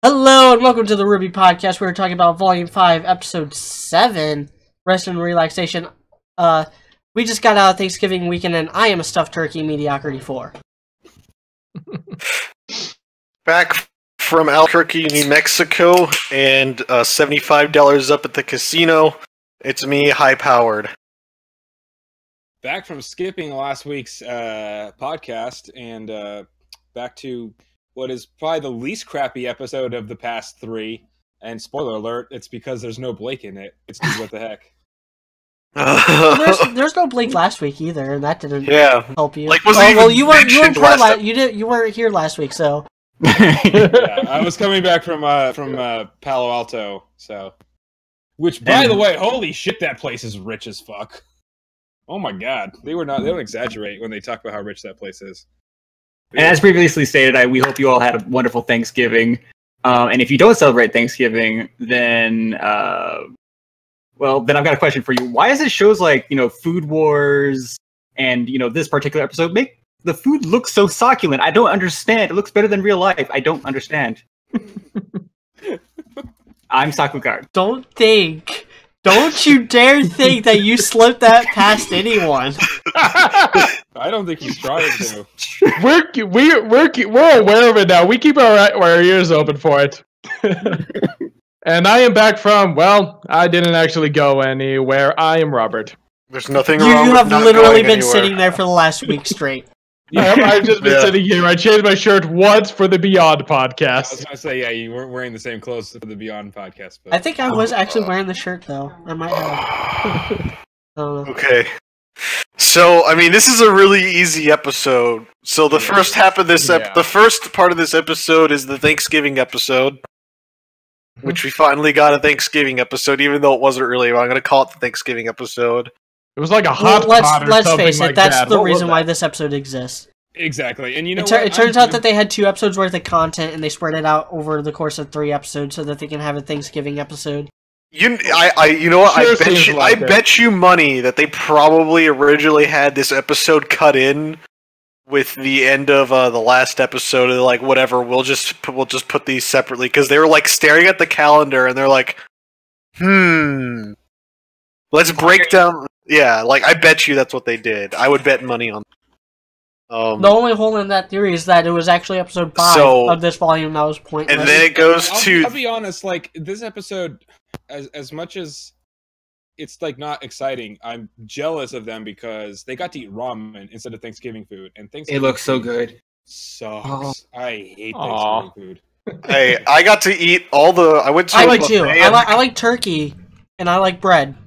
Hello and welcome to the RWBY podcast. We're talking about Volume 5, Episode 7, Rest and Relaxation. We just got out of Thanksgiving weekend and I am a stuffed turkey, mediocrity 4. Back from Albuquerque, New Mexico, and $75 up at the casino. It's me, high-powered. Back from skipping last week's podcast and back to what is probably the least crappy episode of the past 3. And spoiler alert, it's because there's no Blake in it. It's just what the heck. There's no Blake last week either, and that didn't help you. Like, you weren't here last week, so. Yeah, I was coming back from Palo Alto, so. Which, by the way, holy shit, that place is rich as fuck. Oh my god, they don't exaggerate when they talk about how rich that place is. And as previously stated, we hope you all had a wonderful Thanksgiving. And if you don't celebrate Thanksgiving, then I've got a question for you. Why does it shows like, Food Wars and, this particular episode make the food look so succulent? I don't understand. It looks better than real life. I don't understand. I'm Sakukard. Don't you dare think that you slipped that past anyone. I don't think he's trying to. We're aware of it now. We keep our ears open for it. And I am back from, I didn't actually go anywhere. I am Robert. There's nothing wrong You with have not literally going been anywhere. sitting there for the last week straight. I've just been sitting here. I changed my shirt once for the Beyond podcast. I was going to say, you weren't wearing the same clothes for the Beyond podcast. But... I think I was actually wearing the shirt, though. I might have. Okay. So, this is a really easy episode. So the first half of this, the first part of this episode is the Thanksgiving episode, which we finally got a Thanksgiving episode, even though it wasn't really. I'm going to call it the Thanksgiving episode. It was like a hot pot or let's something face it, like that's that. the reason why this episode exists. Exactly, and what? It turns out that they had 2 episodes worth of content, and they spread it out over the course of 3 episodes so that they can have a Thanksgiving episode. You know what? I bet you money that they probably originally had this episode cut in with the end of the last episode. And like, whatever, we'll just put these separately because they were like staring at the calendar and they're like, let's break down. Yeah, like I bet you that's what they did. I would bet money on. The only hole in that theory is that it was actually episode 5 of this volume that was pointless. And then it goes to. I'll be honest, like this episode, as much as it's like not exciting, I'm jealous of them because they got to eat ramen instead of Thanksgiving food, and Thanksgiving. It looks so good. Sucks. Oh. I hate Thanksgiving food. Hey, I got to eat all the. I went to. I like too. I like turkey, and I like bread,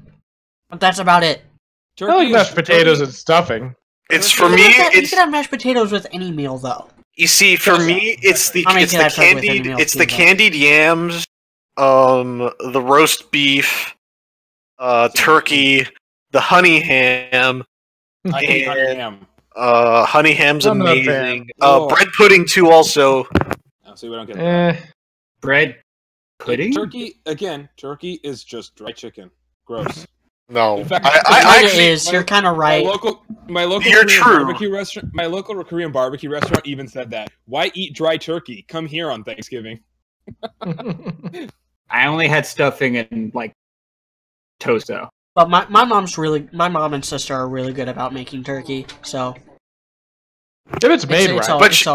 but that's about it. I like mashed potatoes and stuffing. It's for me. You can have mashed potatoes with any meal, though. You see, for me, it's the candied yams, the roast beef, turkey, the honey ham. I hate honey ham. Honey ham's I'm not a amazing. Bread pudding too, also. Oh, so we don't get that. Bread pudding? Turkey is just dry chicken. Gross. No, In fact, I actually. You're kind of right. My local You're Korean true. barbecue restaurant. My local Korean barbecue restaurant even said that. Why eat dry turkey? Come here on Thanksgiving. I only had stuffing and like toast though. But my mom and sister are really good about making turkey, so. If it's made right. But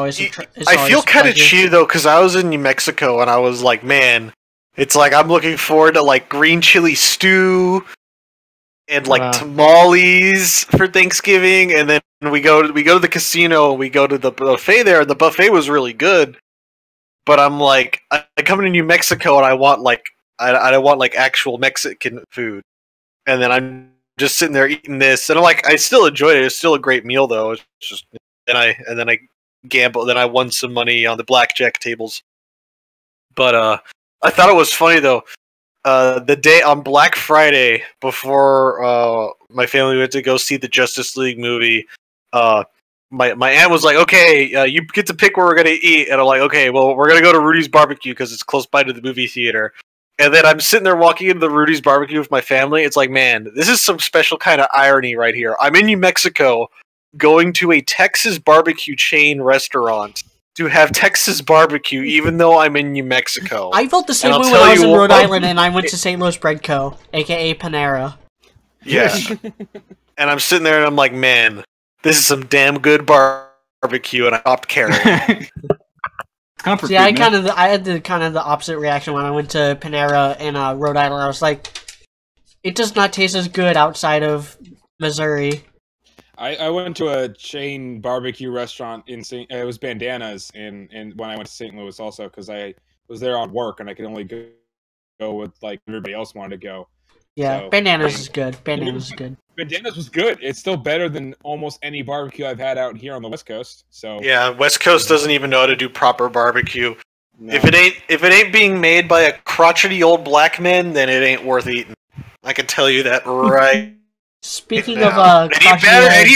I feel kind of cheated though, because I was in New Mexico and I was like, man, it's like I'm looking forward to like green chili stew. And like tamales for Thanksgiving, and then we go to the casino. We go to the buffet there, and the buffet was really good. But I'm like, I come to New Mexico, and I want like I want like actual Mexican food, and then I'm just sitting there eating this, and I'm like, I still enjoyed it. It's still a great meal, though. It's just then I gamble. Then I won some money on the blackjack tables. But I thought it was funny though. The day on Black Friday, before my family went to go see the Justice League movie, my aunt was like, "Okay, you get to pick where we're gonna eat," and I'm like, "Okay, well, we're gonna go to Rudy's Barbecue because it's close by to the movie theater." And then I'm sitting there walking into the Rudy's Barbecue with my family. It's like, man, this is some special kind of irony right here. I'm in New Mexico, going to a Texas barbecue chain restaurant to have Texas barbecue, even though I'm in New Mexico. I felt the same And way I'll when tell I was you in what- Rhode Island and I went to St. Louis Bread Co., aka Panera. Yeah. And I'm sitting there and I'm like, man, this is some damn good barbecue, and I stopped caring. Comfort See, food, I man. had the opposite reaction when I went to Panera in Rhode Island. I was like, it does not taste as good outside of Missouri. I went to a chain barbecue restaurant in it was Bandanas in when I went to St. Louis also, because I was there on work and I could only go with like everybody else wanted to go. Yeah, So, Bandanas is good. Bandanas is good. Bandanas was good. It's still better than almost any barbecue I've had out here on the West Coast. So Yeah, West Coast doesn't even know how to do proper barbecue. no. If it ain't being made by a crotchety old black man, then it ain't worth eating. I can tell you that right. Speaking now. of And he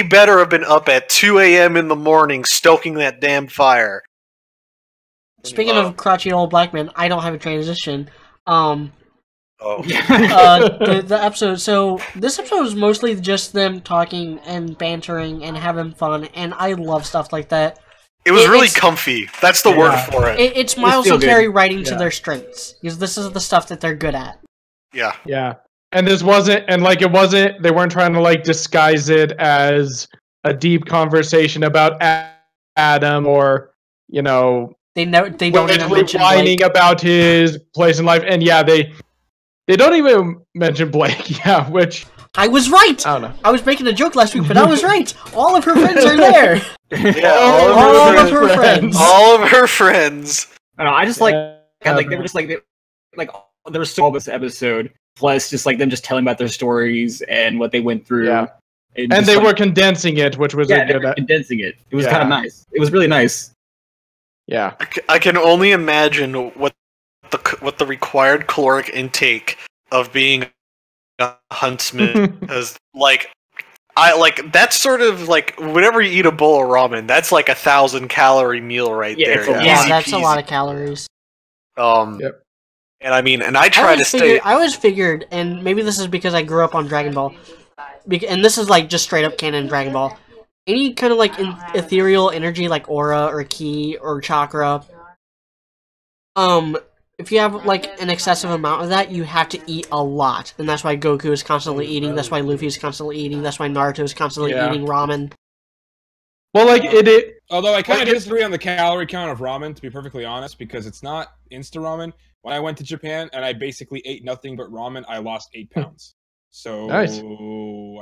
better have been up at 2 a.m. in the morning stoking that damn fire. Speaking of crotchety old black men, I don't have a transition. Oh. The episode. So this episode was mostly just them talking and bantering and having fun, and I love stuff like that. It was really It's- comfy. That's the word for it. It's Miles feel and good. Terry writing to Yeah. their strengths, because this is the stuff that they're good at. Yeah. Yeah. And this wasn't, and like it wasn't, they weren't trying to like disguise it as a deep conversation about Adam or, you know, They don't even mention whining Blake. about his place in life. And yeah, they don't even mention Blake. Yeah, which, I was right! I don't know. I was making a joke last week, but I was right! All of her friends are there! Yeah, All of her friends! All of her friends. I don't know, I just like, Yeah, they were just like there was so this episode, plus just like them just telling about their stories and what they went through. Yeah. And just, they like, were condensing it, which was yeah, a they good. were condensing it. It was Yeah. kind of nice. It was really nice. Yeah. I can only imagine what the required caloric intake of being a huntsman is like. That's sort of like whenever you eat a bowl of ramen, that's like 1,000-calorie meal right Yeah, there. it's a lot. Yeah, Easy that's a peasy. lot of calories. Yep. And I mean, and I try to stay. I always figured, and maybe this is because I grew up on Dragon Ball, and this is like just straight up canon Dragon Ball. Any kind of like ethereal energy, like aura or ki or chakra, if you have like an excessive amount of that, you have to eat a lot, and that's why Goku is constantly eating. That's why Luffy is constantly eating. That's why Naruto is constantly eating ramen. Well, like it Although I kind of disagree on the calorie count of ramen, to be perfectly honest, because it's not insta ramen. When I went to Japan and I basically ate nothing but ramen, I lost 8 pounds. So Nice.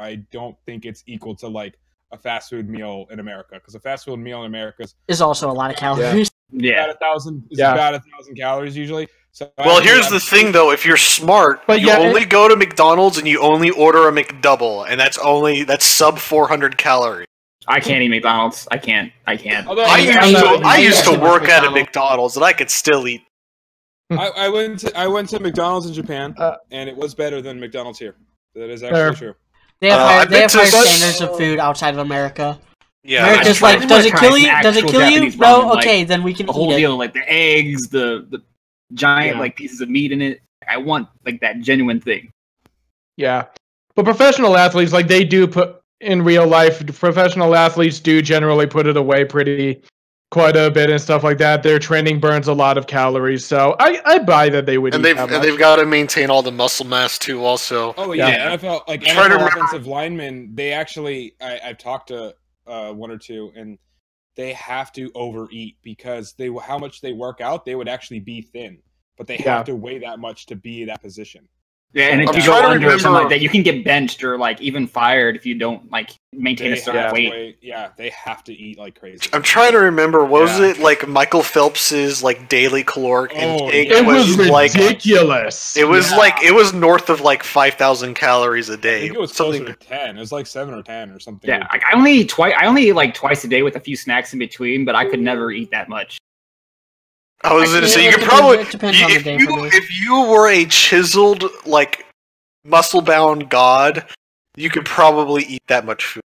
I don't think it's equal to like a fast food meal in America, because a fast food meal in America Is also a lot of calories. Yeah. about 1,000 Yeah. about 1,000 calories usually. So Well, actually, here's the thing, though. If you're smart, But you yeah, only go to McDonald's and you only order a McDouble, and that's sub 400 calories. I can't eat McDonald's. I can't. Although I I used to used to work at a McDonald's. McDonald's, and I could still eat. I went to McDonald's in Japan, and it was better than McDonald's here. That is actually Fair. true. They have I've higher been to standards of food outside of America. Yeah, America's tried- like, I does wanna it try kill some you? Does it actual kill you? Japanese No. ramen, like, Okay, then we can The whole eat it. deal, like the eggs, the giant Yeah. like pieces of meat in it. I want like that genuine thing. Yeah. But professional athletes, like they do put in real life, professional athletes do generally put it away quite a bit and stuff like that. Their training burns a lot of calories, so I buy that they would and eat that much. they've got to maintain all the muscle mass too. Also, Oh Yeah. yeah, NFL like Try to NFL remember- offensive linemen. They actually, I've talked to one or two, and they have to overeat because how much they work out, they would actually be thin, but they Yeah. have to weigh that much to be that position. Yeah, and if I'm you trying go to under or something remember- like that, you can get benched or like even fired if you don't like maintain a They certain have to weight. they have to eat like crazy. I'm trying to remember. What was Yeah. it like? Michael Phelps's like daily caloric intake yeah. It was like ridiculous. it was Yeah. like it was north of like 5,000 calories a I day. think it was Something. closer to 10. It was like 7 or 10 or something. Yeah, like, I only eat like twice a day with a few snacks in between, but I could never eat that much. I was gonna say you It could depends- probably it depends on the day for me. if you were a chiseled like muscle bound god, you could probably eat that much food.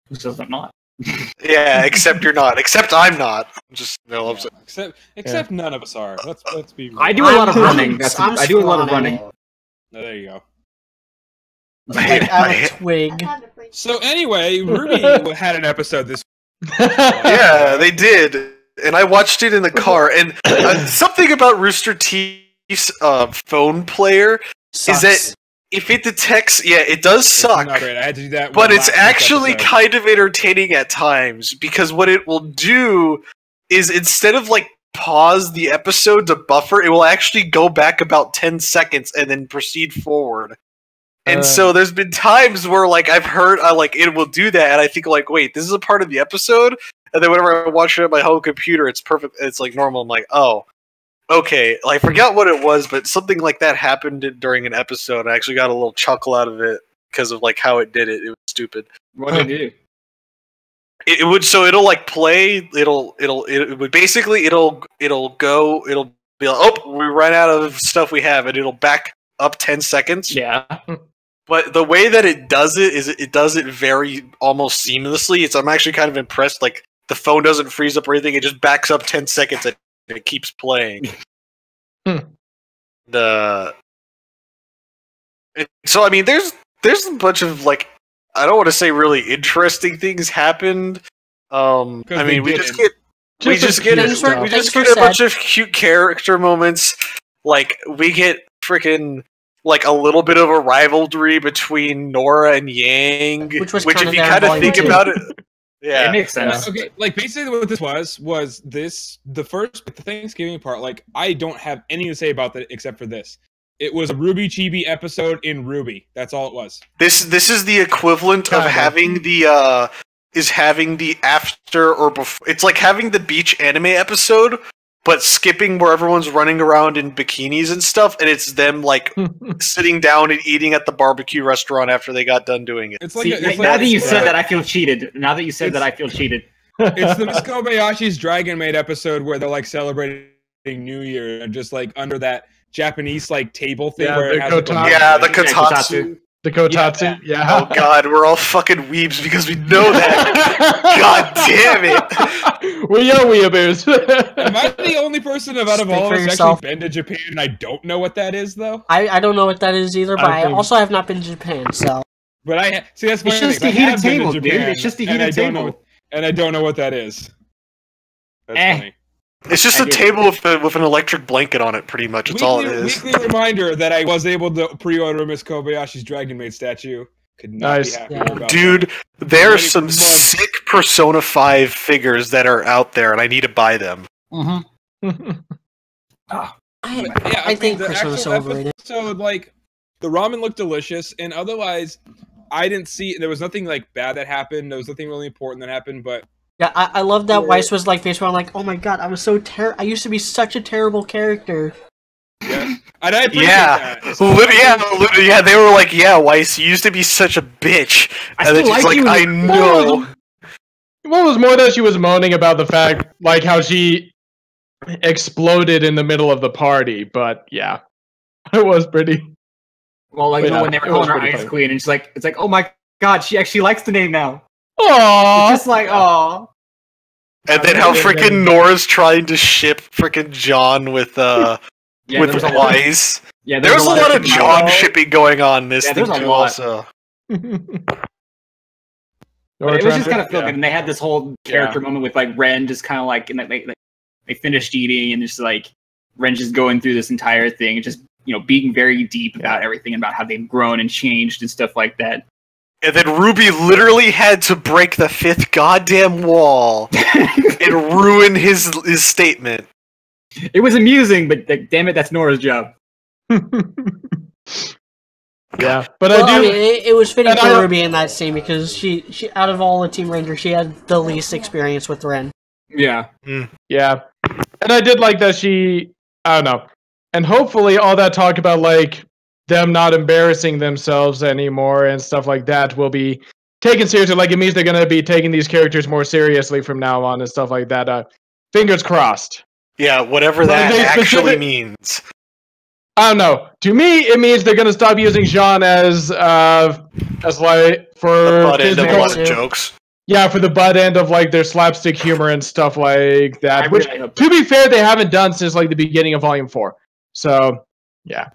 Because I'm not. Yeah, except you're not. Except I'm not. Just no. I'm saying. Except none of us are. Let's be. Real. I do a lot of I'm- running. I'm I do a lot of scrawny. running. Oh, there you go. Like, I'm a twig. So anyway, RWBY had an episode this Yeah, they did, and I watched it in the car. And something about Rooster Teeth's phone player is that if it detects, it does suck. Not great. I had to do that, but it's actually kind of entertaining at times because what it will do is instead of like pause the episode to buffer, it will actually go back about 10 seconds and then proceed forward. And so there's been times where like I've heard like it will do that, and I think like, wait, this is a part of the episode. And then whenever I watch it on my home computer, it's perfect. It's like normal. I'm like, oh, okay. I forgot what it was, but something like that happened during an episode. I actually got a little chuckle out of it because of like how it did it. It was stupid. What did it do? It would it'll like play. It would basically it'll be like, oh, we ran out of stuff we have, and it'll back up 10 seconds. Yeah. But the way that it does it is it does it very almost seamlessly. I'm actually kind of impressed. Like the phone doesn't freeze up or anything; it just backs up 10 seconds and it keeps playing. So I mean, there's a bunch of like I don't want to say really interesting things happened. I mean, we just get a bunch of cute character moments. Like we get freaking. Like a little bit of a rivalry between Nora and Yang, which if you kind of think about it, it makes sense. Okay, like basically what this was the Thanksgiving part. Like I don't have anything to say about that except for this. It was a RWBY Chibi episode in RWBY. That's all it was. This is the equivalent of having the after or before. It's like having the beach anime episode. But skipping where everyone's running around in bikinis and stuff, and it's them like sitting down and eating at the barbecue restaurant after they got done doing it. It's like now that you said that, I feel cheated. It's the Miss Kobayashi's Dragon Maid episode where they're like celebrating New Year and just like under that Japanese like table thing where it has the kotatsu. The kotatsu, yeah. Oh god, we're all fucking weebs because we know that. God damn it. We are weeaboos. Am I the only person out of all of us actually been to Japan and I don't know what that is, though? I don't know what that is either, but I also have not been to Japan, so... But see, that's my It's just the heated table, dude. It's just the heated table. And I don't know what that is. That's funny. It's just a table with an electric blanket on it, pretty much. That's all it is. Weekly reminder that I was able to pre-order Miss Kobayashi's Dragon Maid statue. Could not be happier about Dude, there are some sick Persona 5 figures that are out there, and I need to buy them. Mm-hmm. I think Persona's so overrated. So, like, the ramen looked delicious, and otherwise, I didn't see... There was nothing, like, bad that happened. There was nothing really important that happened, but... Yeah, I love that Weiss was like face where I'm like, oh my god, I was so I used to be such a terrible character. Yeah, and I appreciate that. Yeah, they were like, yeah, Weiss, you used to be such a bitch. And then she's like, I know. What was more that she was moaning about the fact, like, how she exploded in the middle of the party, but yeah. It was pretty... Well, like, when they were calling her Ice Queen, and it's like, oh my god, she actually likes the name now. Aww. It's just like, aww. And then how freaking Nora's trying to ship freaking John with Weiss. Yeah, there was a lot of John shipping going on this thing too, also. But it was just kind of feel good, and they had this whole character moment with like Ren just kind of like, and they finished eating, and just like Ren just going through this entire thing, just being very deep about everything, about how they've grown and changed and stuff like that. And then RWBY literally had to break the 5th goddamn wall and ruin his statement. It was amusing, but damn it, that's Nora's job. Yeah, but I mean, it was fitting for RWBY in that scene because she out of all the Team Rangers, she had the least experience with Ren. Yeah. Yeah. And I did like that I don't know. And hopefully all that talk about like them not embarrassing themselves anymore and stuff like that will be taken seriously. Like, it means they're going to be taking these characters more seriously from now on and stuff like that. Fingers crossed. Yeah, whatever that actually means. I don't know. To me, it means they're going to stop using Jean as like for the butt end of a lot of jokes. Yeah, for the butt end of like their slapstick humor and stuff like that. Which, really to be fair, they haven't done since like the beginning of Volume 4. So, yeah.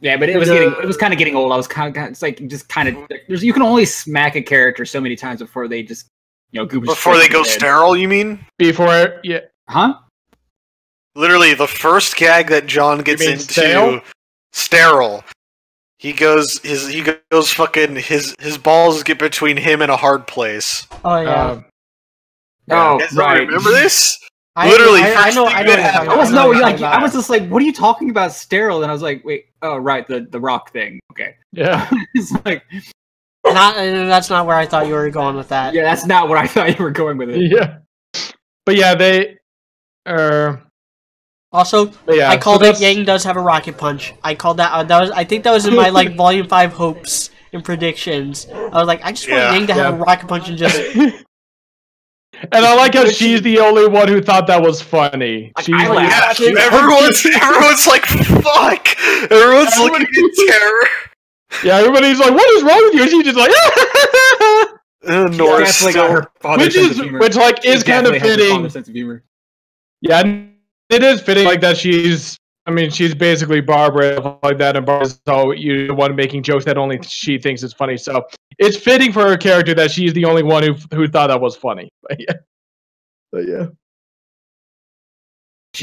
Yeah, but it was kind of getting old. I was it's like just kind of you can only smack a character so many times before they just Goop is Before they go dead. sterile, you mean? Before, yeah. Huh? Literally, the first gag that John gets mean into, sterile. He goes fucking his balls get between him and a hard place. Oh yeah. You guys don't remember this? I know. I was just like, what are you talking about, sterile? And I was like, wait, oh right, the rock thing. Okay. Yeah. It's like, that's not where I thought you were going with that. yeah, that's not where I thought you were going with it. Yeah. But yeah, they. Also, Yeah, I called it. Yang does have a rocket punch. I called that. I think that was in my like Volume 5 hopes and predictions. I was like, I just want Yang to have a rocket punch and just. And I like how she's the only one who thought that was funny. Everyone's like, fuck! Everyone's looking in terror. Yeah, everybody's like, what is wrong with you? And she's just like, Nora's still... Which like is kind of fitting. Sense of humor. Yeah, it is fitting like that she's basically Barbara like that, and Barbara's the one making jokes that only she thinks is funny. So it's fitting for her character that she's the only one who thought that was funny. But yeah.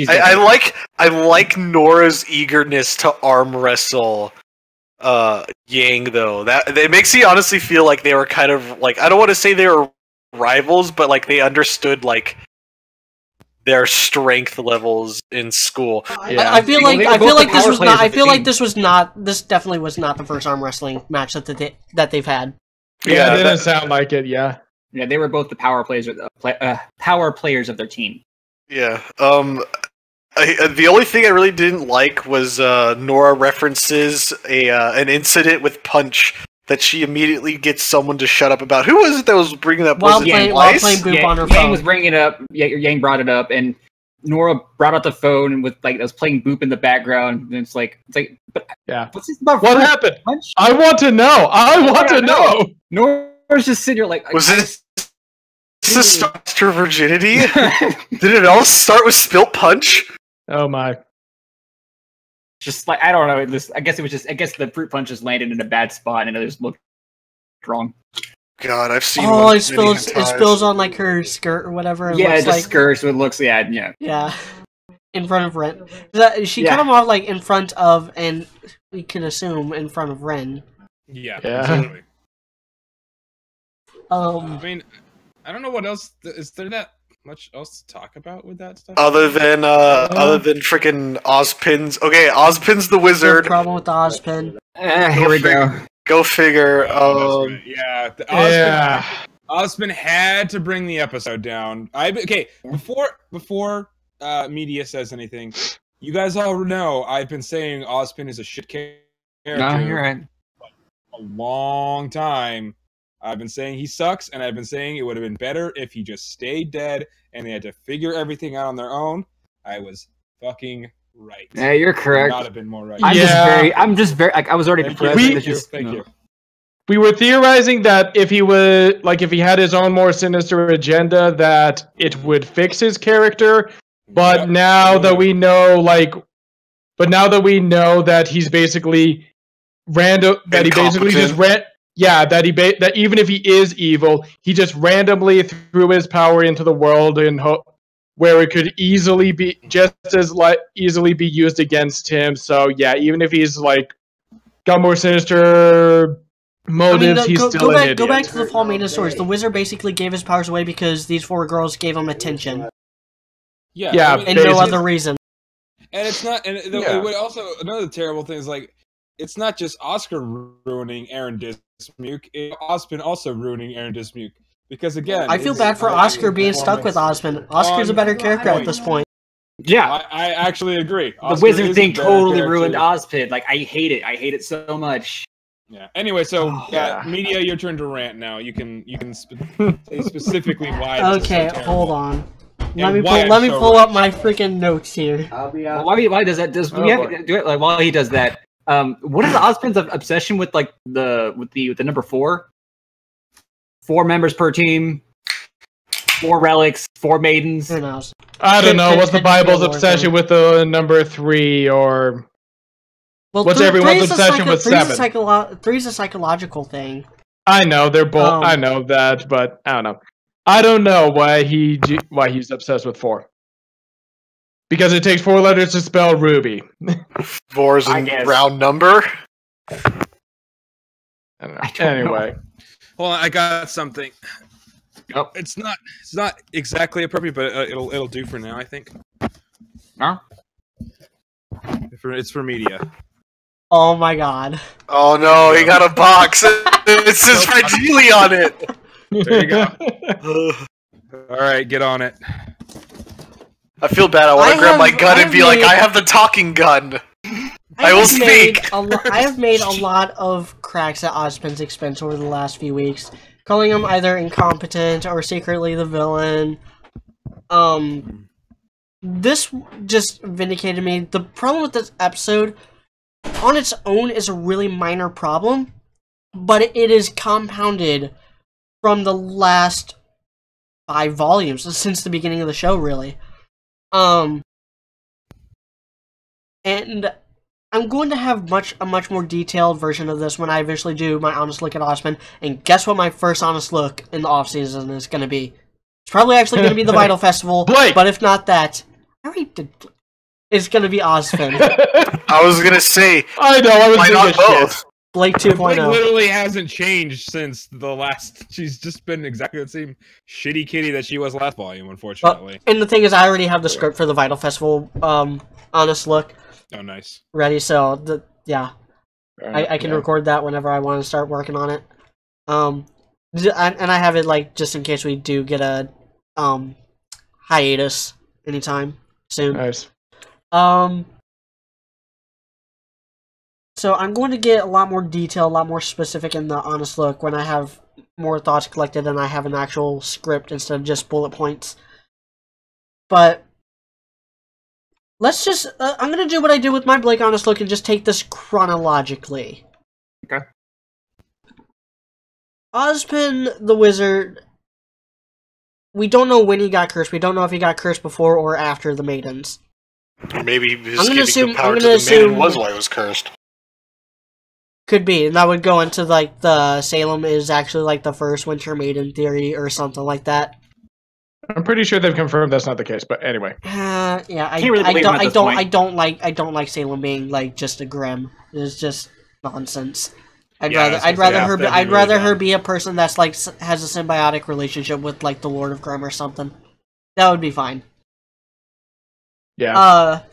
I like Nora's eagerness to arm wrestle Yang though. That it makes me honestly feel like they were kind of like, I don't want to say they were rivals, but like they understood like their strength levels in school. Yeah. I feel like this definitely was not the first arm wrestling match that they've had. Yeah, it didn't sound like it. Yeah, they were both the power players of their team. Yeah. The only thing I really didn't like was Nora references an incident with Punch that she immediately gets someone to shut up about. Who was it that was bringing up? While playing Boop on her phone. Yang was bringing it up. Yang brought it up, and Nora brought out the phone and was like, I was playing Boop in the background, and it's like, but yeah. What's this about? What happened? Punch? I want to know. I want to know. Nora's just sitting here like, was this to start her virginity? Did it all start with spilt punch? Oh my. Just like, I don't know. I guess the fruit punch just landed in a bad spot and it just looked wrong. God, I've seen. Oh, it spills on like her skirt or whatever. Yeah, it just skirts. So it looks, yeah. Yeah, in front of Ren. She cut him off like in front of, and we can assume in front of Ren. Yeah. Exactly. I mean, I don't know what else is there that much else to talk about with that stuff. Other than freaking Ozpin's. Okay, Ozpin's the wizard. No problem with the Ozpin. Here we go. Go figure. Yeah. Ozpin had to bring the episode down. Before media says anything, you guys all know I've been saying Ozpin is a shit character. No, you're right. A long time. I've been saying he sucks, and I've been saying it would have been better if he just stayed dead and they had to figure everything out on their own. I was fucking right. Yeah, you're correct. Not have been more right. I'm just very. Like, I was already depressed. Thank you. We were theorizing that if he had his own more sinister agenda, that it would fix his character. But now that we know, that he's basically random, that he basically just that even if he is evil, he just randomly threw his power into the world in where it could easily be easily be used against him. So yeah, even if he's like got more sinister motives, he's still an idiot. Go back to the Fall Maiden stories. The wizard basically gave his powers away because these 4 girls gave him attention. Yeah, and no other reason. And it's not. And it would also, another terrible thing is like, it's not just Oscar ruining Aaron Dismuke. Ozpin also ruining Aaron Dismuke. Because again, I feel bad for Oscar being stuck with Ozpin. Oscar's a better character at this point. Yeah, I actually agree. The wizard thing totally ruined Ozpin. Like, I hate it. I hate it so much. Yeah. Anyway, so media, your turn to rant now. You can say specifically why. Okay, hold on. Let me pull up my freaking notes here. Why does that? We have to do it like while he does that. What is Ozpin's obsession with like the number 4? 4 members per team, 4 relics, 4 maidens. Who knows? I don't know. What's the Bible's obsession with the number 3, or what's everyone's obsession with 7? 3 is a psychological thing. I know they're both. I know that, but I don't know. I don't know why he's obsessed with 4. Because it takes 4 letters to spell Ruby. 4 is a round number. I don't know. Anyway, hold on, I got something. Yep. It's not exactly appropriate, but it'll do for now, I think. Huh? It's for media. Oh my god. Oh no, he got a box. It says Fragile on it. There you go. All right, get on it. I feel bad. I want to grab my gun and be like, I have the talking gun. I will speak. I have made a lot of cracks at Ozpin's expense over the last few weeks, calling him either incompetent or secretly the villain. This just vindicated me. The problem with this episode, on its own, is a really minor problem, but it is compounded from the last 5 volumes, since the beginning of the show, really. And I'm going to have a much more detailed version of this when I eventually do my honest look at Ozpin. And guess what my first honest look in the off-season is going to be? It's probably actually going to be the Vital Festival, Blake! But if not that, I already did. It's going to be Ozpin. I was going to say, I know, I was why not thinking both? shit. Blake Blake 2.0. literally hasn't changed since the last. She's just been exactly the same shitty kitty that she was last volume, unfortunately. And the thing is, I already have the script for the Vital Festival honest look Oh, nice. ready, so yeah. I can record that whenever I want to start working on it. And I have it like just in case we do get a hiatus anytime soon. Nice. So I'm going to get a lot more detail, a lot more specific in the honest look when I have more thoughts collected and I have an actual script instead of just bullet points. But let's just I'm going to do what I do with my Blake honest look and just take this chronologically. Okay. Ozpin the Wizard, we don't know when he got cursed. We don't know if he got cursed before or after the Maidens. Or maybe his I'm gonna giving assume- the power I'm to gonna the man assume- was why it was cursed. Could be, and that would go into like the Salem is actually like the first Winter Maiden theory or something like that. I'm pretty sure they've confirmed that's not the case, but anyway. Yeah, Can't really believe him at this point. I don't like Salem being like just a Grimm. It's just nonsense. I'd rather her be a person that's like has a symbiotic relationship with like the Lord of Grimm or something. That would be fine. Yeah.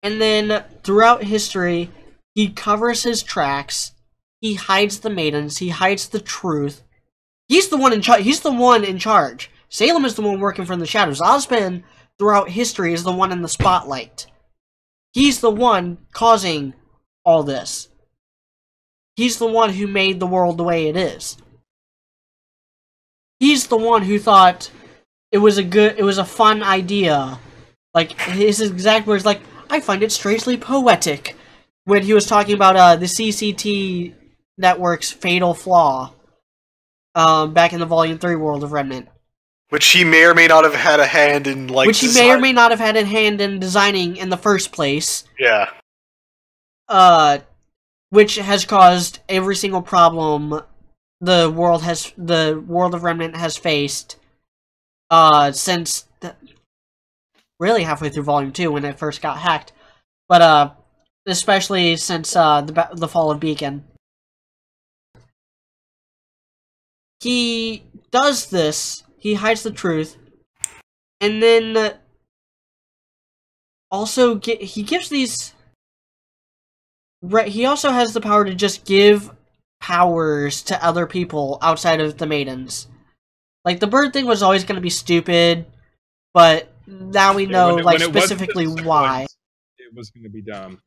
And then throughout history, he covers his tracks. He hides the maidens. He hides the truth. He's the one in charge. He's the one in charge. Salem is the one working from the shadows. Ozpin, throughout history, is the one in the spotlight. He's the one causing all this. He's the one who made the world the way it is. He's the one who thought it was a fun idea. Like, his exact words, like, I find it strangely poetic. When he was talking about the CCT network's fatal flaw. Back in the Volume 3 World of Remnant. Which he may or may not have had a hand in, like, Which he may or may not have had a hand in designing in the first place. Yeah. Which has caused every single problem the World of Remnant has faced since really halfway through Volume 2 when it first got hacked. But especially since the fall of Beacon. He does this, he hides the truth, and then also he gives these. He also has the power to just give powers to other people outside of the maidens. Like, the bird thing was always going to be stupid, but now we know specifically why. It was going to be dumb.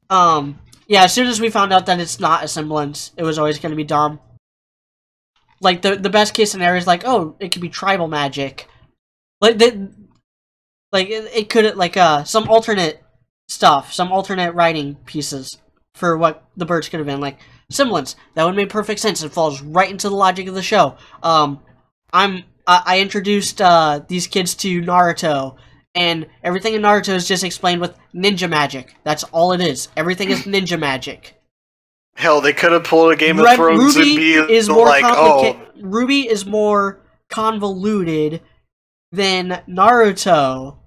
Yeah, as soon as we found out that it's not a semblance, it was always going to be dumb. Like, the best case scenario is like, oh, it could be tribal magic. Like, it could, like, some alternate stuff, some alternate writing pieces for what the birds could have been. Like, semblance. That would make perfect sense. It falls right into the logic of the show. I introduced, these kids to Naruto, and everything in Naruto is just explained with ninja magic. That's all it is. Everything is ninja magic. Hell, they could have pulled a Game of Thrones and be like, oh... RWBY is more convoluted than Naruto.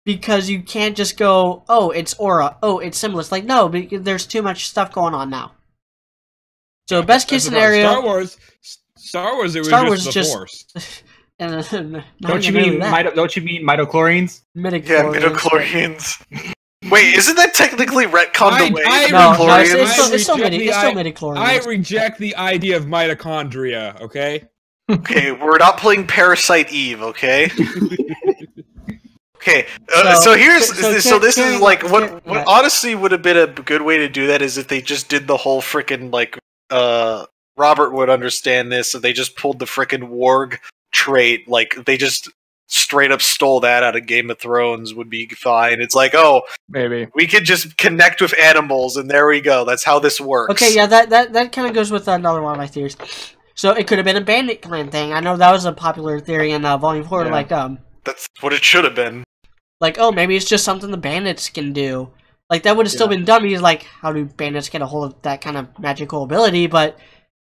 Because you can't just go, oh, it's aura, oh, it's symbolist. Like, no, because there's too much stuff going on now. So, best case scenario... Star Wars, it was just the Force. Don't you mean midichlorians? Yeah, midichlorians. Wait, isn't that technically retconned away? No, it's still midichlorians. I reject the idea of mitochondria, okay? Okay, we're not playing Parasite Eve, okay? Okay, so this is like what honestly would have been a good way to do that is if they just did the whole frickin' like Robert would understand this, so they just pulled the frickin' warg trait, like they just straight up stole that out of Game of Thrones would be fine. It's like, oh, maybe we could just connect with animals, and there we go. That's how this works. Okay, yeah, that kind of goes with another one of my theories. So it could have been a Bandit Clan thing. I know that was a popular theory in Volume 4, yeah. That's what it should have been. Like, oh, maybe it's just something the bandits can do. Like, that would have still been dumb. He's like, how do bandits get a hold of that kind of magical ability? But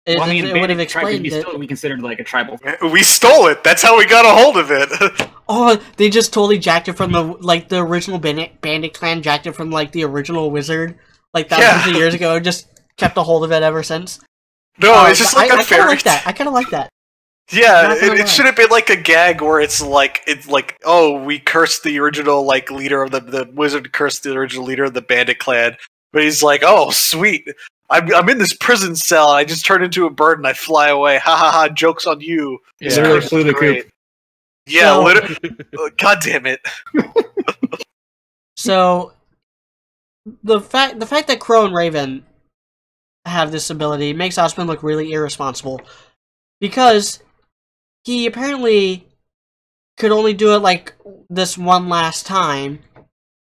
it would have explained it. Still be considered like a tribal. We stole it. That's how we got a hold of it. Oh, they just totally jacked it from the original bandit clan, jacked it from like the original wizard, like thousands of years ago. Just kept a hold of it ever since. No, it's just like a fairy. I kind of like that. Yeah, it should have been like a gag where it's like oh, we cursed the original like leader of the wizard cursed the original leader of the bandit clan, but he's like, oh sweet, I'm in this prison cell and I just turn into a bird and I fly away. Ha ha ha! Joke's on you. Yeah, really flew the coop. Yeah, literally. God damn it. So the fact that Crow and Raven have this ability makes Osmond look really irresponsible because he apparently could only do it like this one last time,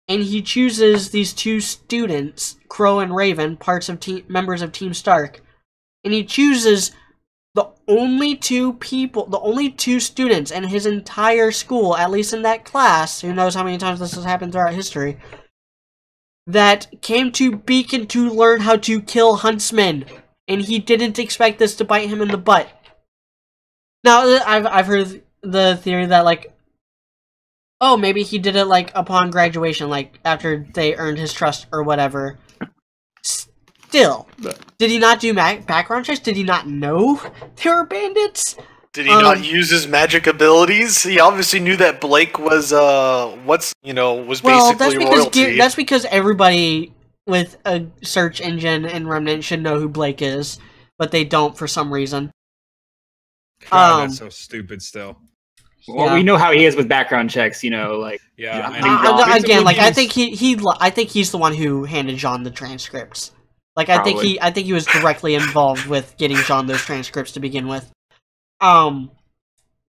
and he chooses these two students, Crow and Raven, members of Team Stark, and he chooses the only two students in his entire school, at least in that class, who knows how many times this has happened throughout history, that came to Beacon to learn how to kill huntsmen, and he didn't expect this to bite him in the butt. Now, I've heard the theory that, like, oh, maybe he did it, like, upon graduation, like, after they earned his trust or whatever. Still, did he not do background checks? Did he not know they were bandits? Did he not use his magic abilities? He obviously knew that Blake was, basically royalty. That's because everybody with a search engine and Remnant should know who Blake is, but they don't for some reason. God, that's so stupid still. Well, we know how he is with background checks, like... Yeah, again, like, I think he's the one who handed Jean the transcripts. Like, I think he was directly involved with getting Jean those transcripts to begin with.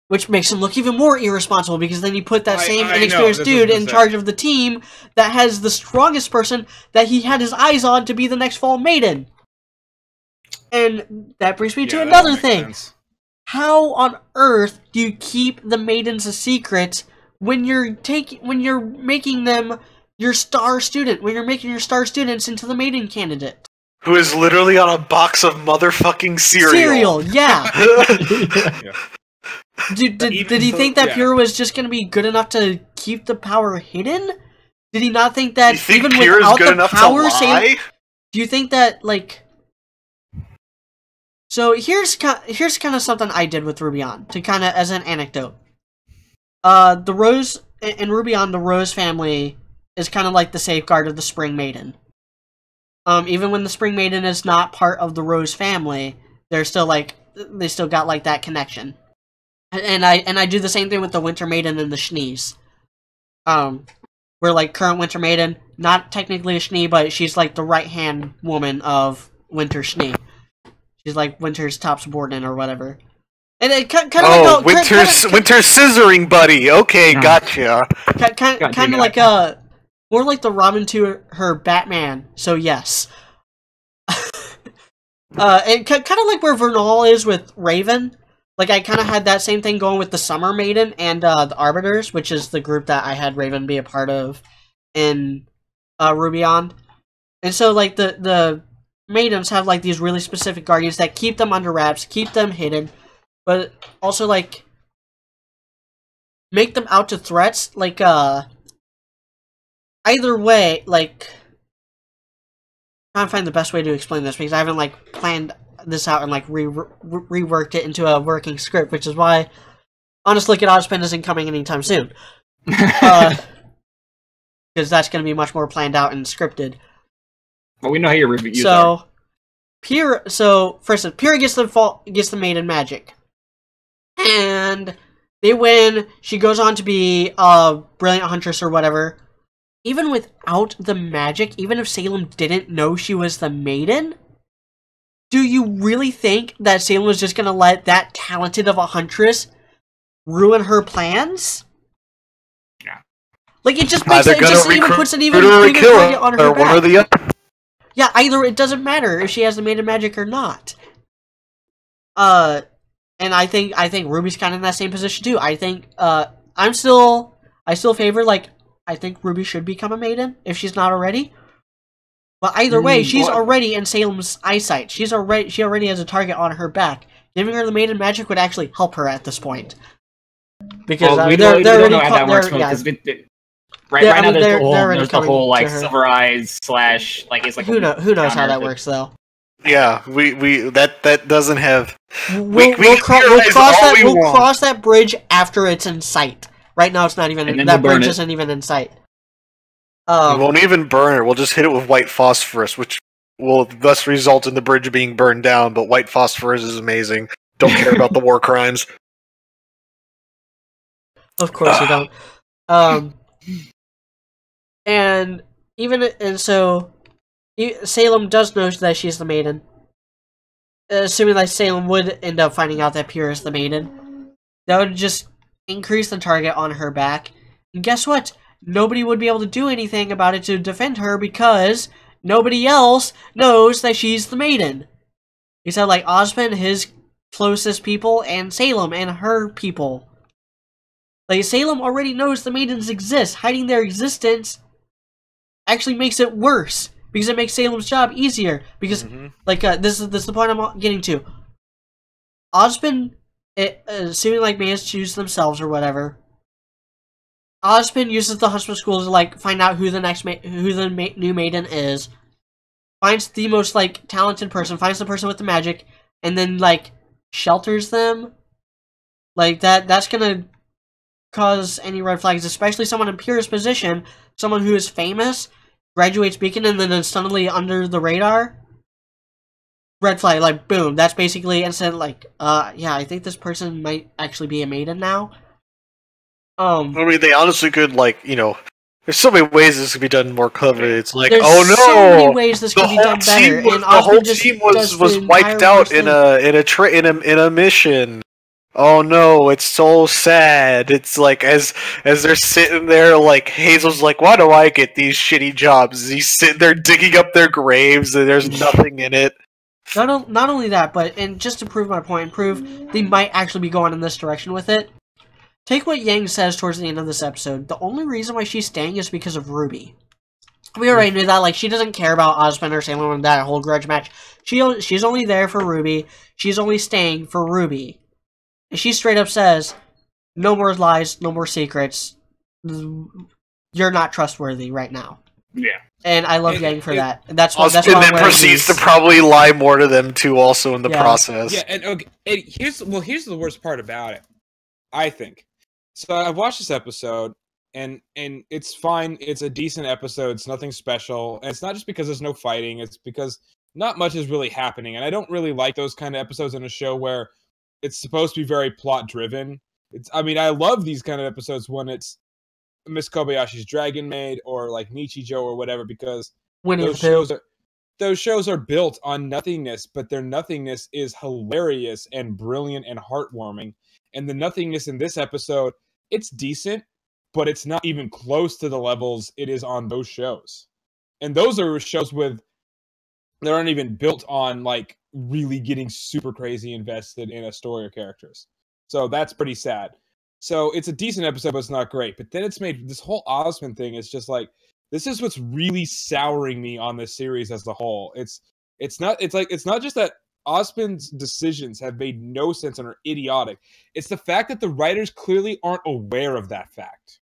Which makes him look even more irresponsible, because then you put that same inexperienced dude in charge of the team that has the strongest person that he had his eyes on to be the next Fall Maiden. And that brings me to another thing. Sense. How on earth do you keep the maidens a secret when you're making them your star student, when you're making your star students into the maiden candidate? Who is literally on a box of motherfucking cereal. Yeah. Did he think that Pyrrha was just going to be good enough to keep the power hidden? Did he not think that even without the power, do you think that, like... So here's kind of something I did with Rubion, to kind of as an anecdote. The Rose in Rubion, the Rose family is kind of like the safeguard of the Spring Maiden. Even when the Spring Maiden is not part of the Rose family, they still got like that connection. And I do the same thing with the Winter Maiden and the Shnees. Where like current Winter Maiden, not technically a Shnee, but she's like the right hand woman of Winter Shnee. She's like Winter's top subordinate or whatever. And it kind of Winter's scissoring buddy. Okay, gotcha. Kind of like more like the Robin to her Batman. So yes. And kind of like where Vernal is with Raven. Like I kind of had that same thing going with the Summer Maiden and the Arbiters, which is the group that I had Raven be a part of in Rubion. And so like the maidens have like these really specific guardians that keep them under wraps, keep them hidden, but also like make them out to threats. Like, either way, like, I'm trying to find the best way to explain this because I haven't, like, planned this out and, like, reworked it into a working script, which is why Honest Look at Ozpin isn't coming anytime soon. Because that's going to be much more planned out and scripted. Well, we know how your reviews are. First, Pyrrha gets the maiden magic. And they win. She goes on to be a brilliant huntress or whatever. Even without the magic, even if Salem didn't know she was the maiden, do you really think that Salem was just going to let that talented of a huntress ruin her plans? Yeah. Like, it just makes it just even puts an even bigger target on her back. One or the other. Yeah, either it doesn't matter if she has the maiden magic or not. And I think RWBY's kind of in that same position too. I think I still favor, like, I think RWBY should become a maiden if she's not already. But either way, she's already in Salem's eyesight. She already has a target on her back. Giving her the maiden magic would actually help her at this point. Because we don't know how that works because right now there's the whole like silver eyes / like it's like who knows how that works though. Yeah, we that doesn't have. We'll cross that bridge after it's in sight. Right now, it's not even. That bridge isn't even in sight. We won't even burn it. We'll just hit it with white phosphorus, which will thus result in the bridge being burned down. But white phosphorus is amazing. Don't care about the war crimes. Of course you don't. And so Salem does know that she's the maiden. Assuming that Salem would end up finding out that Pyrrha is the maiden, that would just increase the target on her back. And guess what? Nobody would be able to do anything about it to defend her because nobody else knows that she's the maiden. He said, like, Ozpin, his closest people, and Salem and her people. Like, Salem already knows the maidens exist. Hiding their existence actually makes it worse. Because it makes Salem's job easier. Because, this is the point I'm getting to. Ozpin, assuming, like, maidens choose themselves or whatever, Ozpin uses the Huntsman School to, like, find out who the new maiden is. Finds the most, like, talented person. Finds the person with the magic. And then, like, shelters them. Like, that's gonna cause any red flags. Especially someone in Pyrrha's position. Someone who is famous. Graduates Beacon and then is suddenly under the radar. Red flag, like, boom. That's basically instant, like, yeah, I think this person might actually be a maiden now. I mean, they honestly could, like, you know, there's so many ways this could be done more clever. It's like, there's oh no, so many ways this could be done better. And the whole team was wiped out in a mission. Oh no, it's so sad. It's like as they're sitting there, like Hazel's like, why do I get these shitty jobs? He's sitting there digging up their graves and there's nothing in it. Not only that, but and just to prove my point and prove they might actually be going in this direction with it. Take what Yang says towards the end of this episode. The only reason why she's staying is because of RWBY. We already knew that. Like, she doesn't care about Ozpin or Salem and that whole grudge match. She's only there for RWBY. She's only staying for RWBY. And she straight up says, no more lies, no more secrets. You're not trustworthy right now. Yeah. And I love Yang for that. And that's why then proceeds to probably lie more to them too also in the process. Yeah, and okay, here's the worst part about it, I think. So I've watched this episode, and it's fine. It's a decent episode. It's nothing special. And it's not just because there's no fighting. It's because not much is really happening. And I don't really like those kind of episodes in a show where it's supposed to be very plot-driven. I mean, I love these kind of episodes when it's Miss Kobayashi's Dragon Maid or like Nichijou or whatever, because those shows are built on nothingness, but their nothingness is hilarious and brilliant and heartwarming. And the nothingness in this episode, it's decent, but it's not even close to the levels it is on those shows. And those are shows that aren't even built on like really getting super crazy invested in a story or characters. So that's pretty sad. So it's a decent episode, but it's not great. But then it's made this whole Ozpin thing is just like, this is what's really souring me on this series as a whole. It's not just that Ozpin's decisions have made no sense and are idiotic. It's the fact that the writers clearly aren't aware of that fact.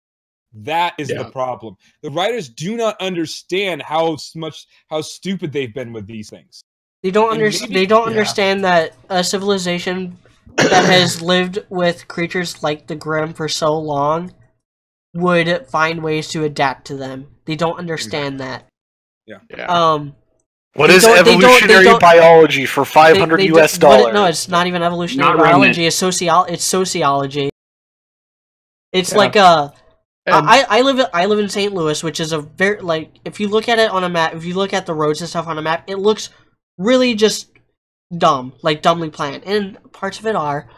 That is the problem. The writers do not understand how stupid they've been with these things. They don't understand that a civilization that has lived with creatures like the Grimm for so long would find ways to adapt to them. They don't understand that. Yeah. What is evolutionary biology for $500 US? No, it's not even evolutionary biology. It's sociology. It's like I live in St. Louis, which is a very, like, if you look at it on a map, if you look at the roads and stuff on a map, it looks really just dumb, like dumbly planned, and parts of it are.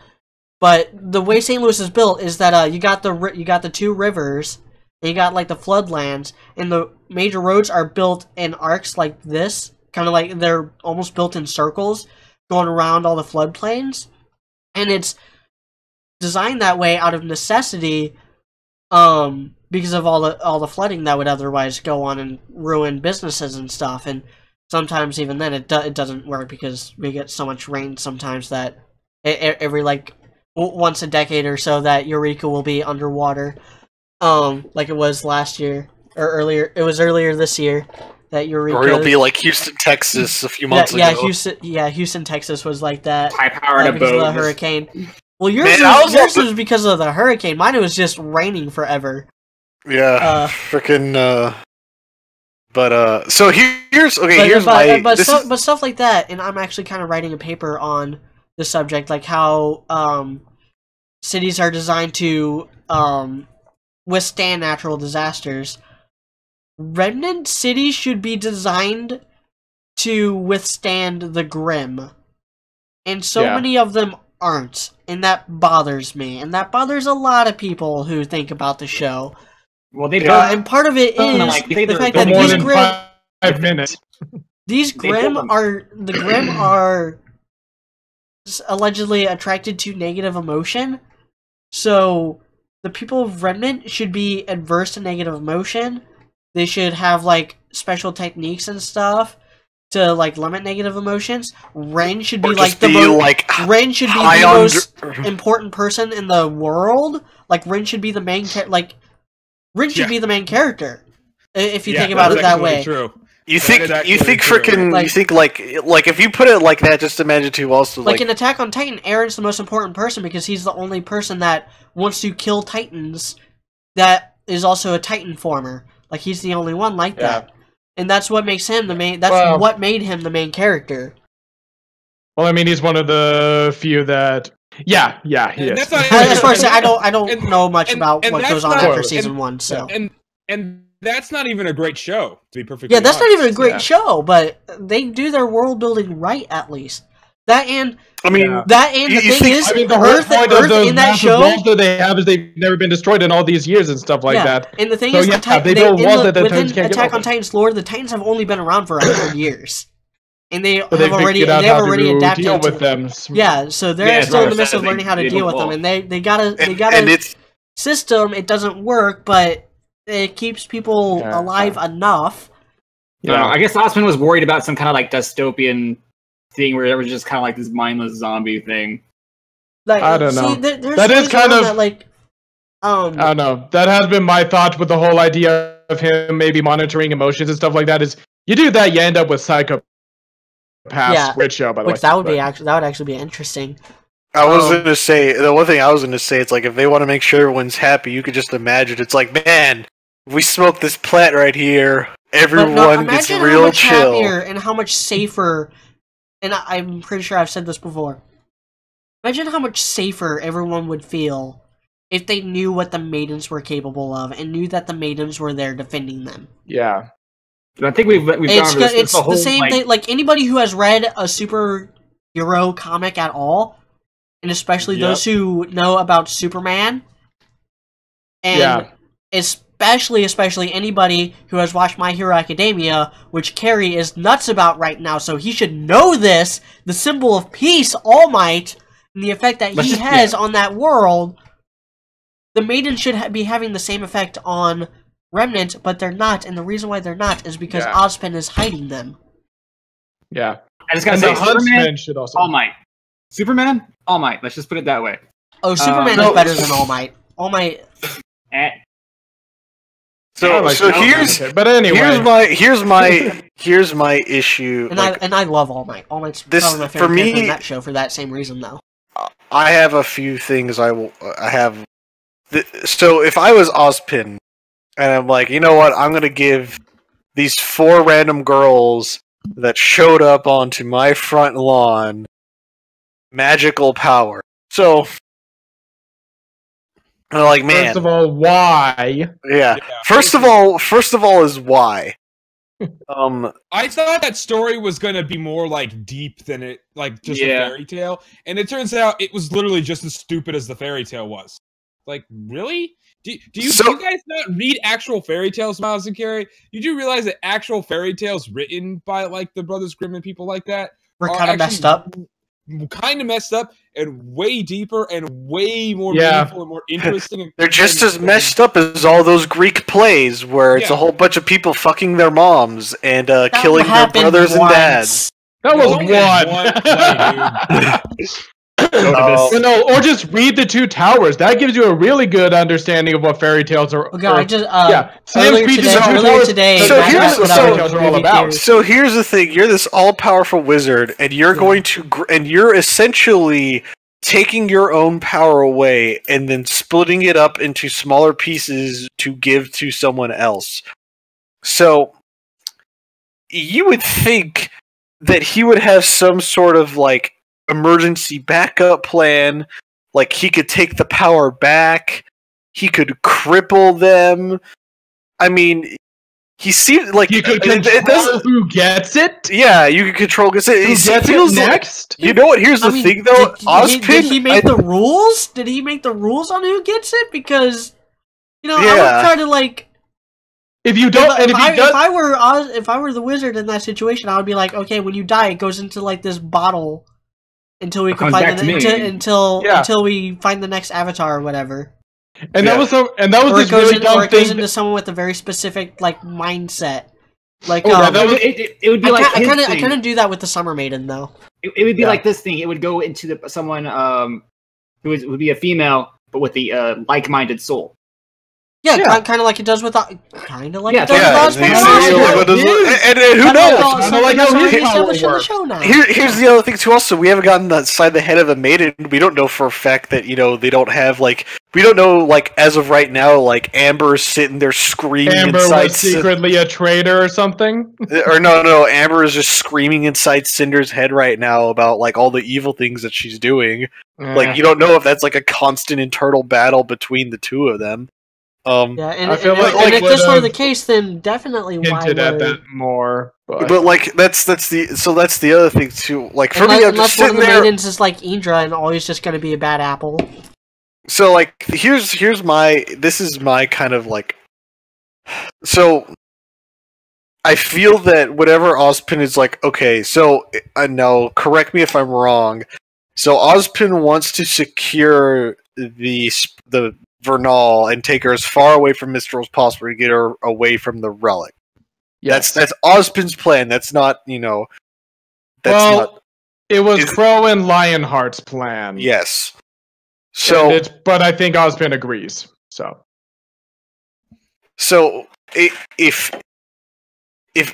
But the way St. Louis is built is that you got the two rivers, and you got like the floodlands, and the major roads are built in arcs like this, kind of like they're almost built in circles, going around all the floodplains, and it's designed that way out of necessity, because of all the flooding that would otherwise go on and ruin businesses and stuff, and sometimes even then it doesn't work because we get so much rain sometimes that every like once a decade or so that Eureka will be underwater, like it was last year or earlier. It was earlier this year that Eureka. Or it'll be like Houston, Texas, a few months ago. Houston, Texas was like that. High power in a because boat. of the hurricane. Well, yours was because of the hurricane. Mine was just raining forever. Yeah, freaking. But so here's but stuff like that, and I'm actually kind of writing a paper on the subject, like how cities are designed to withstand natural disasters. Remnant cities should be designed to withstand the Grimm, and so many of them aren't, and that bothers me, and that bothers a lot of people who think about the show. Well, they and part of it is the fact that these Grimm, 5 minutes. These Grimm are allegedly attracted to negative emotion, so the people of Remnant should be adverse to negative emotion. They should have like special techniques and stuff to like limit negative emotions. Ren should be like the most important person in the world. Like Ren should be the main be the main character, if you think about it that way. True. You think if you put it like that, just imagine too. Also, like in Attack on Titan, Eren's the most important person because he's the only person that wants to kill Titans. That is also a Titan former. Like he's the only one like that, and that's what makes him the main. That's what made him the main character. Well, I mean, he's one of the few that. Yeah, he is. As far as I don't know much about what goes on after season 1. So and that's not even a great show, to be perfectly honest. Not even a great show, but they do their world building right at least. The thing is, the whole point of the massive worlds that they have is they've never been destroyed in all these years and stuff like that. And the thing is, within Attack on Titan's lore, the Titans have only been around for 100 years. And they have already adapted deal with them. Yeah, so they're still in the midst of learning how to deal with them, and they got a system. It doesn't work, but it keeps people alive enough. I guess Osman was worried about some kind of like dystopian thing where it was just kind of like this mindless zombie thing. Like, I don't know. That is kind of I don't know. That has been my thought with the whole idea of him maybe monitoring emotions and stuff like that. Is you do that, you end up with psychopaths. Great show, by the way. That would actually be interesting. I was gonna say the one thing I was gonna say. It's like if they want to make sure everyone's happy, you could just imagine. It's like, man, if we smoke this plant right here, everyone gets real chill. Happier and how much safer. And I'm pretty sure I've said this before. Imagine how much safer everyone would feel if they knew what the maidens were capable of and knew that the maidens were there defending them. Yeah. I think we've gone over this. It's the same thing. Like anybody who has read a superhero comic at all, and especially those who know about Superman, and especially anybody who has watched My Hero Academia, which Carrie is nuts about right now, so he should know this, the symbol of peace, All Might, and the effect that he has on that world. The maidens should be having the same effect on Remnant, but they're not, and the reason why they're not is because Ozpin is hiding them. Yeah. I just gotta And say, the Huntsman Superman, should also. All Might. Superman, All Might. Let's just put it that way. Oh, Superman is better than All Might. All Might. Eh. So here's but anyway, here's my issue. And I love All Might. All Might's probably my favorite character in that show for that same reason, though. I have a few things I have. So if I was Ozpin, and I'm like, you know what, I'm gonna give these 4 random girls that showed up onto my front lawn magical power. So I'm like, man. First of all, why? Yeah. First of all is why. I thought that story was gonna be more like deep than it like just a fairy tale, and it turns out it was literally just as stupid as the fairy tale was. Like, really? Do you guys not read actual fairy tales, Miles and Carrie? You do realize that actual fairy tales written by like the Brothers Grimm and people like that were kind of messed up. Kind of messed up and way deeper and way more meaningful and more interesting. They're just as messed up as all those Greek plays where it's a whole bunch of people fucking their moms and killing their brothers and dads. That was one. Or just read The Two Towers. That gives you a really good understanding of what fairy tales are. Okay, I just earlier today. So here's the thing: you're this all-powerful wizard, and you're going to, and you're essentially taking your own power away and then splitting it up into smaller pieces to give to someone else. So you would think that he would have some sort of like emergency backup plan, like he could take the power back, he could cripple them. I mean, he seemed like you could control who gets it. Yeah, you could control who gets it next. You know what? Here's the thing, though. Did he make the rules? Did he make the rules on who gets it? Because I would try to like. If I were the wizard in that situation, I would be like, okay, when you die, it goes into like this bottle. Until we can find until we find the next avatar or whatever. And that was this really dumb thing. Or it goes into someone with a very specific like mindset. Like it would be I couldn't do that with the Summer Maiden though. It would be like this thing. It would go into someone who would be a female but with the like-minded soul. Yeah, kind of like it does with and who knows? Here's the other thing too. Also, we haven't gotten inside the head of the maiden. We don't know for a fact that they don't have like. We don't know like as of right now like Amber's sitting there screaming. Amber inside was secretly a traitor or something. Or no. Amber is just screaming inside Cinder's head right now about like all the evil things that she's doing. Like you don't know if that's like a constant internal battle between the two of them. And if this were the case, then definitely hinted at that more. But like that's the other thing too. Like for me, I'm just sitting there. One of the maidens is like Indra and always just going to be a bad apple. So like here's my kind of like. So I feel that whatever Ozpin is like, okay, so I know. Correct me if I'm wrong. So Ozpin wants to secure the Vernal and take her as far away from Mistral as possible to get her away from the relic. Yes. That's Ozpin's plan. That's not, it was Crow and Lionheart's plan. Yes. So, but I think Ozpin agrees. So if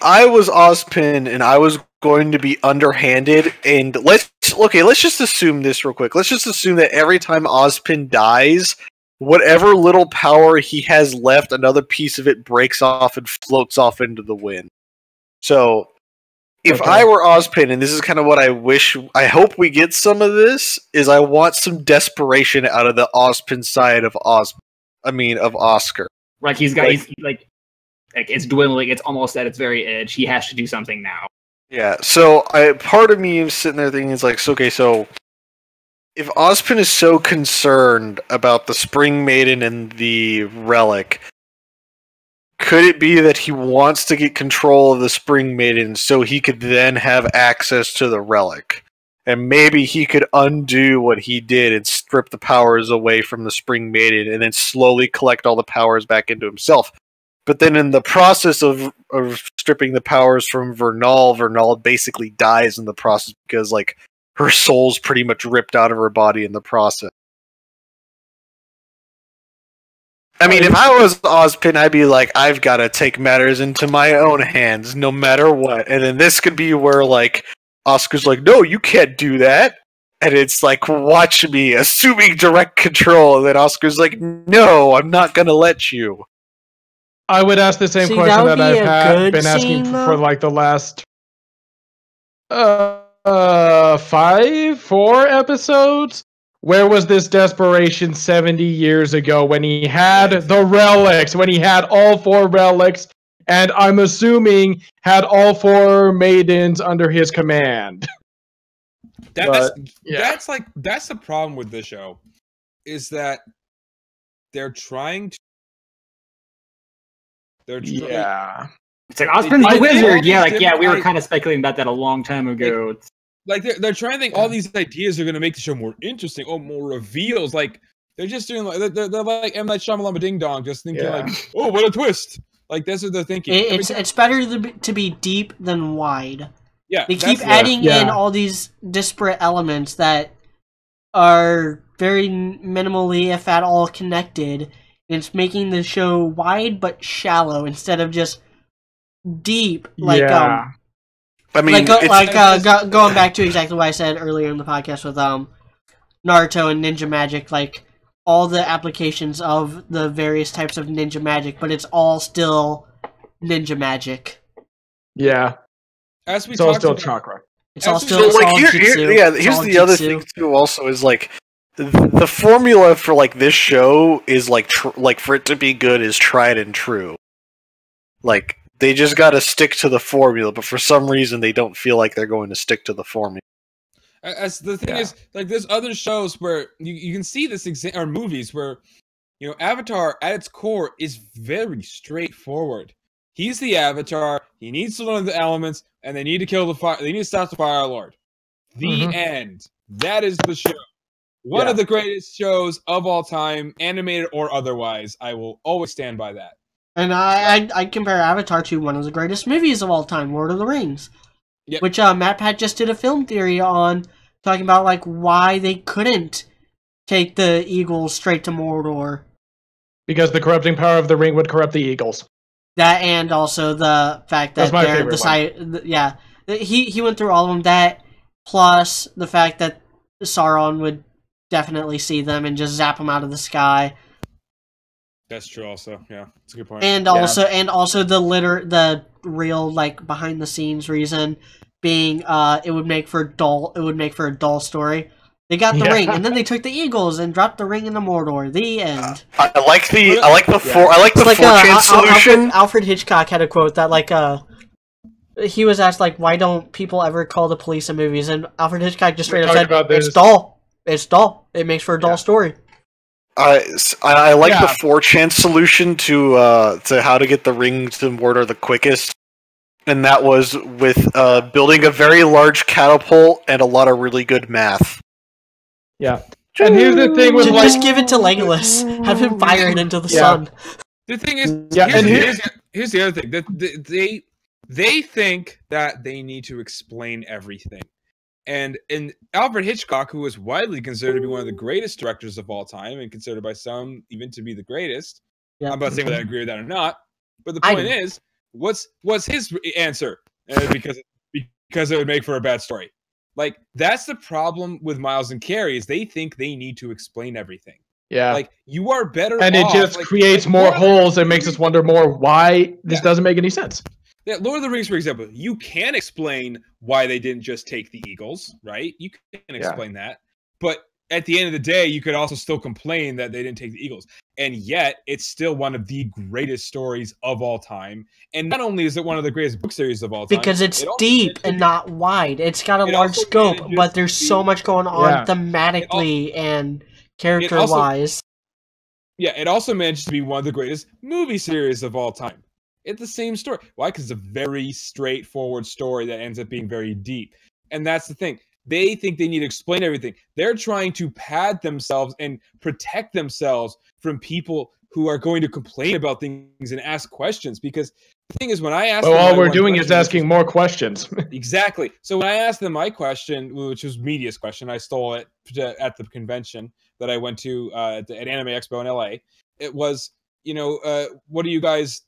I was Ozpin and I was going to be underhanded, and let's just assume this real quick. Let's just assume that every time Ozpin dies, whatever little power he has left, another piece of it breaks off and floats off into the wind. So, if I were Ozpin, and this is kind of what I hope we get some of this, is I want some desperation out of the Ozpin side of Oscar. Like he's like it's dwindling, it's almost at its very edge. He has to do something now. Yeah, so part of me is sitting there thinking, it's like, so if Ozpin is so concerned about the Spring Maiden and the relic, could it be that he wants to get control of the Spring Maiden so he could then have access to the relic? And maybe he could undo what he did and strip the powers away from the Spring Maiden and then slowly collect all the powers back into himself. But then in the process of stripping the powers from Vernal basically dies in the process because like her soul's pretty much ripped out of her body in the process. I mean, if I was Ozpin, I'd be like, I've got to take matters into my own hands, no matter what. And then this could be where, like, Oscar's like, no, you can't do that. And it's like, watch me, assuming direct control. And then Oscar's like, no, I'm not going to let you. I would ask the same question that I've been asking for like the last 4 episodes. Where was this desperation 70 years ago when he had the relics, when he had all 4 relics, and I'm assuming had all 4 maidens under his command? That's the problem with this show, is that they're trying to. Yeah. It's like Osborn's the wizard. Yeah, we were kind of speculating about that a long time ago. Like they're trying to think all these ideas are going to make the show more interesting, more reveals. Like they're just doing like they're like M. Night Shyamalan Ding Dong, just thinking like, oh, what a twist! Like that's what they're thinking. It's better to be deep than wide. Yeah, they keep adding in all these disparate elements that are very minimally, if at all, connected. And it's making the show wide but shallow instead of just deep. Like I mean, going back to exactly what I said earlier in the podcast with Naruto and ninja magic, like all the applications of the various types of ninja magic, but it's all still ninja magic. Yeah, as we it's all still about, chakra. It's all still here's the other thing too. Also, is like the formula for like this show is like for it to be good is tried and true. Like. They just got to stick to the formula, but for some reason they don't feel like they're going to stick to the formula. As the thing is, like there's other shows where you can see this or movies where, you know, Avatar at its core is very straightforward. He's the Avatar. He needs to learn the elements, and they need to kill the fire. They need to stop the Fire Lord. The end. That is the show. One of the greatest shows of all time, animated or otherwise. I will always stand by that. And I compare Avatar to one of the greatest movies of all time, Lord of the Rings. Yep. Which MatPat just did a film theory on, talking about like why they couldn't take the eagles straight to Mordor. Because the corrupting power of the ring would corrupt the eagles. That, and also the fact that they're the side. Yeah, he went through all of them. That plus the fact that Sauron would definitely see them and just zap them out of the sky. That's true. Also, yeah, that's a good point. And also the real like behind the scenes reason being it would make for a dull story. They got the ring, and then they took the eagles and dropped the ring into Mordor. The end. I like the 4chan solution. Alfred Hitchcock had a quote that like he was asked like, why don't people ever call the police in movies? And Alfred Hitchcock just straight up said, it's dull. It's dull. It makes for a dull story. I like the 4chan solution to how to get the ring to Mordor the quickest, and that was with building a very large catapult and a lot of really good math. Yeah, and here's the thing with just give it to Legolas, have him fire it into the sun. The thing is, here's the other thing that they think that they need to explain everything. And Alfred Hitchcock, who is widely considered to be one of the greatest directors of all time, and considered by some even to be the greatest, I'm not saying whether I agree with that or not, but the point is, what's his answer? Because it would make for a bad story. Like, that's the problem with Miles and Carrie, is they think they need to explain everything. Yeah. Like, you are better and off, it just creates more holes and makes us wonder more why this doesn't make any sense. Yeah, Lord of the Rings, for example, you can explain why they didn't just take the eagles, right? You can explain that. But at the end of the day, you could also still complain that they didn't take the eagles. And yet, it's still one of the greatest stories of all time. And not only is it one of the greatest book series of all time, because it's deep and not wide. It's got a large scope, but there's so much going on thematically and character-wise. It also managed to be one of the greatest movie series of all time. It's the same story. Why? Because it's a very straightforward story that ends up being very deep. And that's the thing. They think they need to explain everything. They're trying to pad themselves and protect themselves from people who are going to complain about things and ask questions. Because the thing is, when I ask, all we're doing is asking more questions. Exactly. So when I asked them my question, which was Media's question, I stole it at the convention that I went to at Anime Expo in LA. It was, what are you guys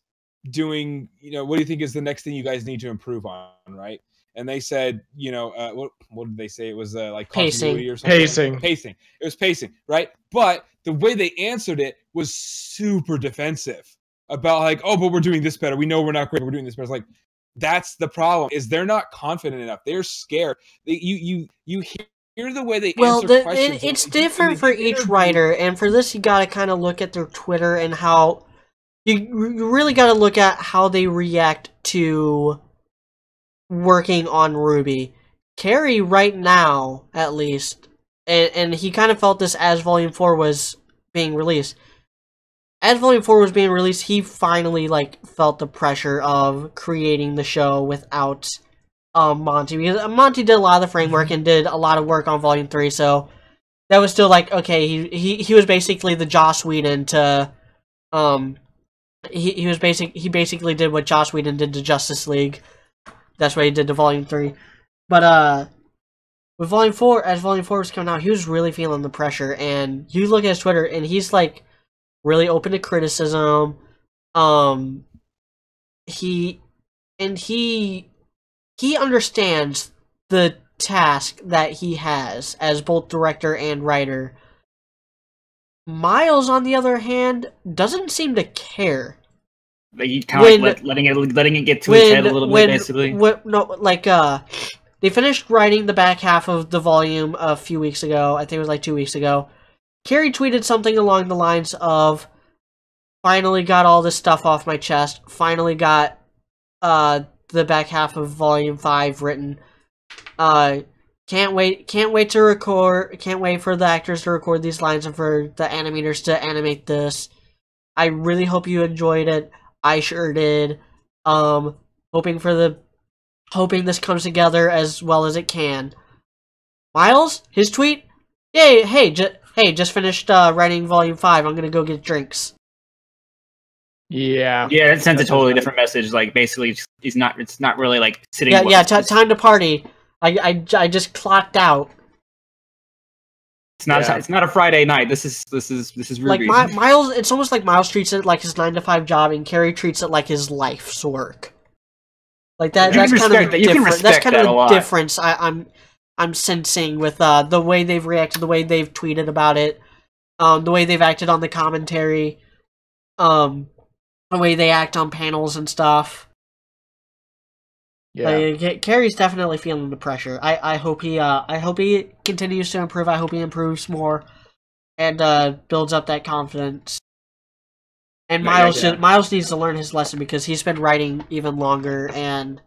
doing? What do you think is the next thing you guys need to improve on, right? And they said, what did they say? It was like continuity or something. Pacing. It was pacing, right? But the way they answered it was super defensive about like, oh, but we're doing this better. We know we're not great. We're doing this better. It's like, that's the problem. Is they're not confident enough. They're scared. You hear the way they answer questions. It's different for each writer, and for this, you got to kind of look at their Twitter and how you really got to look at how they react to working on RWBY. Carrie, right now, at least, and he kind of felt this as Volume 4 was being released. As Volume 4 was being released, he finally, felt the pressure of creating the show without Monty. Because Monty did a lot of the framework and did a lot of work on Volume 3, so that was still okay, he was basically the Joss Whedon to, he basically did what Joss Whedon did to Justice League. That's what he did to Volume 3. But, with Volume 4, as Volume 4 was coming out, he was really feeling the pressure, and you look at his Twitter, and he's, really open to criticism. He understands the task that he has as both director and writer. Miles, on the other hand, doesn't seem to care. Like kind of letting it get to his head a little bit, basically. They finished writing the back half of the volume a few weeks ago. I think it was 2 weeks ago. Carrie tweeted something along the lines of, finally got all this stuff off my chest, finally got the back half of Volume 5 written. Can't wait to record, can't wait for the actors to record these lines and for the animators to animate this. I really hope you enjoyed it. I sure did. Hoping this comes together as well as it can. Miles, his tweet, hey, just finished writing Volume 5. I'm gonna go get drinks. Yeah, it sends a totally different message. Basically, it's not really sitting. Time to party. I just clocked out. It's not a Friday night. This is RWBY. Miles. It's almost like Miles treats it like his 9-to-5 job, and Carrie treats it like his life's work. That's kind of different. That's kind of the difference I'm sensing with the way they've reacted, the way they've tweeted about it, the way they've acted on the commentary, the way they act on panels and stuff. Yeah, Carrie's definitely feeling the pressure. I hope he continues to improve. I hope he improves more and builds up that confidence. And Miles needs to learn his lesson because he's been writing even longer, and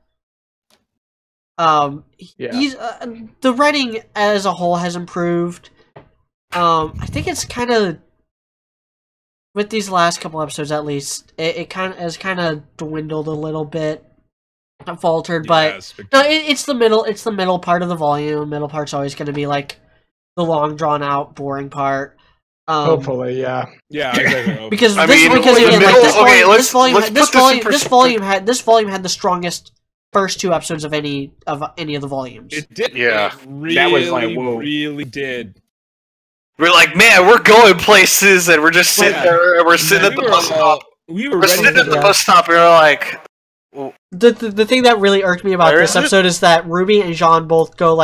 he's the writing as a whole has improved. I think it's kind of, with these last couple episodes at least, it has kind of dwindled a little bit. Faltered, but no, it's the middle part of the volume. Middle part's always going to be the long, drawn out, boring part. Hopefully, yeah. Because this volume had the strongest first 2 episodes of any of the volumes. It did. Yeah, that was whoa. Really did. We're man, we're going places, and we're just sitting there, and we're sitting at the bus stop. We're sitting at the bus stop, and we're like. The thing that really irked me about this episode is that RWBY and Jean both go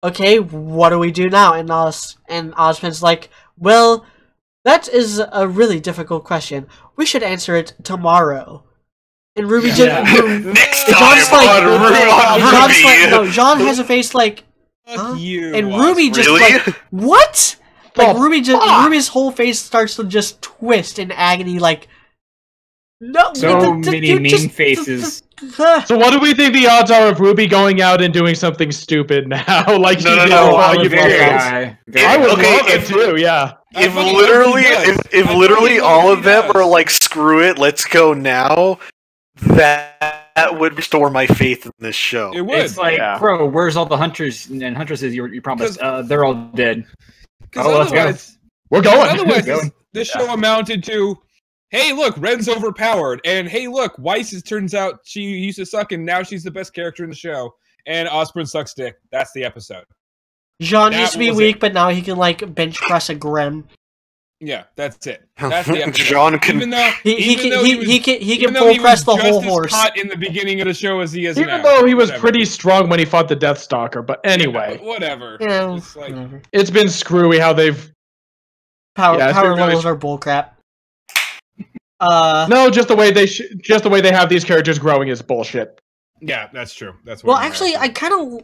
okay, what do we do now? And Ozpin's well, that is a really difficult question. We should answer it tomorrow. And RWBY next time on RWBY. No, Jean has a face huh? You, and RWBY just really? What? RWBY's whole face starts to just twist in agony, no, many mean faces. So what do we think the odds are of RWBY going out and doing something stupid now? No. Very high. I would love it too, yeah. If literally all of them are screw it, let's go now, that would restore my faith in this show. It would. It's bro, where's all the hunters and huntresses you promised? They're all dead. Let's go. We're going. this show amounted to, hey, look, Ren's overpowered, and hey, look, Weiss turns out she used to suck, and now she's the best character in the show, and Osborne sucks dick. That's the episode. Jean used to be weak, but now he can like bench press a Grim. Yeah, that's it. That's the episode. Jean can. Even though he can pull press the whole horse. Hot in the beginning of the show as he is even now. though he was pretty strong when he fought the Deathstalker. But anyway, yeah, whatever. Yeah, it's like, whatever. It's been screwy how they've power really levels are bullcrap. No, just the way they have these characters growing is bullshit. Yeah, that's true. That's what. Well, actually, I kind of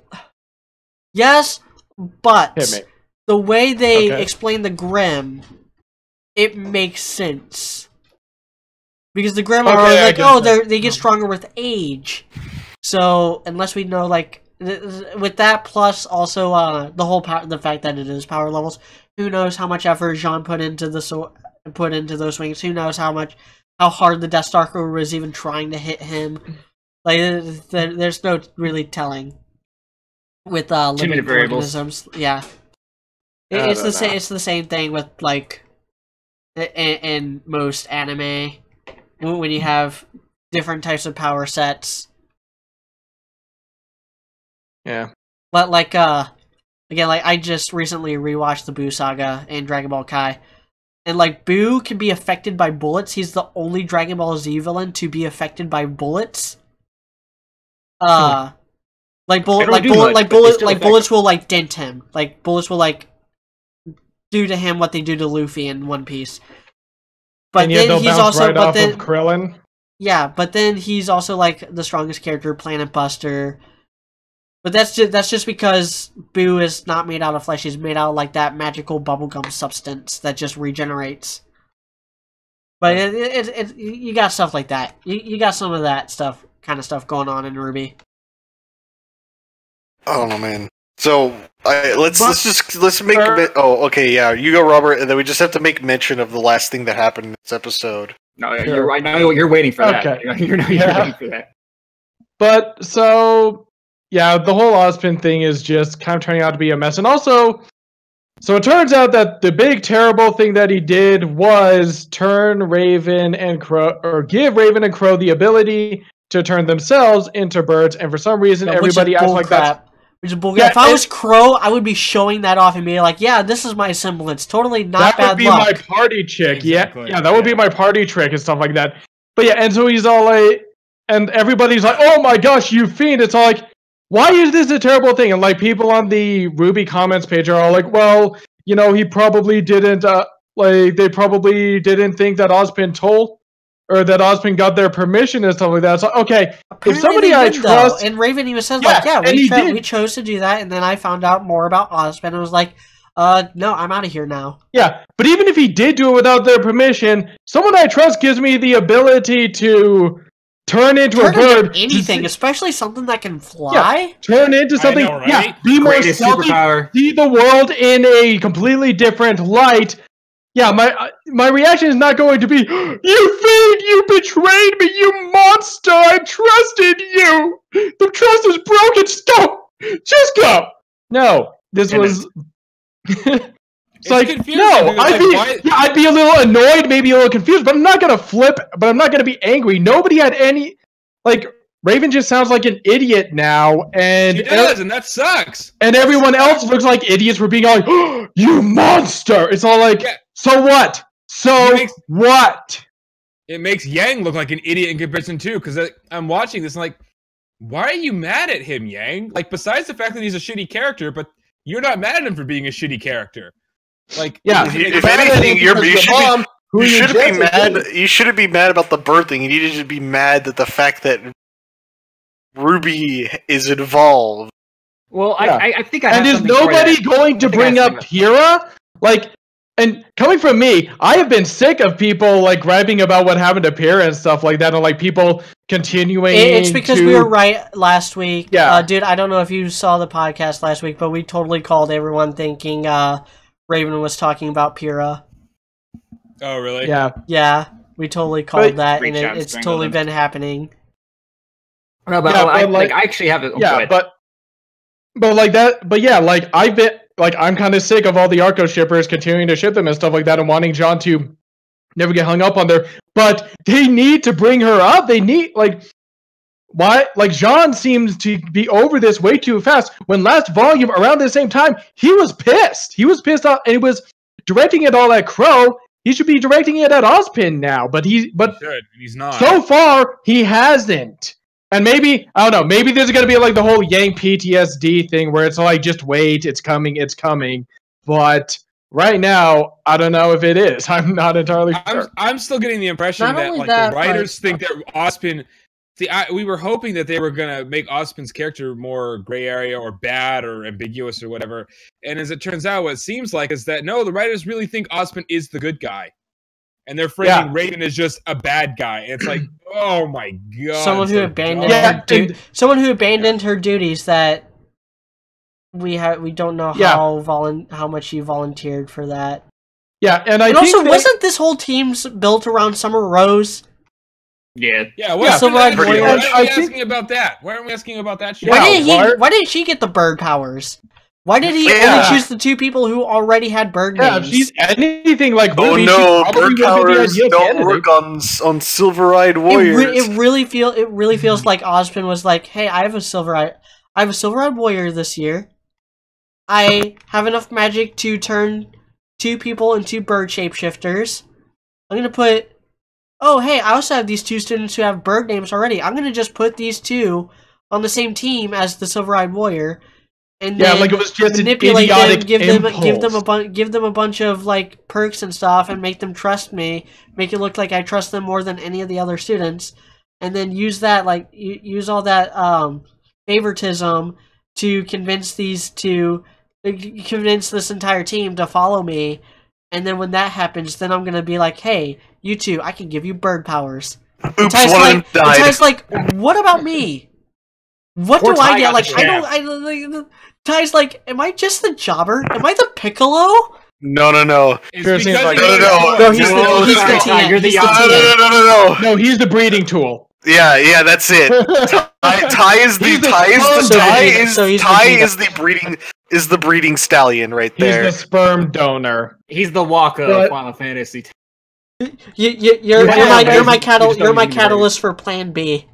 yes, but the way they explain the Grim, it makes sense because the Grim are like, they get stronger with age. So unless we know, like, with that plus also the whole the fact that it is power levels, who knows how much effort Jean put into those swings? Who knows how hard the Deathstalker was even trying to hit him? Like, there's no really telling with living organisms. Yeah, it's the same. It's the same thing with like in most anime when you have different types of power sets. Yeah, but like again, like I just recently rewatched the Buu saga and Dragon Ball Kai. And, like, Buu can be affected by bullets. He's the only Dragon Ball Z villain to be affected by bullets. Bullets will, like, dent him. Like, bullets will, like, do to him what they do to Luffy in One Piece. But and then he's also... Right off of Krillin. Yeah, but then he's also, like, the strongest character, Planet Buster. But that's just because Buu is not made out of flesh. He's made out of like that magical bubblegum substance that just regenerates. But you got stuff like that. You got some of that kind of stuff going on in RWBY. I don't know, man. So let's make. Oh, okay, yeah. You go, Robert, and then we just have to make mention of the last thing that happened in this episode. No, you're right. No, you're waiting for that. Okay. You're waiting for that. But so. Yeah, the whole Ozpin thing is just kind of turning out to be a mess. And also, so it turns out that the big terrible thing that he did was turn Raven and Crow, or give Raven and Crow the ability to turn themselves into birds. And for some reason, everybody acts like that. If I was Crow, I would be showing that off and be like, yeah, this is my semblance. Totally not bad luck. That would be my party chick. Exactly. Yeah, that would be my party trick and stuff like that. But yeah, and so he's all like, and everybody's like, oh my gosh, you fiend. It's all like, why is this a terrible thing? And like people on the RWBY comments page are all like, well, you know, he probably didn't they probably didn't think that Ozpin told or that Ozpin got their permission and stuff like that. So okay, apparently if somebody I trust, and Raven even says we chose to do that, and then I found out more about Ozpin and was like, no, I'm out of here now. Yeah, but even if he did do it without their permission, someone I trust gives me the ability to turn into a bird. Anything, especially something that can fly. Yeah, turn into something. Know, right? Yeah, be more stealthy. See the world in a completely different light. Yeah, my reaction is not going to be, you fiend, you betrayed me, you monster, I trusted you. The trust is broken. Stop. Just go. No, this was. It's like, no, I'd be a little annoyed, maybe a little confused, but I'm not going to flip, but I'm not going to be angry. Nobody had any, like, Raven just sounds like an idiot now, and... She does, and that sucks! And everyone else looks like idiots for being all like, oh, you monster! It's all like, so what? What? It makes Yang look like an idiot in comparison, too, because I'm watching this, and like, why are you mad at him, Yang? Like, besides the fact that he's a shitty character, but you're not mad at him for being a shitty character. Like, yeah, if anything, you shouldn't be mad. You shouldn't be mad about the birthing. You needed to be mad at the fact that RWBY is involved. Well, yeah. I think I have and is nobody going to bring up Pyrrha? Like, and coming from me, I have been sick of people like griping about what happened to Pyrrha and stuff like that, and like people continuing. It's because we were right last week. Yeah, dude. I don't know if you saw the podcast last week, but we totally called everyone thinking Raven was talking about Pyrrha. Oh, really? Yeah. Yeah, we totally called that, and it's totally been happening. No, but, I actually have it. But like that. But yeah, like I've been like I'm kind of sick of all the Arco shippers continuing to ship them and stuff like that, and wanting John to never get hung up on there. But they need to bring her up. They need, like, why? Like, Jean seems to be over this way too fast. When last volume, around the same time, he was pissed. He was pissed off, and he was directing it all at Crow. He should be directing it at Ozpin now, but he's not. So far, he hasn't. And maybe, I don't know, maybe there's going to be like the whole Yang PTSD thing where it's like, just wait, it's coming. But right now, I don't know if it is. I'm not entirely sure. I'm still getting the impression that the writers think that Ozpin... See, we were hoping that they were going to make Ozpin's character more gray area or bad or ambiguous or whatever. And as it turns out, what it seems like is that, no, the writers really think Ozpin is the good guy. And they're framing Raiden as just a bad guy. And it's like, oh my god. Someone who abandoned her duties that we don't know how much she volunteered for that. Yeah, and also, wasn't this whole team built around Summer Rose? Yeah. Why aren't we asking about that? Why aren't we asking about that shit? Why didn't she get the bird powers? Why did he only choose the two people who already had bird names? If she's anything like bird powers don't work on Silver-Eyed Warriors. It really feels like Ozpin was like, hey, I have a Silver-Eyed Warrior this year. I have enough magic to turn 2 people into bird shapeshifters. I'm gonna put... Oh, hey, I also have these 2 students who have bird names already. I'm going to just put these 2 on the same team as the Silver-Eyed Warrior. And then like it was just manipulate an them, give impulse. give them a bunch of like perks and stuff and make them trust me, make it look like I trust them more than any of the other students, and then use that use all that favoritism to convince this entire team to follow me. And then when that happens, then I'm going to be like, hey, you 2, I can give you bird powers. Oops, one of them died. Ty's like, what about me? What do I get? Like, Ty's like, am I just the jobber? Am I the Piccolo? No. No, he's the TN. No, he's the breeding tool. Yeah, that's it. Ty is the breeding stallion right there. He's the sperm donor. He's the Waka of Final Fantasy. You're my catalyst for Plan B.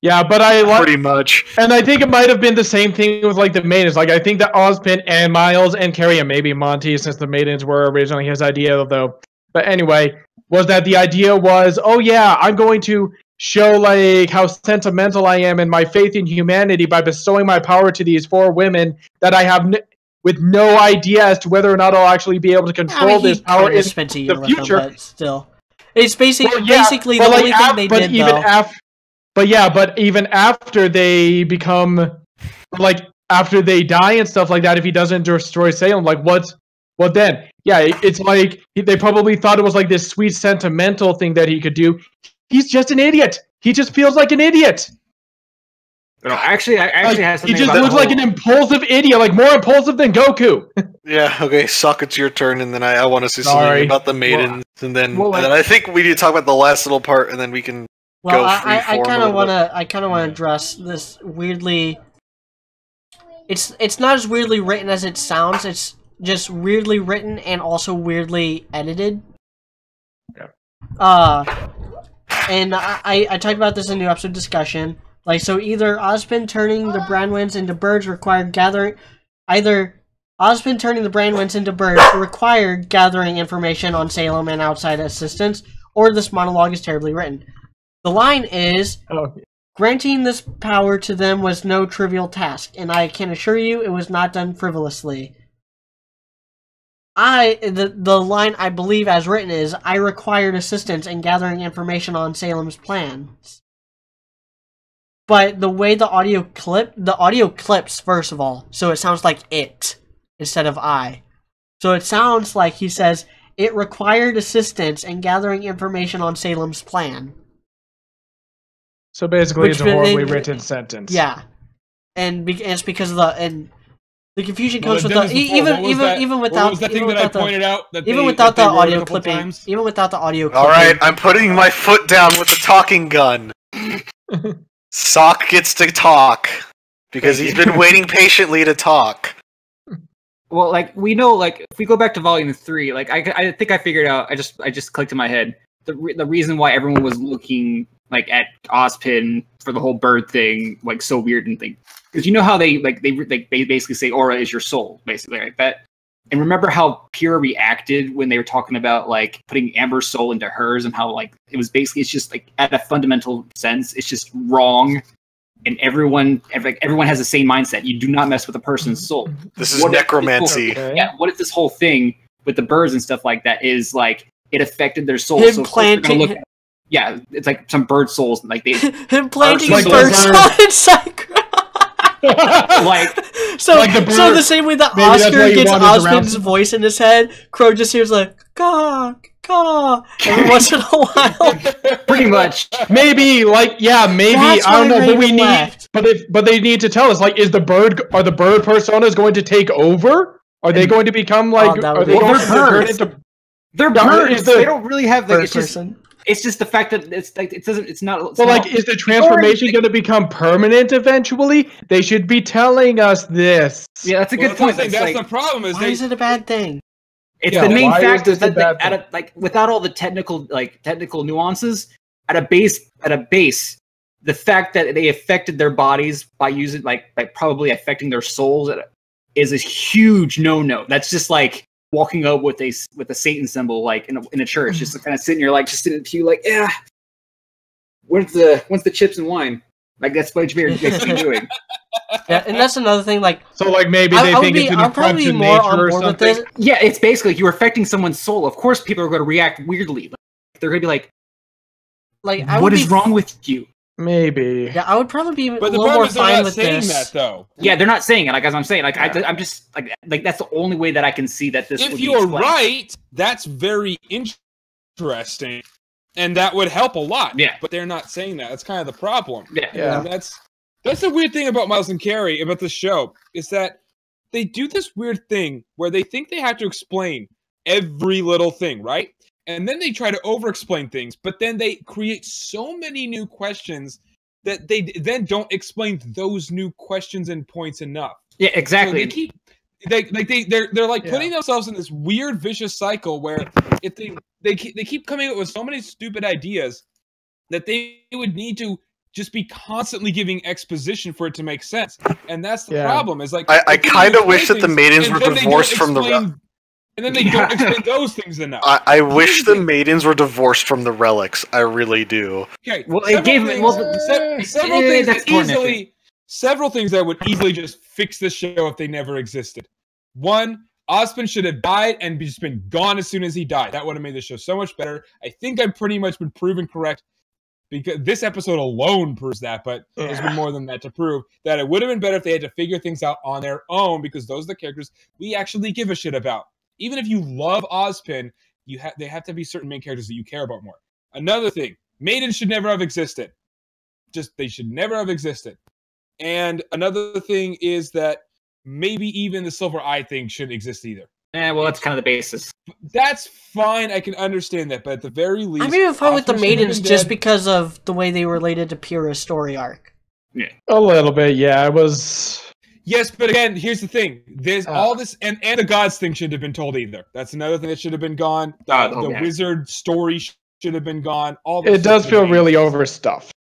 Yeah, but pretty much. And I think it might have been the same thing with like the maidens. Like I think that Ozpin and Miles and Carrie and maybe Monty, since the maidens were originally his idea though. But anyway, was that the idea was, oh yeah, I'm going to show like how sentimental I am and my faith in humanity by bestowing my power to these 4 women that I have with no idea as to whether or not I'll actually be able to control this power in the future. But still, it's basically the only thing they did though. But even after they become, like, after they die and stuff like that, if he doesn't destroy Salem, like, what then? Yeah, it's like, they probably thought it was like this sweet sentimental thing that he could do. He's just an idiot. He just feels like an idiot. No, actually has something. He just looks like an impulsive idiot, like more impulsive than Goku. Yeah, okay, Sock, it's your turn, and then I want to say something about the maidens, and then I think we need to talk about the last little part, and then we can... Well, I kind of want to address this weirdly. It's not as weirdly written as it sounds. It's just weirdly written and also weirdly edited. Yeah. And I talked about this in the episode discussion. Like, so either Ozpin turning the Brandwinds into birds required gathering information on Salem and outside assistance, or this monologue is terribly written. The line is, granting this power to them was no trivial task, and I can assure you it was not done frivolously. The line I believe as written is, I required assistance in gathering information on Salem's plans. But the way the audio clips, first of all, so it sounds like it, instead of I. So it sounds like he says, it required assistance in gathering information on Salem's plan. So basically, it's a horribly written sentence. Yeah, and it's because of the confusion comes with the even without the audio clipping. Even without the audio clipping. All right, I'm putting my foot down with the talking gun. Sock gets to talk because he's been waiting patiently to talk. Well, like we know, like if we go back to Volume 3, like I think I figured out. I just clicked in my head the reason why everyone was looking like at Ozpin for the whole bird thing, like so weird and thing, because you know how they basically say aura is your soul, basically like that. And remember how Pyrrha reacted when they were talking about like putting Amber's soul into hers, and how like it was basically, it's just like at a fundamental sense, it's just wrong. And everyone has the same mindset. You do not mess with a person's soul. This is necromancy. Yeah. What if this whole thing with the birds and stuff like that is like it affected their soul? Him so planting. Yeah, it's like some bird souls, like they him planting like bird soul inside. Like so, like the bird, so the same way that Oscar gets Osmond's voice in his head, Crow just hears like caw caw every once in a while. Pretty much. Maybe like maybe That's I don't know, but Raven left. but they need to tell us, like, are the bird personas going to take over? Are they going to become like? Are they going to turn into? They're birds. They don't really have like it's just the fact that it's like it's not. Well, like, is the transformation going to become permanent eventually? They should be telling us this. Yeah, that's a good point. That's the problem. Why is it a bad thing? It's the main fact is that like without all the technical nuances, at a base, the fact that they affected their bodies by using by probably affecting their souls is a huge no. That's just like walking up with a Satan symbol, like in a church, just kind of sitting here, like just sitting in the pew, like, yeah, when's the chips and wine? Like that's what you're doing. Yeah, and that's another thing. Like, so like maybe they think it's an affront to nature or something. Yeah, it's basically like you're affecting someone's soul. Of course, people are going to react weirdly. Like, they're going to be like, what is wrong with you? Maybe. Yeah, I would probably be but a little more fine with saying this. That, though. Yeah, they're not saying it. Like as I'm saying, like I'm just like that's the only way that I can see that this. If you're right, that's very interesting, and that would help a lot. Yeah, but they're not saying that. That's kind of the problem. Yeah. And that's the weird thing about Miles and Carrie, about the show, is that they do this weird thing where they think they have to explain every little thing, right? And then they try to over-explain things, but then they create so many new questions that they then don't explain those new questions and points enough. Yeah, exactly. So they're like putting themselves in this weird vicious cycle where if they keep coming up with so many stupid ideas that they would need to just be constantly giving exposition for it to make sense. And that's the problem. Is like I kind of wish that the maidens were divorced from the. And then they don't explain those things enough. I wish the maidens were divorced from the relics. I really do. Okay. Well, it gave several things that would easily just fix the show if they never existed. One, Ozpin should have died and just been gone as soon as he died. That would have made the show so much better. I think I've pretty much been proven correct, because this episode alone proves that, but there's been more than that to prove that it would have been better if they had to figure things out on their own, because those are the characters we actually give a shit about. Even if you love Ozpin, they have to be certain main characters that you care about more. Another thing, maidens should never have existed. They should never have existed. And another thing is that maybe even the Silver Eye thing shouldn't exist either. Well, that's kind of the basis. That's fine. I can understand that, but at the very least, I'm even fine with the maidens just because of the way they related to Pyrrha's story arc. Yeah, a little bit. Yeah, it was. Yes, but again, here's the thing. There's all this, and the gods thing shouldn't have been told either. That's another thing that should have been gone. The wizard story should have been gone. It does feel really overstuffed.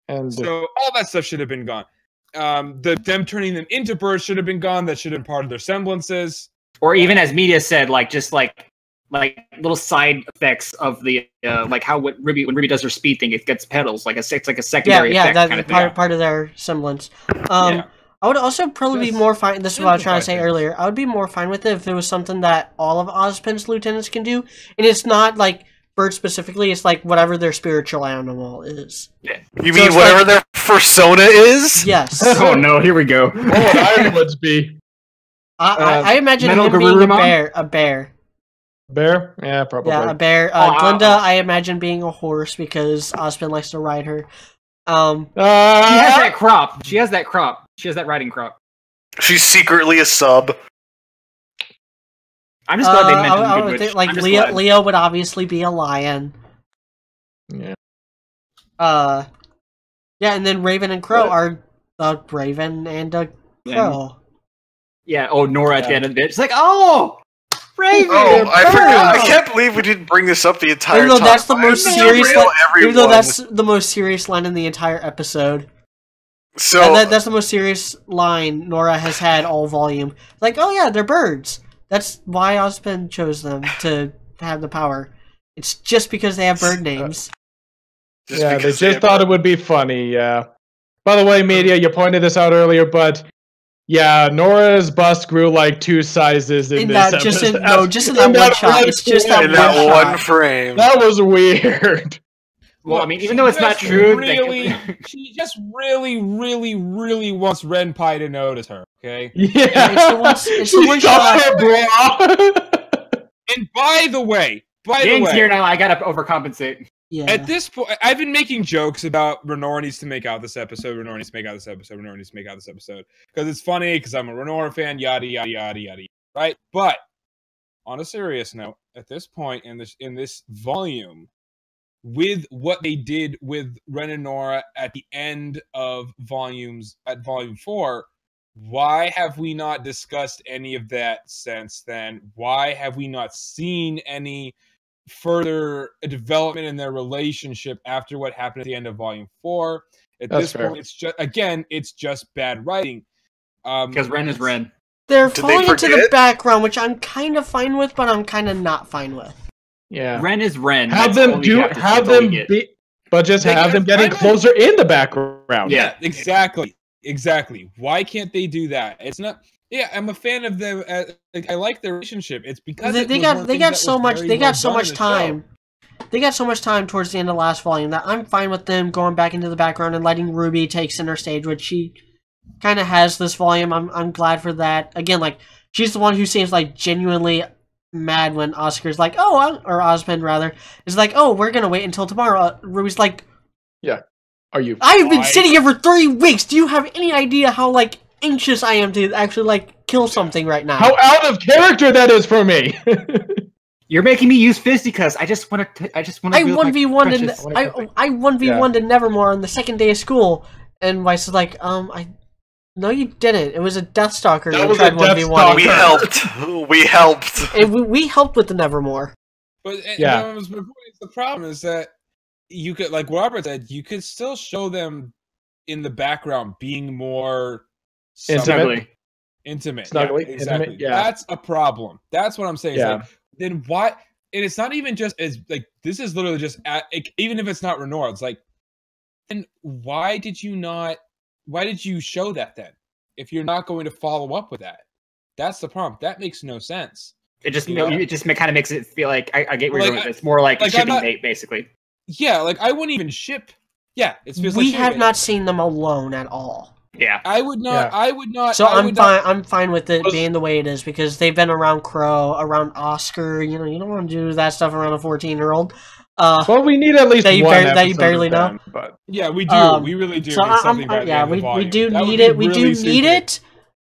And so all that stuff should have been gone. Them turning them into birds should have been gone. That should have been part of their semblances. Or even as media said, like just like little side effects of the like how when RWBY does her speed thing, it gets pedals like it's like a secondary effect. Yeah, kind of part of their semblance. I would also probably be more fine. This is what I was trying to say earlier. I would be more fine with it if there was something that all of Ozpin's lieutenants can do, and it's not like birds specifically. It's like whatever their spiritual animal is. Yeah. You mean whatever their persona is? Yes. Oh no! Here we go. What would Ironwood's be? I imagine him being a bear. A bear. Bear? Yeah, probably. Yeah, a bear. Glinda, I imagine being a horse because Ozpin likes to ride her. She has that crop. She has that riding crop. She's secretly a sub. I'm just glad they mentioned Goodwitch. Like Leo would obviously be a lion. Yeah. Yeah, and then Raven and Crow are Raven and Crow. Yeah. Oh, Nora at the end of it. It's like, oh, Raven. Oh, I forgot. I can't believe we didn't bring this up the entire even though time. that's the most serious. Even though everyone. that's the most serious line in the entire episode. So that's the most serious line Nora has had all volume. Like, oh yeah, they're birds. That's why Ozpin chose them to have the power. It's just because they have bird names. They just thought it would be funny. Yeah. By the way, media, you pointed this out earlier, but yeah, Nora's bust grew like 2 sizes in this episode. Just in that one shot. It's just that one frame. That was weird. Well, I mean, even though it's not true, she just really, really, really wants Renpai to notice her. Okay. Yeah. It's the one shot. And by the way, James here now. I gotta overcompensate. Yeah. At this point, I've been making jokes about Renora needs to make out this episode. Renora needs to make out this episode. Renora needs to make out this episode because it's funny because I'm a Renora fan. Yada yada yada yada. Right. But on a serious note, at this point in this volume, with what they did with Ren and Nora at the end of volume 4, why have we not discussed any of that since then? Why have we not seen any further development in their relationship after what happened at the end of volume 4? At this point, it's just bad writing. Because Ren is Ren. They're falling into the background, which I'm kind of fine with, but I'm kind of not fine with. Yeah, Ren is Ren. Have them be, but just have them getting closer in the background. Yeah, exactly. Why can't they do that? It's not. Yeah, I'm a fan of them. I like their relationship. It's because they got so much time. They got so much time towards the end of the last volume that I'm fine with them going back into the background and letting Ruby take center stage, which she kind of has this volume. I'm glad for that. Again, like, she's the one who seems like genuinely mad when Oscar's like, oh, or Ozpin rather, is like, oh, we're gonna wait until tomorrow. Ruby's like, yeah, are you? I've been sitting here for 3 weeks. Do you have any idea how like anxious I am to actually like kill something right now? How out of character that is for me. You're making me use fisticuffs. I just want to. I 1v1 I 1v1 to Nevermore on the second day of school, and Weiss is like, no, you didn't. It was a Deathstalker. That was a Deathstalker. We helped. We helped with the Nevermore. But the problem is that you could, like Robert said, you could still show them in the background being more intimate. Snuggly. Yeah, exactly. Intimate, yeah. That's a problem. That's what I'm saying. Yeah. Like, then why? And it's not even just as like this is literally just even if it's not Renora, it's like, and why did you show that then? If you're not going to follow up with that, that's the problem. That makes no sense. It just kind of makes it feel like I get where you're going. It's more like shipping bait, basically. Yeah, like I wouldn't even ship. Yeah, we have not seen them alone at all. Yeah, I would not. Yeah. I would not. So I'm fine with it being the way it is because they've been around Crow, around Oscar. You know, you don't want to do that stuff around a 14-year-old. Well, we need at least one that you barely know. But yeah, we do. We really do. So we do need it. We do need it.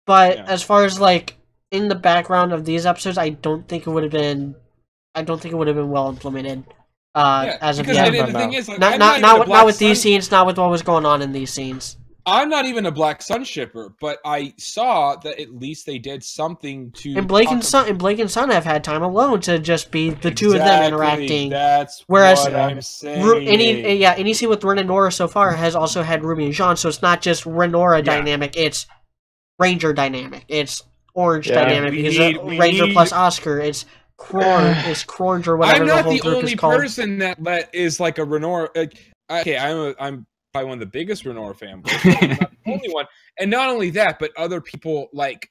But as far as like in the background of these episodes, I don't think it would have been well implemented. As of yet. The thing is, like, not with these scenes, not with what was going on in these scenes. I'm not even a Black Sun shipper, but I saw that at least they did something to. And Blake and Sun have had time alone to just be the two of them interacting. That's whereas what I'm saying. Any scene with Ren and Nora so far has also had Ruby and Jean, so it's not just Renora dynamic, it's Ranger dynamic, it's Orange dynamic because Ranger plus Oscar, it's Krorn, it's Krorn or whatever. I'm not the only person that is like a Renora. Okay, I'm probably one of the biggest Renora fanboys. I'm not the only one, and not only that, but other people like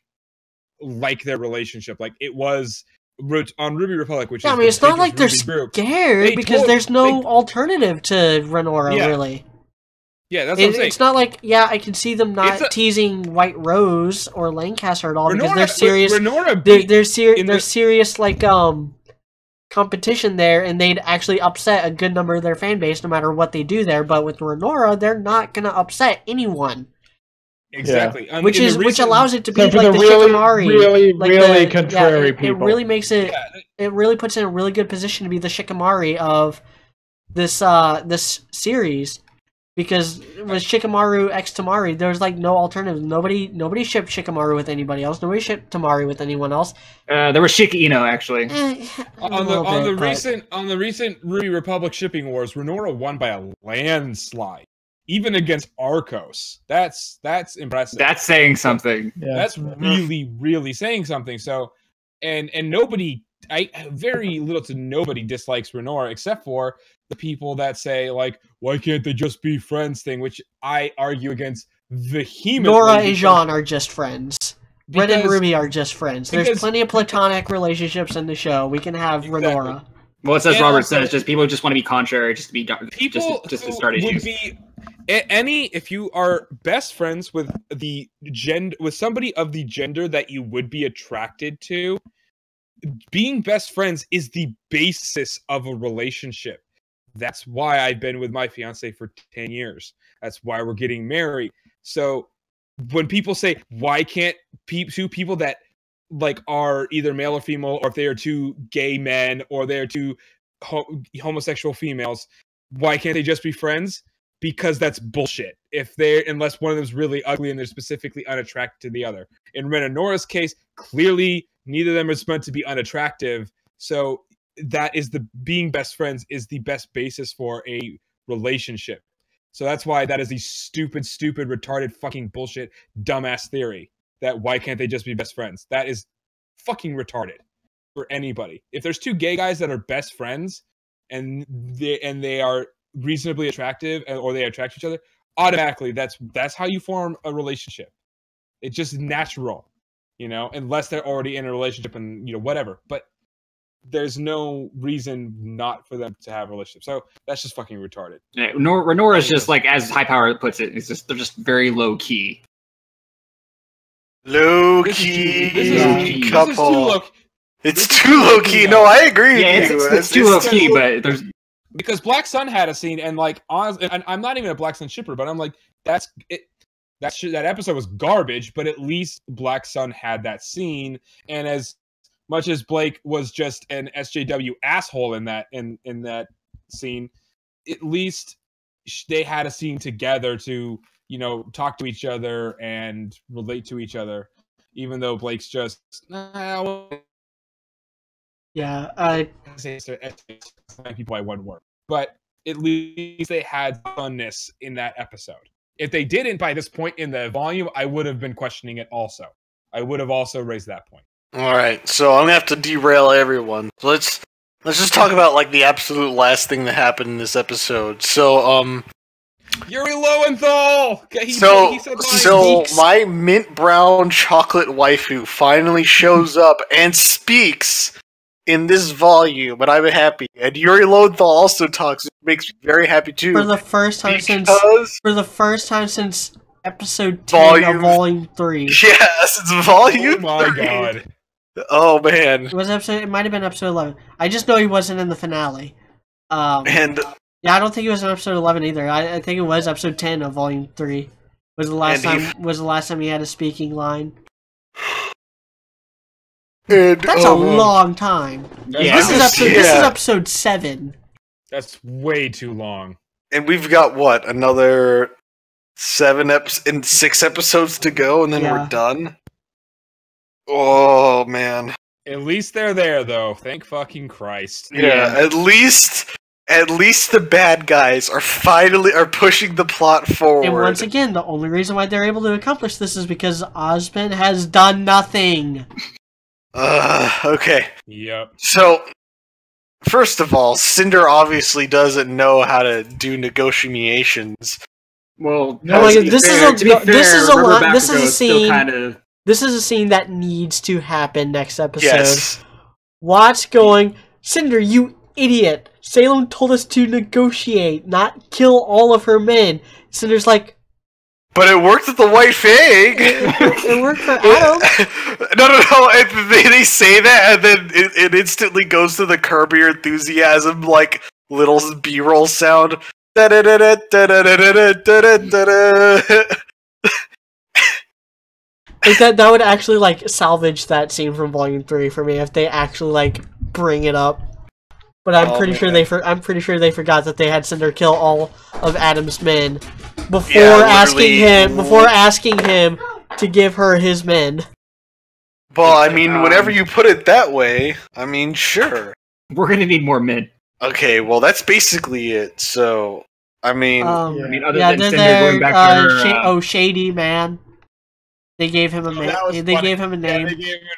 their relationship. Like it was on RWBY Republic, which I mean, it's not like they're scared because there's no alternative to Renora, really. Yeah, that's what I'm saying. It's not like, I can see them not teasing White Rose or Lancaster at all because they're serious. They're serious, like competition there, and they'd actually upset a good number of their fan base no matter what they do there. But with Renora, they're not gonna upset anyone. Exactly, which allows it to be like the Shikimari, really contrary people. It really makes it. It really puts it in a really good position to be the Shikimari of this this series. Because with Shikamaru x Tamari, there's like no alternative. Nobody shipped Shikamaru with anybody else. Nobody shipped Tamari with anyone else. There was Shiki Ino actually. On the recent RWBY Republic shipping wars, Renora won by a landslide, even against Arcos. That's impressive. That's saying something. Yeah. That's really saying something. So, and nobody, very little to nobody dislikes Renora except for the people that say like, why can't they just be friends thing, which I argue against vehemently. Nora and Jean are just friends. Red and Ruby are just friends. There's plenty of platonic relationships in the show. We can have Renora. Well, it's as Robert says, just people just want to be contrary, just to be people just to start issues. If you are best friends with with somebody of the gender that you would be attracted to, being best friends is the basis of a relationship. That's why I've been with my fiance for 10 years. That's why we're getting married. So when people say, why can't two people that like are either male or female, or if they are two gay men, or they're two homosexual females, why can't they just be friends? Because that's bullshit. Unless one of them is really ugly and they're specifically unattracted to the other. In Ren and Nora's case, clearly neither of them is meant to be unattractive. So that is being best friends is the best basis for a relationship. So that's why that is the stupid, retarded, fucking bullshit, dumbass theory that why can't they just be best friends? That is fucking retarded for anybody. If there's two gay guys that are best friends and they are reasonably attractive or they attract each other, automatically that's how you form a relationship. It's just natural, unless they're already in a relationship and whatever. But there's no reason not for them to have a relationship. So that's just fucking retarded. Yeah, Renora is just like, as High Power puts it, they're just very low key. Low key couple. It's too low key. No, I agree. Yeah, it's too low key, but there's because Black Sun had a scene, and like, honestly, and I'm not even a Black Sun shipper, but I'm like, that episode was garbage, but at least Black Sun had that scene, and as much as Blake was just an SJW asshole in that scene, at least they had a scene together to talk to each other and relate to each other, even though Blake's just people by one word. But at least they had funness in that episode. If they didn't by this point in the volume, I would have been questioning it also. I would have also raised that point. Alright, so I'm gonna have to derail everyone. Let's just talk about like the absolute last thing that happened in this episode. So, Yuri Lowenthal! So my mint brown chocolate waifu finally shows up and speaks in this volume, and I'm happy. And Yuri Lowenthal also talks, which makes me very happy too. For the first time since episode 10 of volume 3. Yes, it's volume. Oh my god. Oh man. It might have been episode 11. I just know he wasn't in the finale. And yeah, I don't think he was in episode 11 either. I think it was episode 10 of volume 3. Was the last time he had a speaking line. That's a long time. Yeah. This is episode 7. That's way too long. And we've got what, another 6 episodes to go, and then we're done. Oh man. At least they're there though. Thank fucking Christ. Yeah, at least the bad guys are pushing the plot forward. And once again, the only reason why they're able to accomplish this is because Ozpin has done nothing. Okay. Yep. So, first of all, Cinder obviously doesn't know how to do negotiations. Well, this is a scene that needs to happen next episode. Yes. Watch going, Cinder, you idiot. Salem told us to negotiate, not kill all of her men. Cinder's like, but it worked with the White Fang! It worked for Adam! No. They say that, and then it instantly goes to the Curb Your Enthusiasm, like, little B-roll sound. That would actually, like, salvage that scene from Volume 3 for me, if they actually, like, bring it up. But I'm pretty sure I'm pretty sure they forgot that they had Cinder kill all of Adam's men before asking him to give her his men. Well, I mean, whenever you put it that way, I mean, sure. We're gonna need more men. Okay, well, that's basically it. So, I mean, other than Cinder going back to her, Shady Man. They gave him a name. They gave him a name. They gave him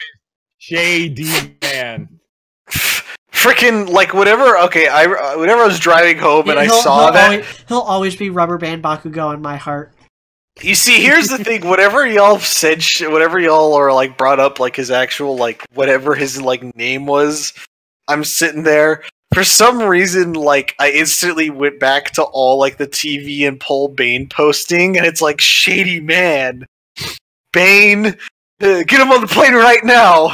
Shady Man. Freaking like whatever. Okay, whenever I was driving home and I saw that, he'll always be Rubber Band Bakugo in my heart. You see, here's the thing. Whatever y'all said, whatever y'all are like brought up, like his actual like whatever his like name was, I'm sitting there. For some reason, like I instantly went back to all like the TV and Paul Bane posting, and it's like Shady Man, Bane, get him on the plane right now.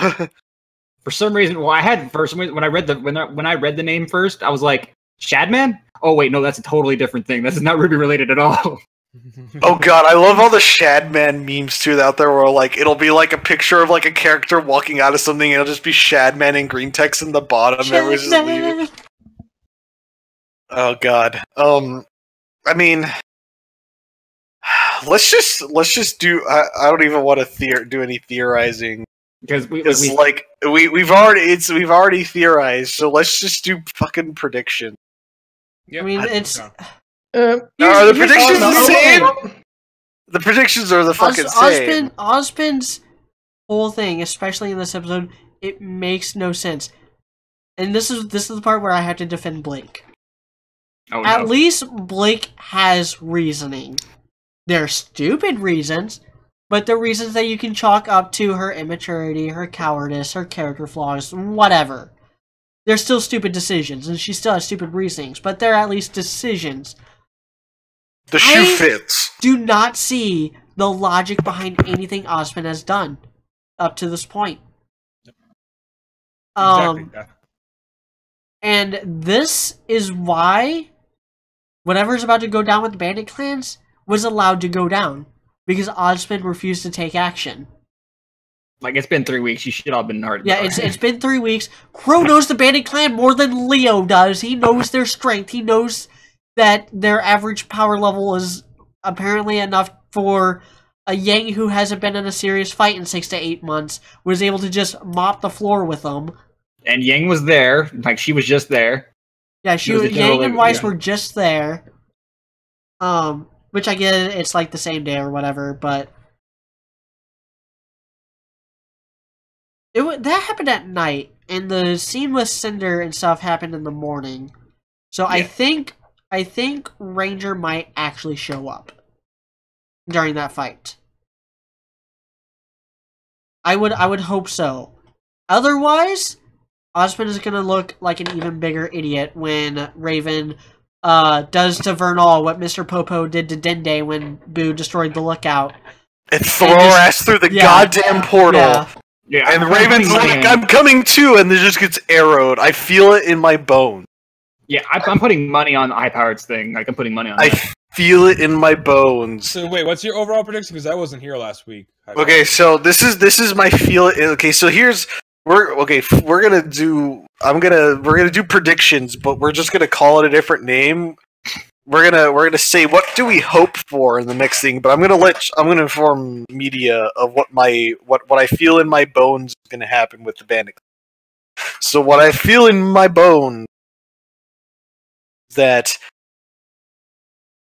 For some reason, when I read the name first, I was like, Shadman? Oh wait, no, that's a totally different thing. This is not RWBY related at all. Oh god, I love all the Shadman memes too out there where like it'll be like a picture of like a character walking out of something and it'll just be Shadman in green text in the bottom and everyone's just leaving. Oh god. I mean let's just do I don't even want to do any theorizing. Because we've already theorized, so let's just do fucking prediction. Yep. I mean, it's. Are the predictions the same? The predictions are the fucking same. Ozpin's whole thing, especially in this episode, it makes no sense. And this is the part where I have to defend Blake. Oh, At least Blake has reasoning. They're stupid reasons, but they're reasons that you can chalk up to her immaturity, her cowardice, her character flaws, whatever. They're still stupid decisions, and she still has stupid reasonings, but they're at least decisions. The shoe fits. Do not see the logic behind anything Ozpin has done up to this point. Exactly. And this is why whatever's about to go down with the Bandit clans was allowed to go down. Because Ozpin refused to take action. Like, it's been 3 weeks. You should all been hard. Yeah, it's been 3 weeks. Crow knows the Bandit clan more than Leo does. He knows their strength. He knows that their average power level is apparently enough for a Yang who hasn't been in a serious fight in 6 to 8 months was able to just mop the floor with them. And Yang was there. Like, she was just there. Yeah, Yang and Weiss were just there. Which I get, it's like the same day or whatever, but that happened at night, and the scene with Cinder and stuff happened in the morning. So yeah. I think Ranger might actually show up during that fight. I would hope so. Otherwise, Ozpin is gonna look like an even bigger idiot when Raven does to Vernal what Mr. Popo did to Dende when Boo destroyed the lookout. And throw her ass through the goddamn portal. Yeah. And Raven's like, I'm coming too, and it just gets arrowed. I feel it in my bones. Yeah, I'm putting money on High Powered's thing. Like, I'm putting money on that. I feel it in my bones. So wait, what's your overall prediction? Because I wasn't here last week. Okay, so this is my feel. Okay, so we're gonna do predictions, but we're just gonna call it a different name. We're gonna say what do we hope for in the next thing, but I'm gonna inform media of what I feel in my bones is gonna happen with the Bandit. So what I feel in my bones is that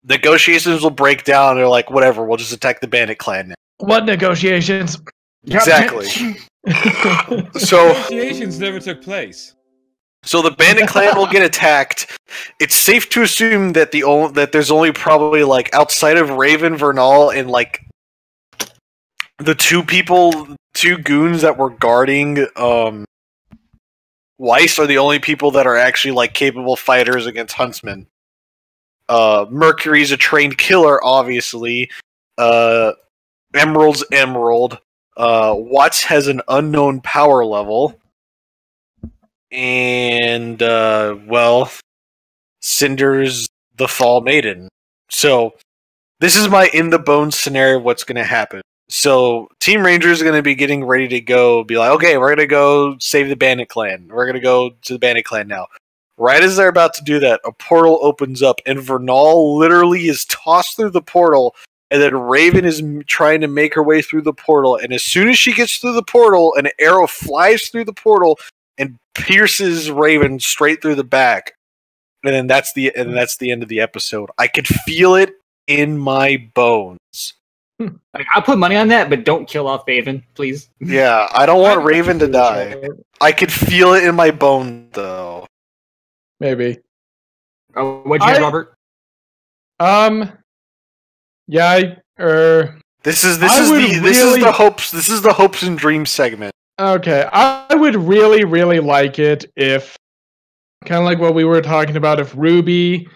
negotiations will break down. They're like, whatever, we'll just attack the Bandit clan now. What negotiations? Exactly. So negotiations never took place. So the Bandit clan will get attacked. It's safe to assume that there's only probably like outside of Raven, Vernal, and like the two goons that were guarding Weiss are the only people that are actually like capable fighters against Huntsman. Mercury's a trained killer, obviously. Emerald's Emerald. Watts has an unknown power level. And, Cinder's the Fall Maiden. So, this is my in the bones scenario of what's going to happen. So, Team Ranger is going to be getting ready to go, be like, okay, we're going to go save the Bandit Clan. We're going to go to the Bandit Clan now. Right as they're about to do that, a portal opens up, and Vernal literally is tossed through the portal, and then Raven is trying to make her way through the portal, and as soon as she gets through the portal, an arrow flies through the portal and pierces Raven straight through the back. And then that's the end of the episode. I could feel it in my bones. I'll put money on that, but don't kill off Raven, please. Yeah, I don't want Raven to die. I could feel it in my bones, though. Maybe. Oh, what'd you hear, Robert? Yeah, This is the hopes and dreams segment. Okay, I would really, really like it if, kind of like what we were talking about, if RWBY,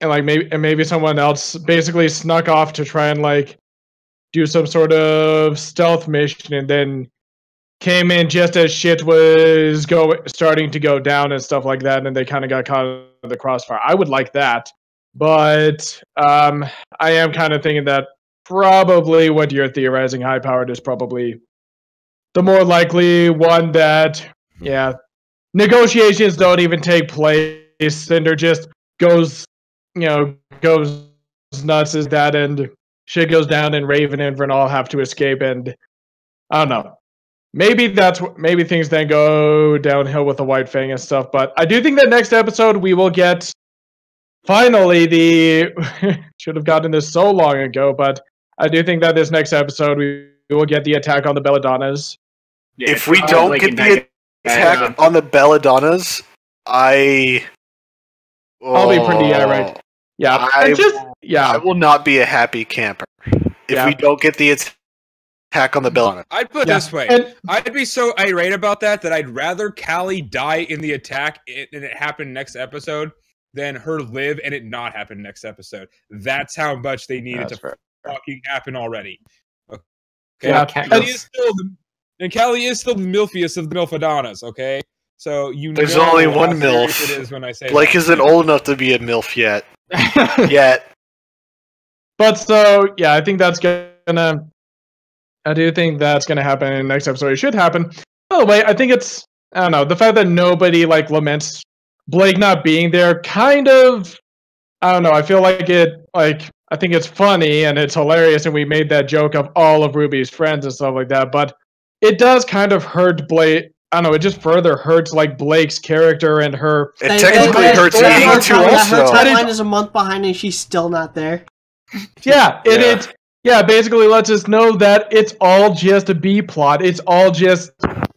and maybe someone else basically snuck off to try and like do some sort of stealth mission, and then came in just as shit was starting to go down and stuff like that, and they kind of got caught in the crossfire. I would like that, but I am kind of thinking that probably what you're theorizing, high powered, is probably the more likely one. That negotiations don't even take place, and they're just goes nuts as that, and shit goes down, and Raven and Vernal have to escape, and I don't know. Maybe things then go downhill with the White Fang and stuff, but I do think that next episode we will get finally should have gotten this so long ago, but I do think that this next episode we will get the attack on the Belladonnas. Yeah, if we don't get the attack on the Belladonnas, I'll be pretty irate. Yeah, I will not be a happy camper if we don't get the attack on the Belladonnas. I'd put it this way. I'd be so irate about that I'd rather Callie die in the attack and it happen next episode than her live and it not happen next episode. That's how much they need it to fucking happen already. Okay. Yeah, Callie is still the milfiest of the Milfadonnas, okay? So there's only one MILF. It is when I say Blake isn't old enough to be a MILF yet. But so yeah, I think that's gonna. I do think that's gonna happen in the next episode. It should happen. By the way, I think it's, I don't know, the fact that nobody like laments Blake not being there. Kind of, I don't know. I feel like I think it's funny and it's hilarious, and we made that joke of all of RWBY's friends and stuff like that. But it does kind of hurt Blake. I don't know, it just further hurts like Blake's character and her. It technically hurts Ying too also. Her timeline is a month behind and she's still not there. Yeah, it basically lets us know that it's all just a B plot. It's all just,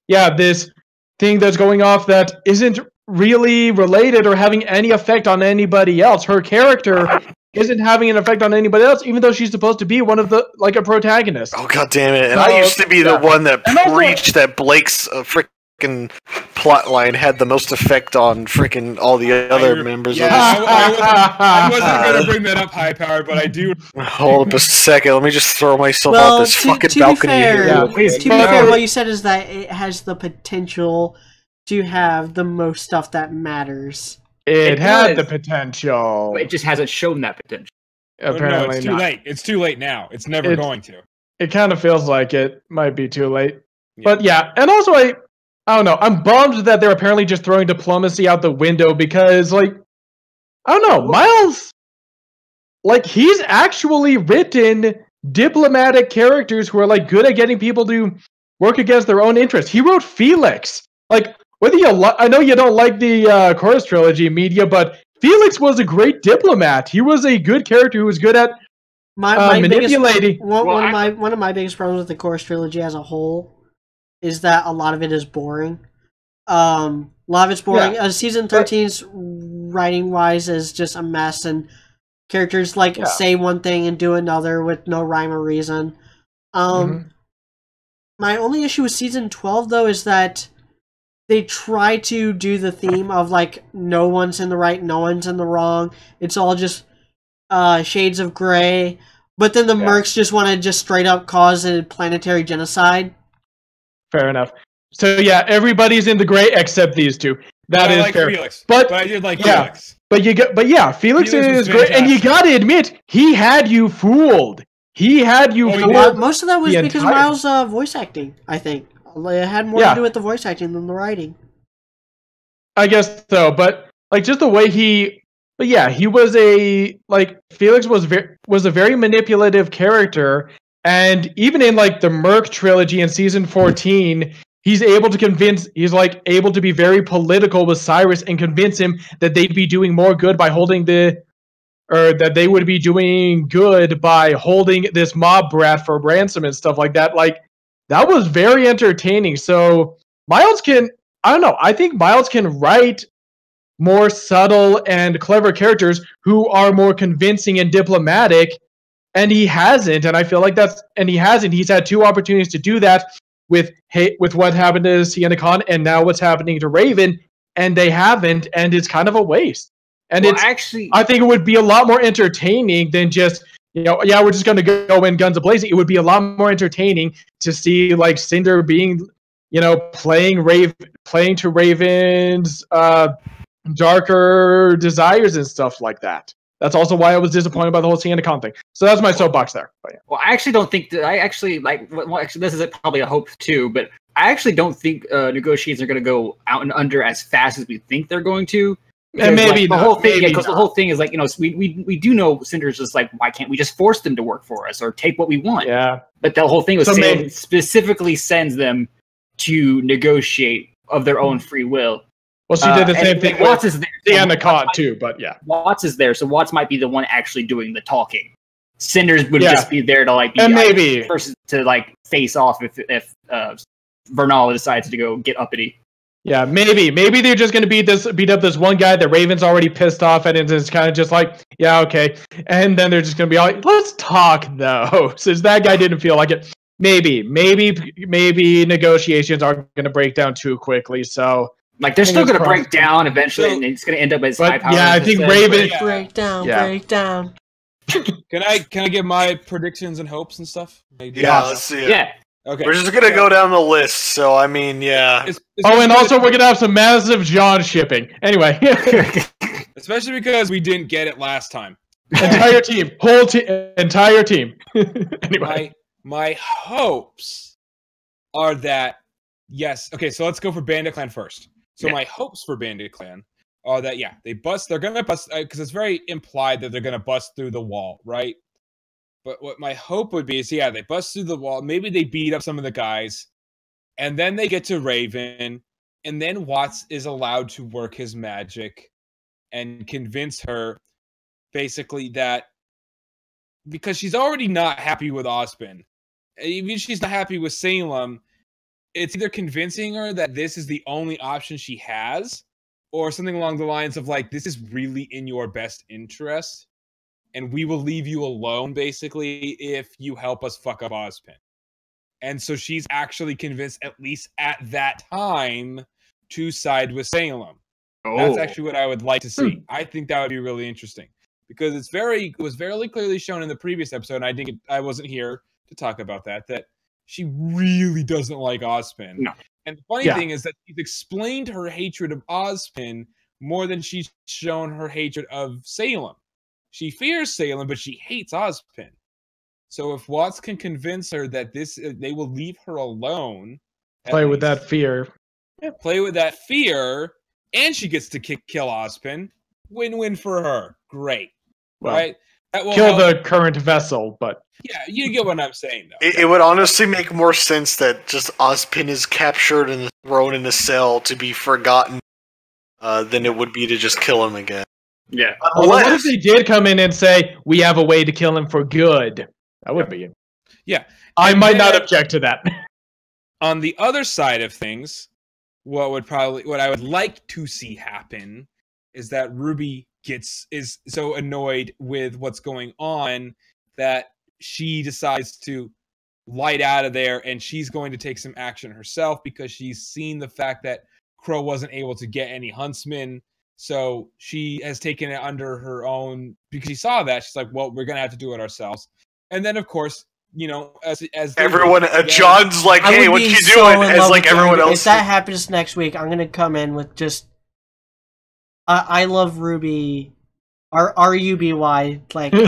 this thing that's going off that isn't really related or having any effect on anybody else. Her character isn't having an effect on anybody else, even though she's supposed to be one of the, like, a protagonist. Oh, god damn it. And I used to be the one that preached that Blake's frickin' plotline had the most effect on frickin' all the other members of the I wasn't going to bring that up, High Power, but I do. Hold up a second. Let me just throw myself out this fucking balcony here. To be fair, what you said is that it has the potential to have the most stuff that matters. It had the potential. It just hasn't shown that potential. Apparently no, it's too late. It's too late now. It's never going to. It kind of feels like it might be too late. Yeah. But yeah, and also I don't know. I'm bummed that they're apparently just throwing diplomacy out the window because, like, I don't know, Miles, like, he's actually written diplomatic characters who are, like, good at getting people to work against their own interests. He wrote Felix. Like, whether I know you don't like the Chorus Trilogy media, but Felix was a great diplomat. He was a good character who was good at manipulating. One of my biggest problems with the Chorus Trilogy as a whole is that a lot of it is boring. A lot of it's boring. Yeah. Season 13's writing wise is just a mess, and characters say one thing and do another with no rhyme or reason. My only issue with season 12 though is that they try to do the theme of like no one's in the right, no one's in the wrong. It's all just shades of gray. But then the mercs just want to just straight up cause a planetary genocide. Fair enough. So yeah, everybody's in the gray except these two. That is fair. Felix. But I did like Felix. Felix is great, and you gotta admit, he had you fooled. He had you fooled. Most of that was because Miles' voice acting, I think. It had more to do with the voice acting than the writing. I guess so, but like just the way but yeah, he was Felix was a very manipulative character, and even in like the Merc trilogy in season 14, he's able to be very political with Cyrus and convince him that they'd be doing more good by that they would be doing good by holding this mob brat for ransom and stuff like that. Like that was very entertaining. So I think Miles can write more subtle and clever characters who are more convincing and diplomatic, and he hasn't. And I feel like he hasn't. He's had 2 opportunities to do that with what happened to Sienna Khan and now what's happening to Raven, and they haven't, and it's kind of a waste. And I think it would be a lot more entertaining than just, we're just going to go in guns a-blazing. It would be a lot more entertaining to see like Cinder being, playing to Raven's darker desires and stuff like that. That's also why I was disappointed by the whole Sienna Khan thing. So that's my soapbox there. But yeah. Well, I actually don't think that. This is probably a hope too, but I actually don't think negotiations are going to go out and under as fast as we think they're going to. And maybe the whole thing, because the whole thing is like, we do know Cinder's just like, why can't we just force them to work for us or take what we want? Yeah. But the whole thing was specifically sends them to negotiate of their own free will. Well, she did the same thing. Watts is there. Sienna Khan too, but yeah. Watts is there, so Watts might be the one actually doing the talking. Cinders would just be there to like be maybe person to like face off if Vernal decides to go get uppity. Yeah, maybe they're just going to beat up this one guy that Raven's already pissed off at, and it's kind of just like, yeah, okay. And then they're just going to be like, let's talk though, since that guy didn't feel like it. Maybe negotiations aren't going to break down too quickly. So like they're still going to break down eventually, and it's going to end up as high power. Yeah, I think Raven break down. Can I give my predictions and hopes and stuff? Yeah, let's see it. Yeah. Okay. We're just gonna go down the list, so I mean, yeah. And also we're gonna have some massive John shipping. Anyway. Especially because we didn't get it last time. Entire team. Entire team. Anyway. My hopes are that, yes. Okay, so let's go for Bandit Clan first. So my hopes for Bandit Clan are that, they're gonna bust, because it's very implied that they're gonna bust through the wall, right? But what my hope would be is, they bust through the wall. Maybe they beat up some of the guys. And then they get to Raven. And then Watts is allowed to work his magic and convince her, basically, that because she's already not happy with Ozpin. Even if she's not happy with Salem, it's either convincing her that this is the only option she has, or something along the lines of, like, this is really in your best interest. And we will leave you alone, basically, if you help us fuck up Ozpin. And so she's actually convinced, at least at that time, to side with Salem. Oh. That's actually what I would like to see. I think that would be really interesting. Because it was very clearly shown in the previous episode, and I wasn't here to talk about that she really doesn't like Ozpin. No. And the funny thing is that she's explained her hatred of Ozpin more than she's shown her hatred of Salem. She fears Salem, but she hates Ozpin. So if Watts can convince her that they will leave her alone, play with that fear, and she gets to kill Ozpin, win-win for her. Great, well, right? That will kill the current vessel, but yeah, you get what I'm saying, though. It would honestly make more sense that just Ozpin is captured and thrown in a cell to be forgotten, than it would be to just kill him again. Yeah. What if they did come in and say, we have a way to kill him for good? That would be it. Yeah. I might not object to that. On the other side of things, what I would like to see happen is that RWBY is so annoyed with what's going on that she decides to light out of there, and she's going to take some action herself because she's seen the fact that Crow wasn't able to get any huntsmen. So she has taken it under her own, because she saw that. She's like, well, we're going to have to do it ourselves. And then, of course, as everyone, John's like, hey, what you doing? As like everyone else. If that happens next week, I'm going to come in with just, I love RWBY RUBY, like No,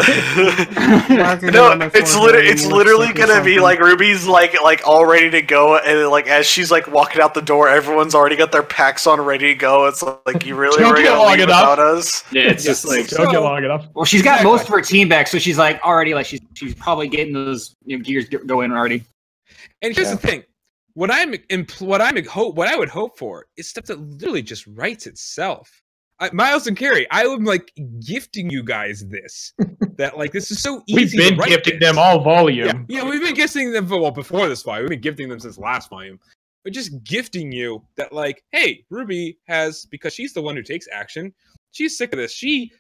it's literally gonna be like Ruby's like all ready to go, and like as she's like walking out the door, everyone's already got their packs on, ready to go. It's like you really were gonna leave without us. Yeah, it's just like don't get long enough. Well, she's got most of her team back, so she's like already like she's probably getting those gears going already. And here's the thing: what I would hope for is stuff that literally just writes itself. Miles and Carrie, I am like gifting you guys this. That like this is so easy. We've been gifting them all volume. Yeah, we've been gifting them before this volume. We've been gifting them since last volume. But just gifting you that like, hey, RWBY has, because she's the one who takes action. She's sick of this. She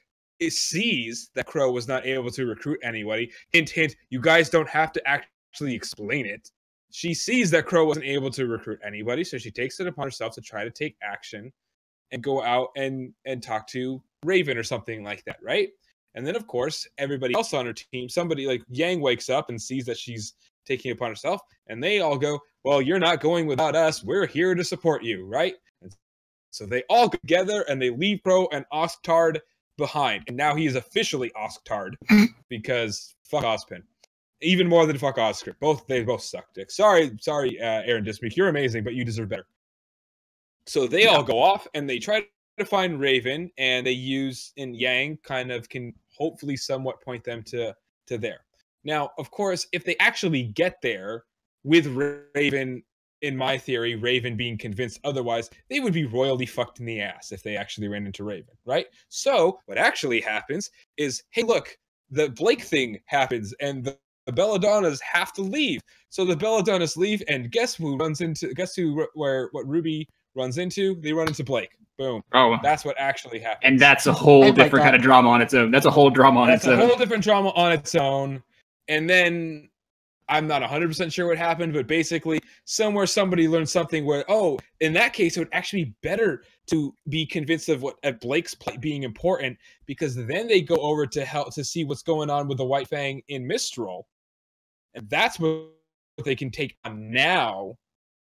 sees that Crow was not able to recruit anybody. Hint, hint. You guys don't have to actually explain it. She sees that Crow wasn't able to recruit anybody, so she takes it upon herself to try to take action and go out and talk to Raven or something like that, right? And then, of course, everybody else on her team, somebody like Yang wakes up and sees that she's taking it upon herself, and they all go, well, you're not going without us. We're here to support you, right? And so they all go together, and they leave Crow and Osktard behind. And now he is officially Osktard because fuck Ozpin. Even more than fuck Oscar. They both suck dick. Sorry, Aaron Dismuke. You're amazing, but you deserve better. So they all go off and they try to find Raven, and they use, and Yang kind of can hopefully somewhat point them to there. Now, of course, if they actually get there with Raven, in my theory, Raven being convinced otherwise, they would be royally fucked in the ass if they actually ran into Raven, right? So what actually happens is, hey, look, the Blake thing happens, and the Belladonnas have to leave. So the Belladonnas leave, and guess what RWBY runs into? They run into Blake. Boom. Oh, that's what actually happens. And that's a whole different kind of drama on its own. That's a whole drama on its own. That's a whole different drama on its own. And then I'm not 100% sure what happened, but basically somewhere somebody learned something where, oh, in that case, it would actually be better to be convinced of Blake's plight being important, because then they go over to help to see what's going on with the White Fang in Mistral. And that's what they can take on now,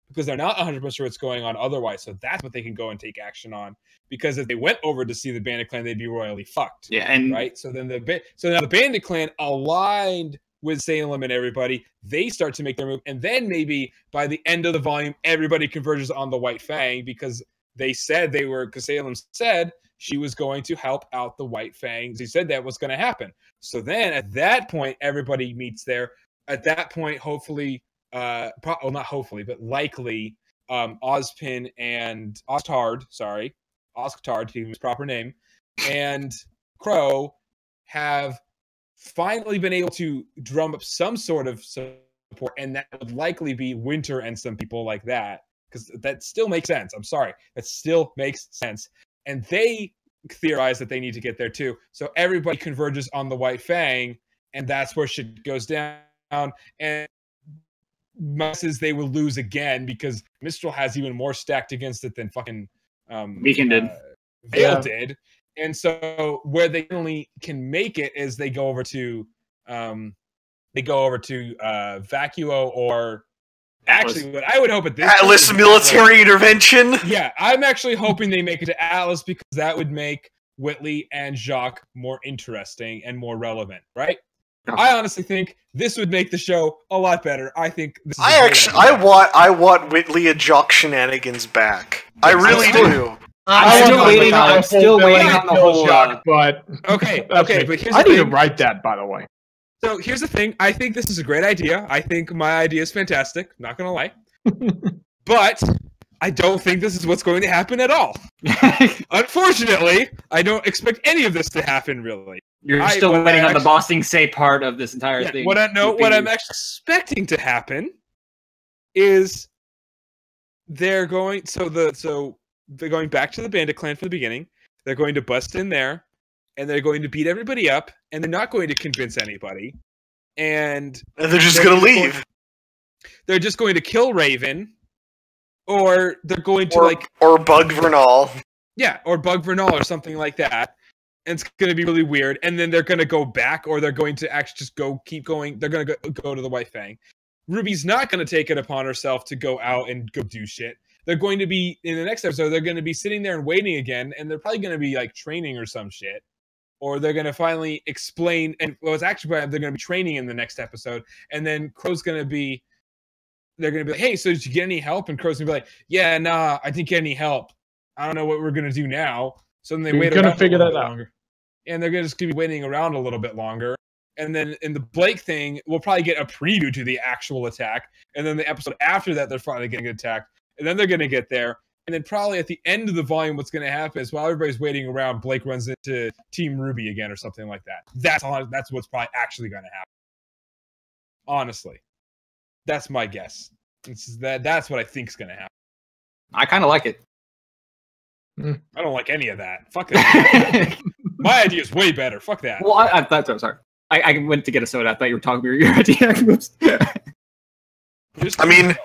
because they're not 100% sure what's going on otherwise. So that's what they can go and take action on. Because if they went over to see the Bandit Clan, they'd be royally fucked. Yeah, and right. So then now the Bandit Clan aligned with Salem and everybody, they start to make their move, and then maybe by the end of the volume, everybody converges on the White Fang, because because Salem said she was going to help out the White Fangs. He said that was going to happen. So then at that point, everybody meets there. At that point, hopefully, not hopefully, but likely, Ozpin and Osktard, to give his proper name, and Crow have finally been able to drum up some sort of support, and that would likely be Winter and some people like that, because that still makes sense. I'm sorry, that still makes sense. And they theorize that they need to get there too. So everybody converges on the White Fang, and that's where shit goes down. And messes they will lose again, because Mistral has even more stacked against it than fucking Beacon did. Vale did. And so where they only can make it is they go over to Vacuo, or actually what I would hope at this Atlas military intervention. Yeah, I'm actually hoping they make it to Atlas, because that would make Whitley and Jacques more interesting and more relevant, right? Oh. I honestly think this would make the show a lot better. I think this is I want Whitley and Jock shenanigans back. I really do. I'm still waiting on the whole Jock, but okay, but here's I need to write that, by the way. So here's the thing. I think this is a great idea. I think my idea is fantastic. Not gonna lie. But I don't think this is what's going to happen at all. Unfortunately, I don't expect any of this to happen, really. You're still waiting on the Boss Thing Say part of this entire thing. What I'm actually expecting to happen is they're going back to the Bandit Clan from the beginning. They're going to bust in there, and they're going to beat everybody up, and they're not going to convince anybody. And they're just going to leave. They're just going to kill Raven, or they're going to or Bug Vernal. Yeah, or Bug Vernal or something like that. And it's going to be really weird. And then they're going to go back, or they're going to actually just keep going. They're going to go to the White Fang. RWBY's not going to take it upon herself to go out and go do shit. They're going to be, in the next episode, they're going to be sitting there and waiting again, and they're probably going to be like training or some shit. or they're going to finally explain. And it's actually they're going to be training in the next episode, and then Crow's going to be. They're going to be like, hey, so did you get any help? And Crow's going to be like, yeah, nah, I didn't get any help. I don't know what we're going to do now. So then they wait around figure that out. longer. And they're just going to be waiting around a little bit longer. And then in the Blake thing, we'll probably get a preview to the actual attack. And then the episode after that, they're finally getting attacked. And then they're going to get there. And then probably at the end of the volume, what's going to happen is while everybody's waiting around, Blake runs into Team RWBY again or something like that. That's what's probably actually going to happen. Honestly. That's my guess. That's what I think is going to happen. I kind of like it. I don't like any of that. Fuck that. My idea is way better. Fuck that. Well, I thought so. Sorry. I went to get a soda. I thought you were talking about your idea. I mean,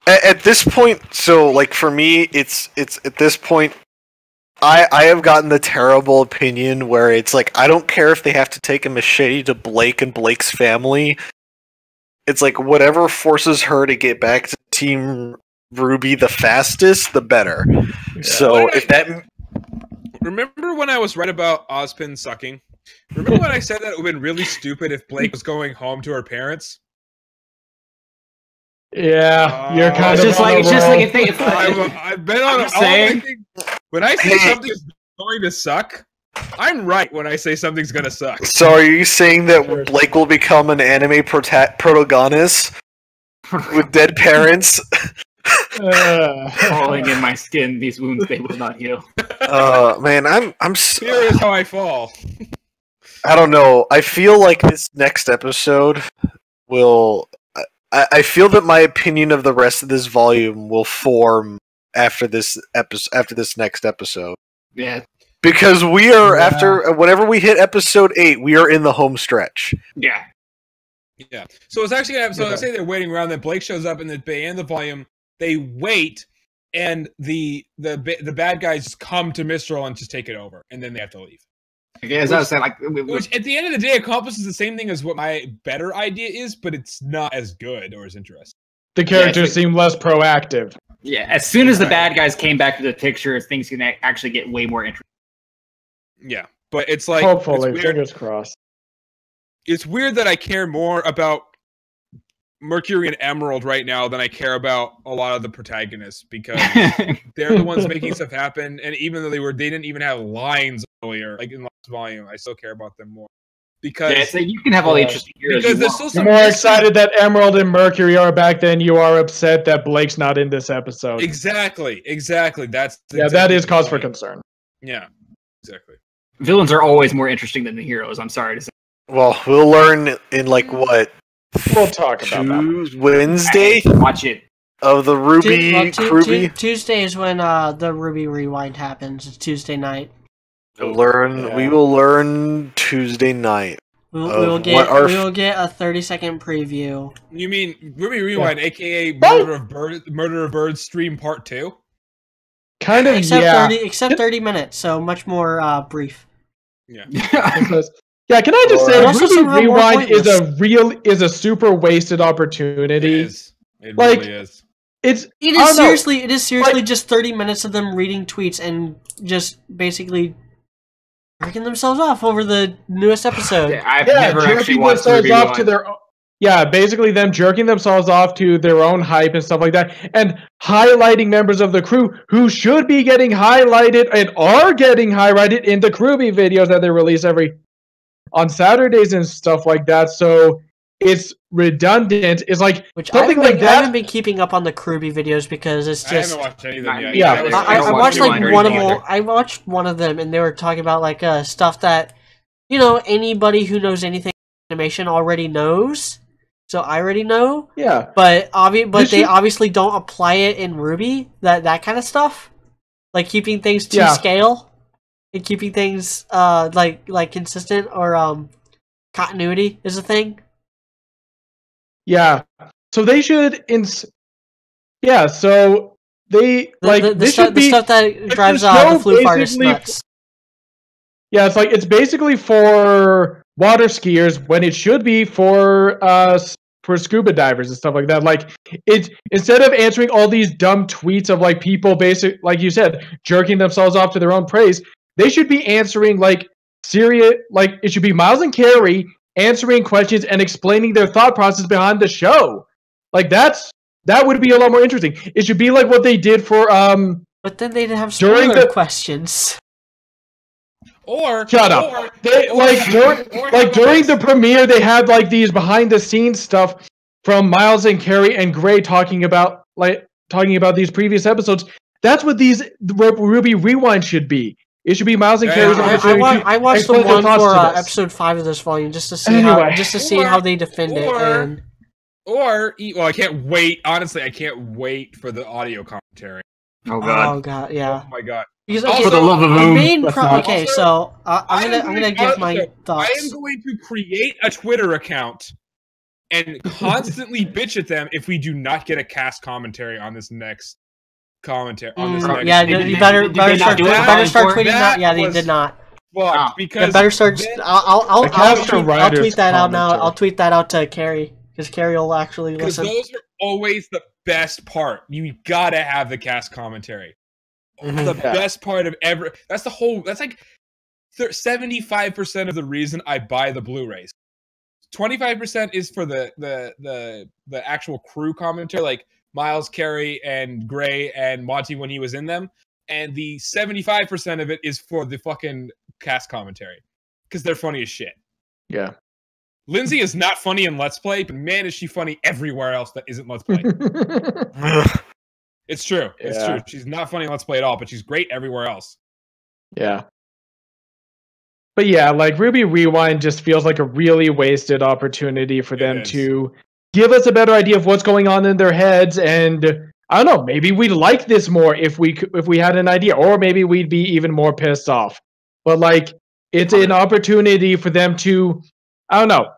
at this point, so like for me, it's at this point, I have gotten the terrible opinion where it's like I don't care if they have to take a machete to Blake and Blake's family. It's like whatever forces her to get back to Team RWBY the fastest, the better. Yeah. So if that... Remember when I was right about Ozpin sucking? Remember when I said that it would have been really stupid if Blake was going home to her parents? Yeah, you're kind of just like if they. I've been on. I'm saying when I say something's going to suck, I'm right when I say something's gonna suck. So are you saying that Blake will become an anime protagonist with dead parents? Falling in my skin, these wounds they will not heal. Man, I'm here is how I fall. I don't know. I feel like this next episode will. I feel that my opinion of the rest of this volume will form after this next episode. Yeah. Because we are after whenever we hit episode 8, we are in the home stretch. Yeah. Yeah. So it's actually gonna happen. So let's say they're waiting around, then Blake shows up and they end the volume, they wait, and the bad guys come to Mistral and just take it over, and then they have to leave. Okay, as I was saying, which at the end of the day accomplishes the same thing as what my better idea is, but it's not as good or as interesting. The characters seem less proactive. Yeah, as soon as the bad guys came back to the picture, things can actually get way more interesting. Yeah, but it's like hopefully, fingers crossed. It's weird that I care more about Mercury and Emerald right now than I care about a lot of the protagonists because they're the ones making stuff happen. And even though they didn't even have lines earlier, like in last volume, I still care about them more because so you can have all the interesting heroes. Because there's still some you're more excited that Emerald and Mercury are back than you are upset that Blake's not in this episode. Exactly. That is cause for concern. Yeah, exactly. Villains are always more interesting than the heroes. I'm sorry to say. Well, we'll learn in like what. We'll talk about that. Wednesday? Watch it. Of the RWBY. Tuesday is when the RWBY Rewind happens. It's Tuesday night. We will learn Tuesday night. We will get a 30-second preview. You mean RWBY Rewind, aka Murder of Birds Stream Part 2? Kind of, except 30 minutes, so much more brief. Yeah. Yeah, can I just say, RWBY Rewind is a super wasted opportunity. It really is. It is seriously just 30 minutes of them reading tweets and just basically jerking themselves off over the newest episode. I've never actually watched basically them jerking themselves off to their own hype and stuff like that, and highlighting members of the crew who should be getting highlighted and are getting highlighted in the RWBY videos that they release on Saturdays and stuff like that. So it's redundant. It's like something like that. I haven't been keeping up on the RWBY videos because it's just. I haven't watched any of them yet. Yeah, I watched like one of them. I watched one of them, and they were talking about like stuff that anybody who knows anything animation already knows. So I already know. Yeah. But they obviously don't apply it in RWBY. That kind of stuff, like keeping things to scale. And keeping things like consistent or continuity is a thing. Yeah. So they should so they the stuff that drives the flu artists nuts. Yeah, it's basically for water skiers when it should be for scuba divers and stuff like that. Like it's instead of answering all these dumb tweets of like people like you said, jerking themselves off to their own praise. They should be answering like serious. Like it should be Miles and Carrie answering questions and explaining their thought process behind the show. Like that would be a lot more interesting. It should be like what they did for But then they'd have spoiler questions. Or shut up. During the premiere, they had like these behind the scenes stuff from Miles and Carrie and Gray talking about these previous episodes. That's what these RWBY Rewind should be. It should be Miles and Carrie's opportunity. I watched the one for episode 5 of this volume just to see how they defend it. I can't wait. Honestly, I can't wait for the audio commentary. Oh god. Oh god. Yeah. Oh my god. Because, for the love of whom. So I'm gonna give my thoughts. I am going to create a Twitter account and constantly bitch at them if we do not get a cast commentary on this next commentary. Yeah, you better start tweeting that. Yeah, they did not. Well, because better start. I'll tweet that out now. I'll tweet that out to Carrie because Carrie will actually listen. Because those are always the best part. You gotta have the cast commentary. The best part of ever. That's like 75% of the reason I buy the Blu-rays. 25% is for the actual crew commentary, like Miles, Carrie, and Gray, and Monty when he was in them. And the 75% of it is for the fucking cast commentary. Because they're funny as shit. Yeah. Lindsay is not funny in Let's Play, but man, is she funny everywhere else that isn't Let's Play. It's true. It's true. She's not funny in Let's Play at all, but she's great everywhere else. Yeah. But yeah, like RWBY Rewind just feels like a really wasted opportunity for them to give us a better idea of what's going on in their heads, and I don't know, maybe we'd like this more if we had an idea, or maybe we'd be even more pissed off. But like, it's an opportunity for them to, I don't know.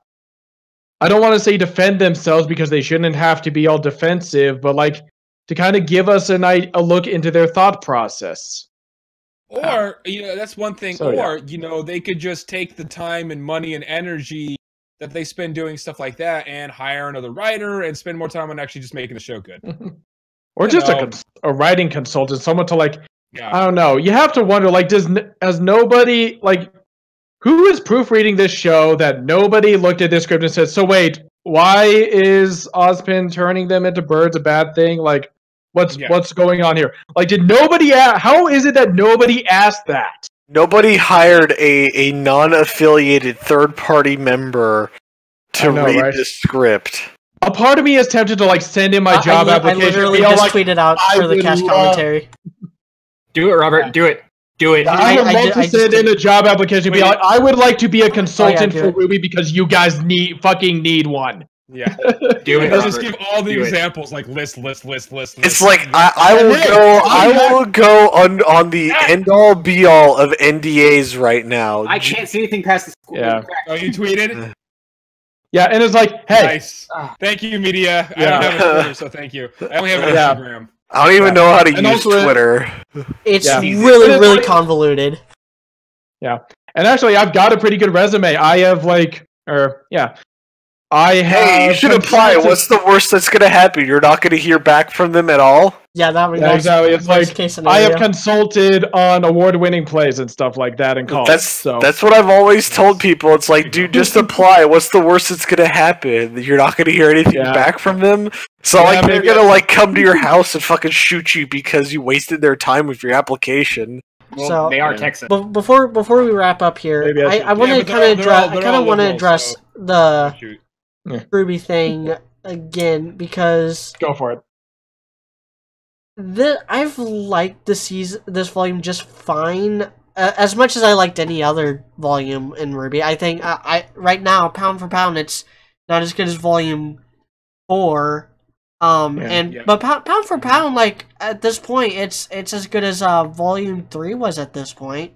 I don't want to say defend themselves because they shouldn't have to be all defensive, but like to kind of give us a look into their thought process. Or, that's one thing. They could just take the time and money and energy that they spend doing stuff like that and hire another writer and spend more time on actually just making the show good. Or just a writing consultant, someone to like, I don't know. You have to wonder, like, has nobody, like, who is proofreading this show that nobody looked at this script and said, so wait, why is Ozpin turning them into birds a bad thing? Like, what's going on here? Like, did nobody how is it that nobody asked that? Nobody hired a non-affiliated third-party member to read the script. A part of me is tempted to like send in my job application. I literally just tweeted out for the cast commentary. Do it, Robert. Do it. Do it. I would love to send in a job application. Be like, I would like to be a consultant for RWBY because you guys need one. Yeah. Do it. Let's just give all the examples, like list. It's like I will go on the end all be all of NDAs right now. I can't see anything past the school. Yeah. Oh, you tweeted? Yeah, and it's like, hey. Nice. Thank you, media. I don't have a Twitter, so thank you. I only have an Instagram. I don't even know how to use Twitter. It's really convoluted. Yeah. And actually, I've got a pretty good resume. I have Hey, you should apply. What's the worst that's going to happen? You're not going to hear back from them at all? Yeah, exactly. It's like, I have consulted on award-winning plays and stuff like that in college. That's what I've always told people. It's like, dude, just apply. What's the worst that's going to happen? You're not going to hear anything back from them? So, like, they're going to, like, come to your house and fucking shoot you because you wasted their time with your application. Well, they are Texan. But before we wrap up here, I want to kind of address the RWBY thing again because go for it. I've liked this volume just fine, as much as I liked any other volume in RWBY. I think right now, pound for pound, it's not as good as volume 4. But pound for pound, like at this point, it's as good as volume 3 was at this point.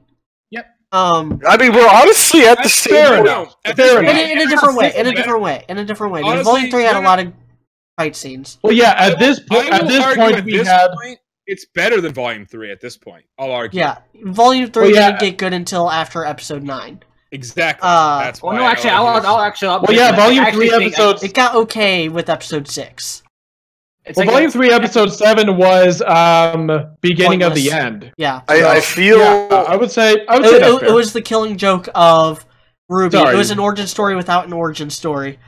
Yep. I mean, we're honestly at the same in a different way. Honestly, volume 3 had a lot of fight scenes. Well, yeah. At this point, it's better than volume 3 at this point. I'll argue. Yeah, volume 3 didn't get good until after episode 9. Exactly. That's why. Well, no, actually, I'll volume 3 episodes. It got okay with episode 6. Well, Volume 3, Episode 7 was beginning of the end. Yeah. I feel... Yeah, I would say that's fair. It was the killing joke of RWBY. Sorry. It was an origin story without an origin story.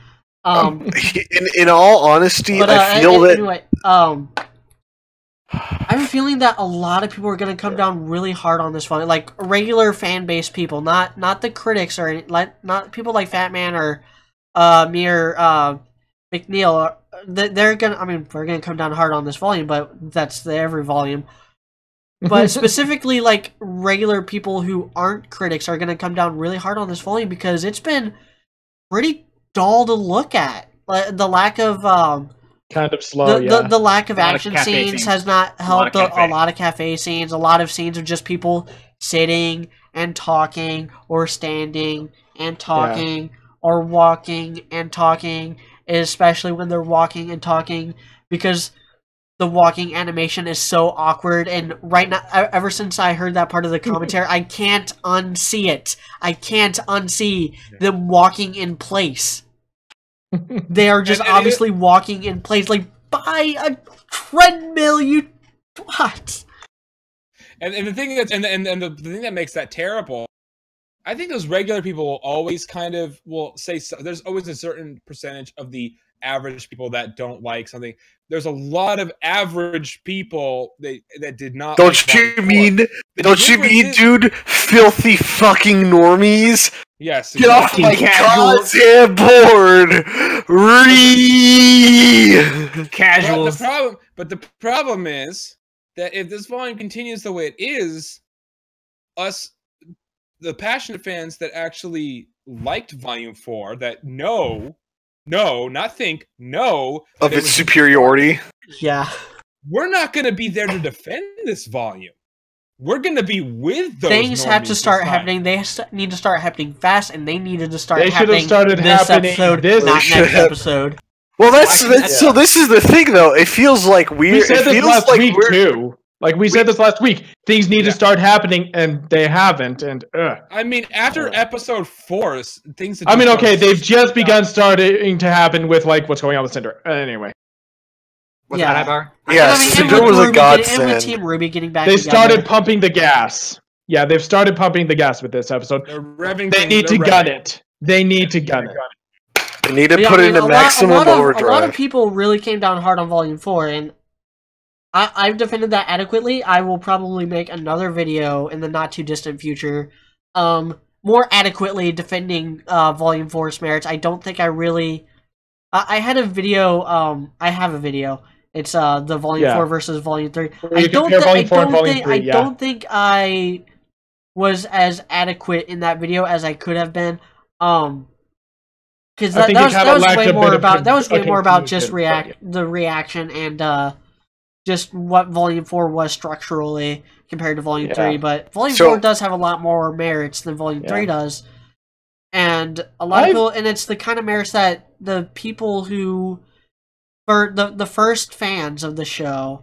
In all honesty, but, I feel that... Anyway, I have a feeling that a lot of people are going to come down really hard on this one. Like, regular fan-based people, not the critics, or not people like Fat Man or me or McNeil. They're gonna, I mean, we're gonna come down hard on this volume, but that's every volume. But specifically, like, regular people who aren't critics are gonna come down really hard on this volume because it's been pretty dull to look at. The lack of kind of slow. The lack of action scenes has not helped. A lot of cafe scenes, a lot of scenes of just people sitting and talking, or standing and talking, or walking and talking. Especially when they're walking and talking, because the walking animation is so awkward. And right now, ever since I heard that part of the commentary, I can't unsee it. I can't unsee them walking in place. They are just obviously walking in place, like, by a treadmill. You what? And the thing that's and the thing that makes that terrible, I think those regular people will always kind of will say there's always a certain percentage of the average people that don't like something. There's a lot of average people that did not. Don't you mean, dude, filthy fucking normies? Yes. Get off my goddamn board! Casuals. But the problem is that if this volume continues the way it is, the passionate fans that actually liked Volume 4, that know of its superiority. Yeah. We're not going to be there to defend this volume. We're going to be with those things have to start happening. They need to start happening fast, and they needed to start happening. They should have started this happening episode, this not next episode. Well, so this is the thing, though. It feels like we said this last week too. Like we said this last week, things need to start happening, and they haven't. And I mean, after episode 4, things. I mean, okay, they've just begun starting to happen with like what's going on with Cinder. Anyway, with Anabar. Yeah, Cinder was a godsend. And with Team RWBY getting back, they started pumping the gas. Yeah, they've started pumping the gas with this episode. They need to gun it. They need to gun it. They need to put it into maximum overdrive. A lot of people really came down hard on Volume 4, and I've defended that adequately. I will probably make another video in the not-too-distant future more adequately defending Volume 4's merits. I don't think I really... I had a video... I have a video. It's the Volume 4 versus Volume 3. I don't think I was as adequate in that video as I could have been. Because that was way more about just the reaction and just what Volume 4 was structurally compared to Volume 3. But Volume 4 does have a lot more merits than Volume 3 does. And a lot of people, and it's the kind of merits that the people who, for the first fans of the show,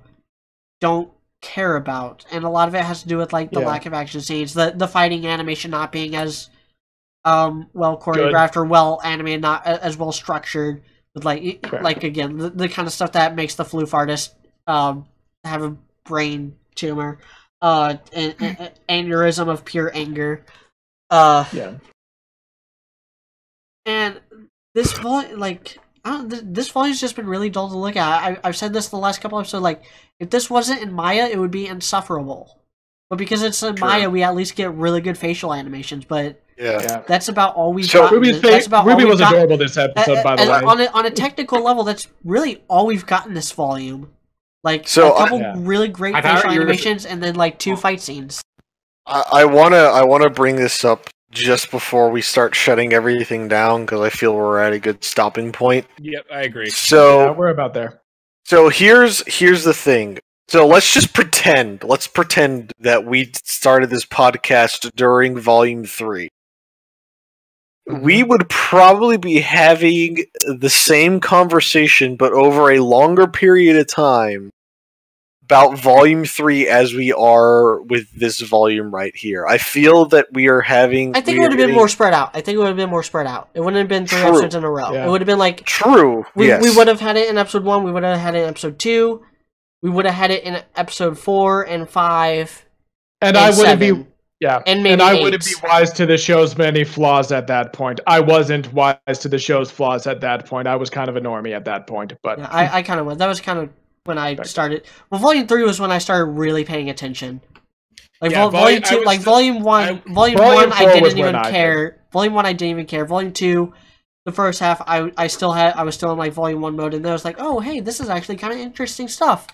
don't care about. And a lot of it has to do with like the lack of action scenes, the fighting animation not being as well choreographed or well animated, not as well structured, with like again the kind of stuff that makes the floof artist have a brain tumor, an aneurysm of pure anger. And this volume, this volume's just been really dull to look at. I've said this the last couple episodes. Like, if this wasn't in Maya, it would be insufferable. But because it's in Maya, we at least get really good facial animations. But that's about all we've gotten. RWBY was adorable this episode, by the way. On a technical level, that's really all we've gotten this volume. Like, a couple really great facial animations, and then like 2 fight scenes. I wanna bring this up just before we start shutting everything down, because I feel we're at a good stopping point. Yep, I agree. So we're about there. So here's the thing. So let's just pretend. Let's pretend that we started this podcast during Volume 3. We would probably be having the same conversation, but over a longer period of time, about Volume 3 as we are with this volume right here. I feel that we are having... I think it would have been more spread out. It wouldn't have been 3 episodes in a row. Yeah. It would have been like... True, We yes. would have had it in episode 1, we would have had it in episode 2, we would have had it in episode 4 and 5, and I wouldn't be... Yeah, and maybe I 8. wouldn't be wise to the show's many flaws at that point. I wasn't wise to the show's flaws at that point. I was kind of a normie at that point, but... Yeah, I kind of was. That was kind of when I started... Well, Volume 3 was when I started really paying attention. Like, Yeah, Volume 2, like, Volume 1, Volume 1, I didn't even care. Volume 1, I didn't even care. Volume 2, the first half, I was still in, like, Volume 1 mode, and then I was like, oh, hey, this is actually kind of interesting stuff.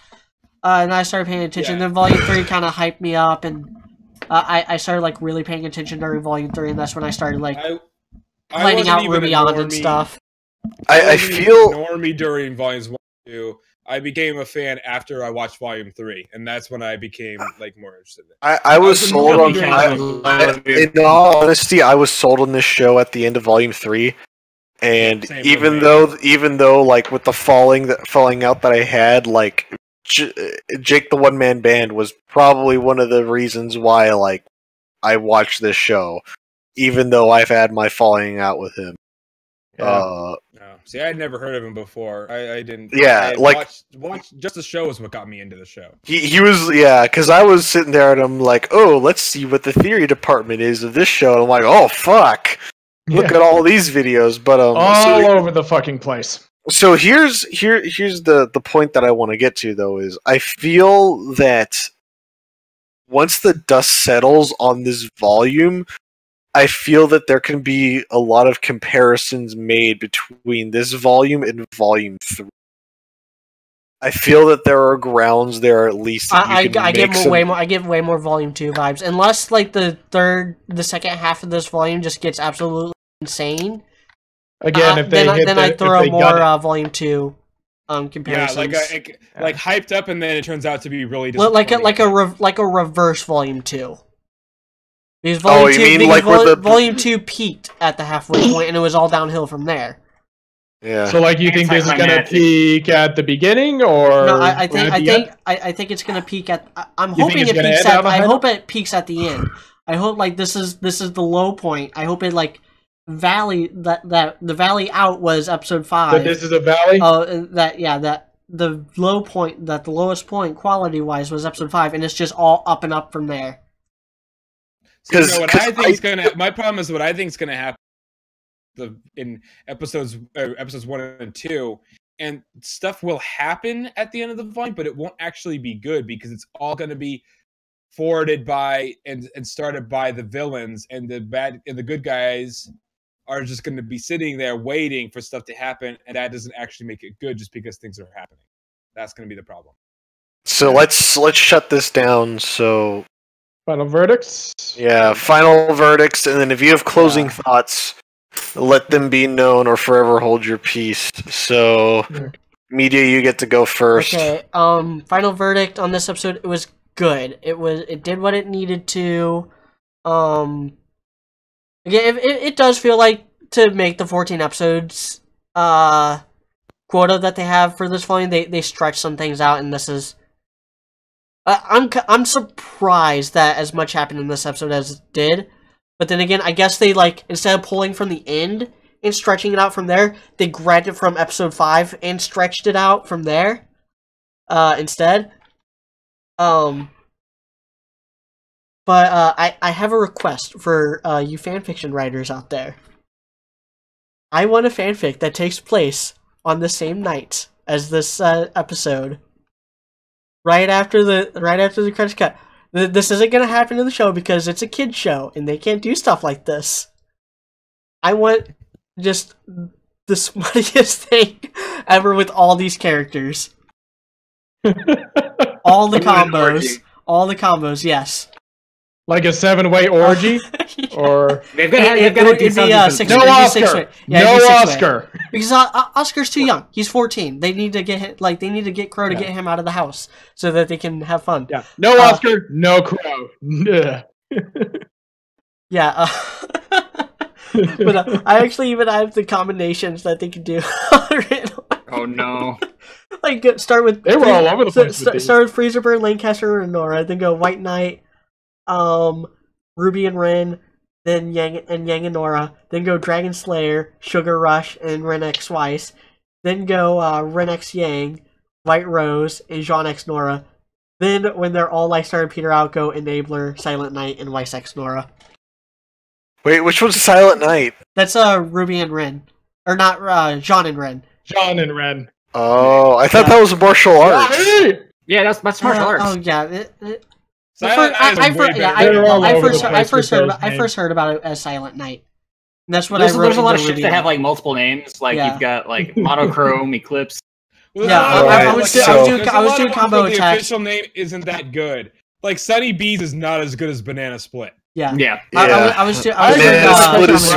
And I started paying attention. Yeah. Then Volume 3 kind of hyped me up, and I started, like, really paying attention during Volume 3, and that's when I started, like, finding out RWBY and stuff. I feel... normie during Volumes 1 and 2. I became a fan after I watched Volume 3, and that's when I became, like, more interested in it. I was sold on... in all honesty, I was sold on this show at the end of Volume 3. And even though, like, with the falling out that I had, like, Jake the One Man Band was probably one of the reasons why, like, I watched this show, even though I've had my falling out with him. Yeah. See, I had never heard of him before. I didn't. Yeah, watch just the show is what got me into the show. He was, yeah, because I was sitting there and I'm like, oh, let's see what the theory department is of this show. And I'm like, oh fuck, look at all these videos, but all over the fucking place. So here's the point that I want to get to though is I feel that once the dust settles on this volume, I feel that there can be a lot of comparisons made between this volume and Volume 3. I feel that there are grounds there at least. I get way more Volume 2 vibes, unless like the second half of this volume just gets absolutely insane. Again, I throw more Volume 2 comparisons. Yeah, like hyped up, and then it turns out to be really like a reverse Volume 2. Because Volume 2 peaked at the halfway point, and it was all downhill from there. Yeah. So, like, you think this is gonna peak at the beginning, or no? I think it's gonna peak at. I'm hoping it peaks at. I hope it peaks at the end. I hope like this is the low point. I hope it like that the valley out was episode 5. But this is a valley. That the low point, that the lowest point quality wise was episode 5, and it's just all up and up from there. So, my problem is what I think is going to happen in episodes 1 and 2, and stuff will happen at the end of the volume, but it won't actually be good because it's all going to be forwarded by and started by the villains, and the good guys are just going to be sitting there waiting for stuff to happen, and that doesn't actually make it good just because things are happening. That's going to be the problem. So let's shut this down. So. Final verdicts? Yeah, final verdicts, and then if you have closing thoughts, let them be known or forever hold your peace. So, Media, you get to go first. Okay, final verdict on this episode, it was good. It did what it needed to. Again, it does feel like to make the 14 episodes quota that they have for this volume, they stretch some things out, and this is... I'm surprised that as much happened in this episode as it did, but then again, I guess they like instead of pulling from the end and stretching it out from there, they grabbed it from episode 5 and stretched it out from there instead. But I have a request for you fanfiction writers out there. I want a fanfic that takes place on the same night as this episode. Right after the credits cut. This isn't gonna happen in the show because it's a kid's show and they can't do stuff like this. I want just the smuttiest thing ever with all these characters. All the combos, yes. Like a 7-way orgy? Yeah. Or they've got to do something. No Oscar. No Oscar. Because Oscar's too young. He's 14. They need to get Crow to get him out of the house so that they can have fun. Yeah. No Oscar. No Crow. Yeah. But I actually even have the combinations that they could do. Oh no. like start with They were all over the place with these. Start with Freezer Bird, Lancaster, and Nora. Then go White Knight, Ruby and Ren, then Yang and Nora. Then go Dragon Slayer, Sugar Rush, and Ren X Weiss. Then go Ren X Yang, White Rose, and Jean X Nora. Then when they're all like starting to peter out, go Enabler, Silent Knight, and Weiss X Nora. Wait, which one's Silent Knight? That's Ruby and Ren, or not Jean and Ren. Jean and Ren. Oh, I thought that was martial arts. Yeah, that's martial arts. Oh yeah. I first heard about it as Silent Knight. And that's what there's, I wrote. There's a lot of ships that have like multiple names. Like you've got like Monochrome, Eclipse. I was doing combo attacks. The official name isn't that good. Like Sunny Bees is not as good as Banana Split. Yeah. Banana Split is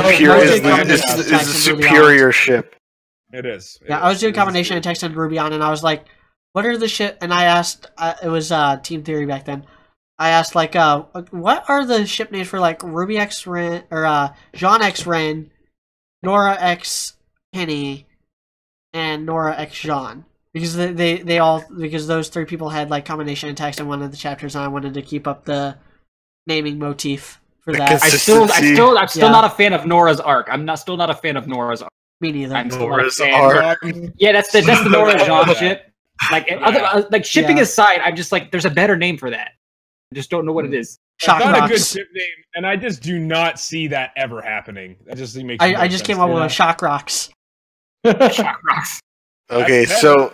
a superior ship. It is. I was doing combination attacks on Rubyon, and I was like, "What are the ship?" And I asked. It was Team Theory back then. I asked like, "What are the ship names for like Ruby X Ren or Jean X Ren, Nora X Penny, and Nora X Jean?" Because they all because those three people had like combination attacks in one of the chapters, and I wanted to keep up the naming motif for that. I'm still not a fan of Nora's arc. Still not a fan of Nora's arc. Me neither. I'm still Nora's arc. Yeah, that's the Nora Jean ship. Like shipping aside, I'm just like, there's a better name for that. I just don't know what it is. Shock Rocks. Not a good ship name, and I just do not see that ever happening. That just makes. I just came up with Shock Rocks. Shock Rocks. Okay, so.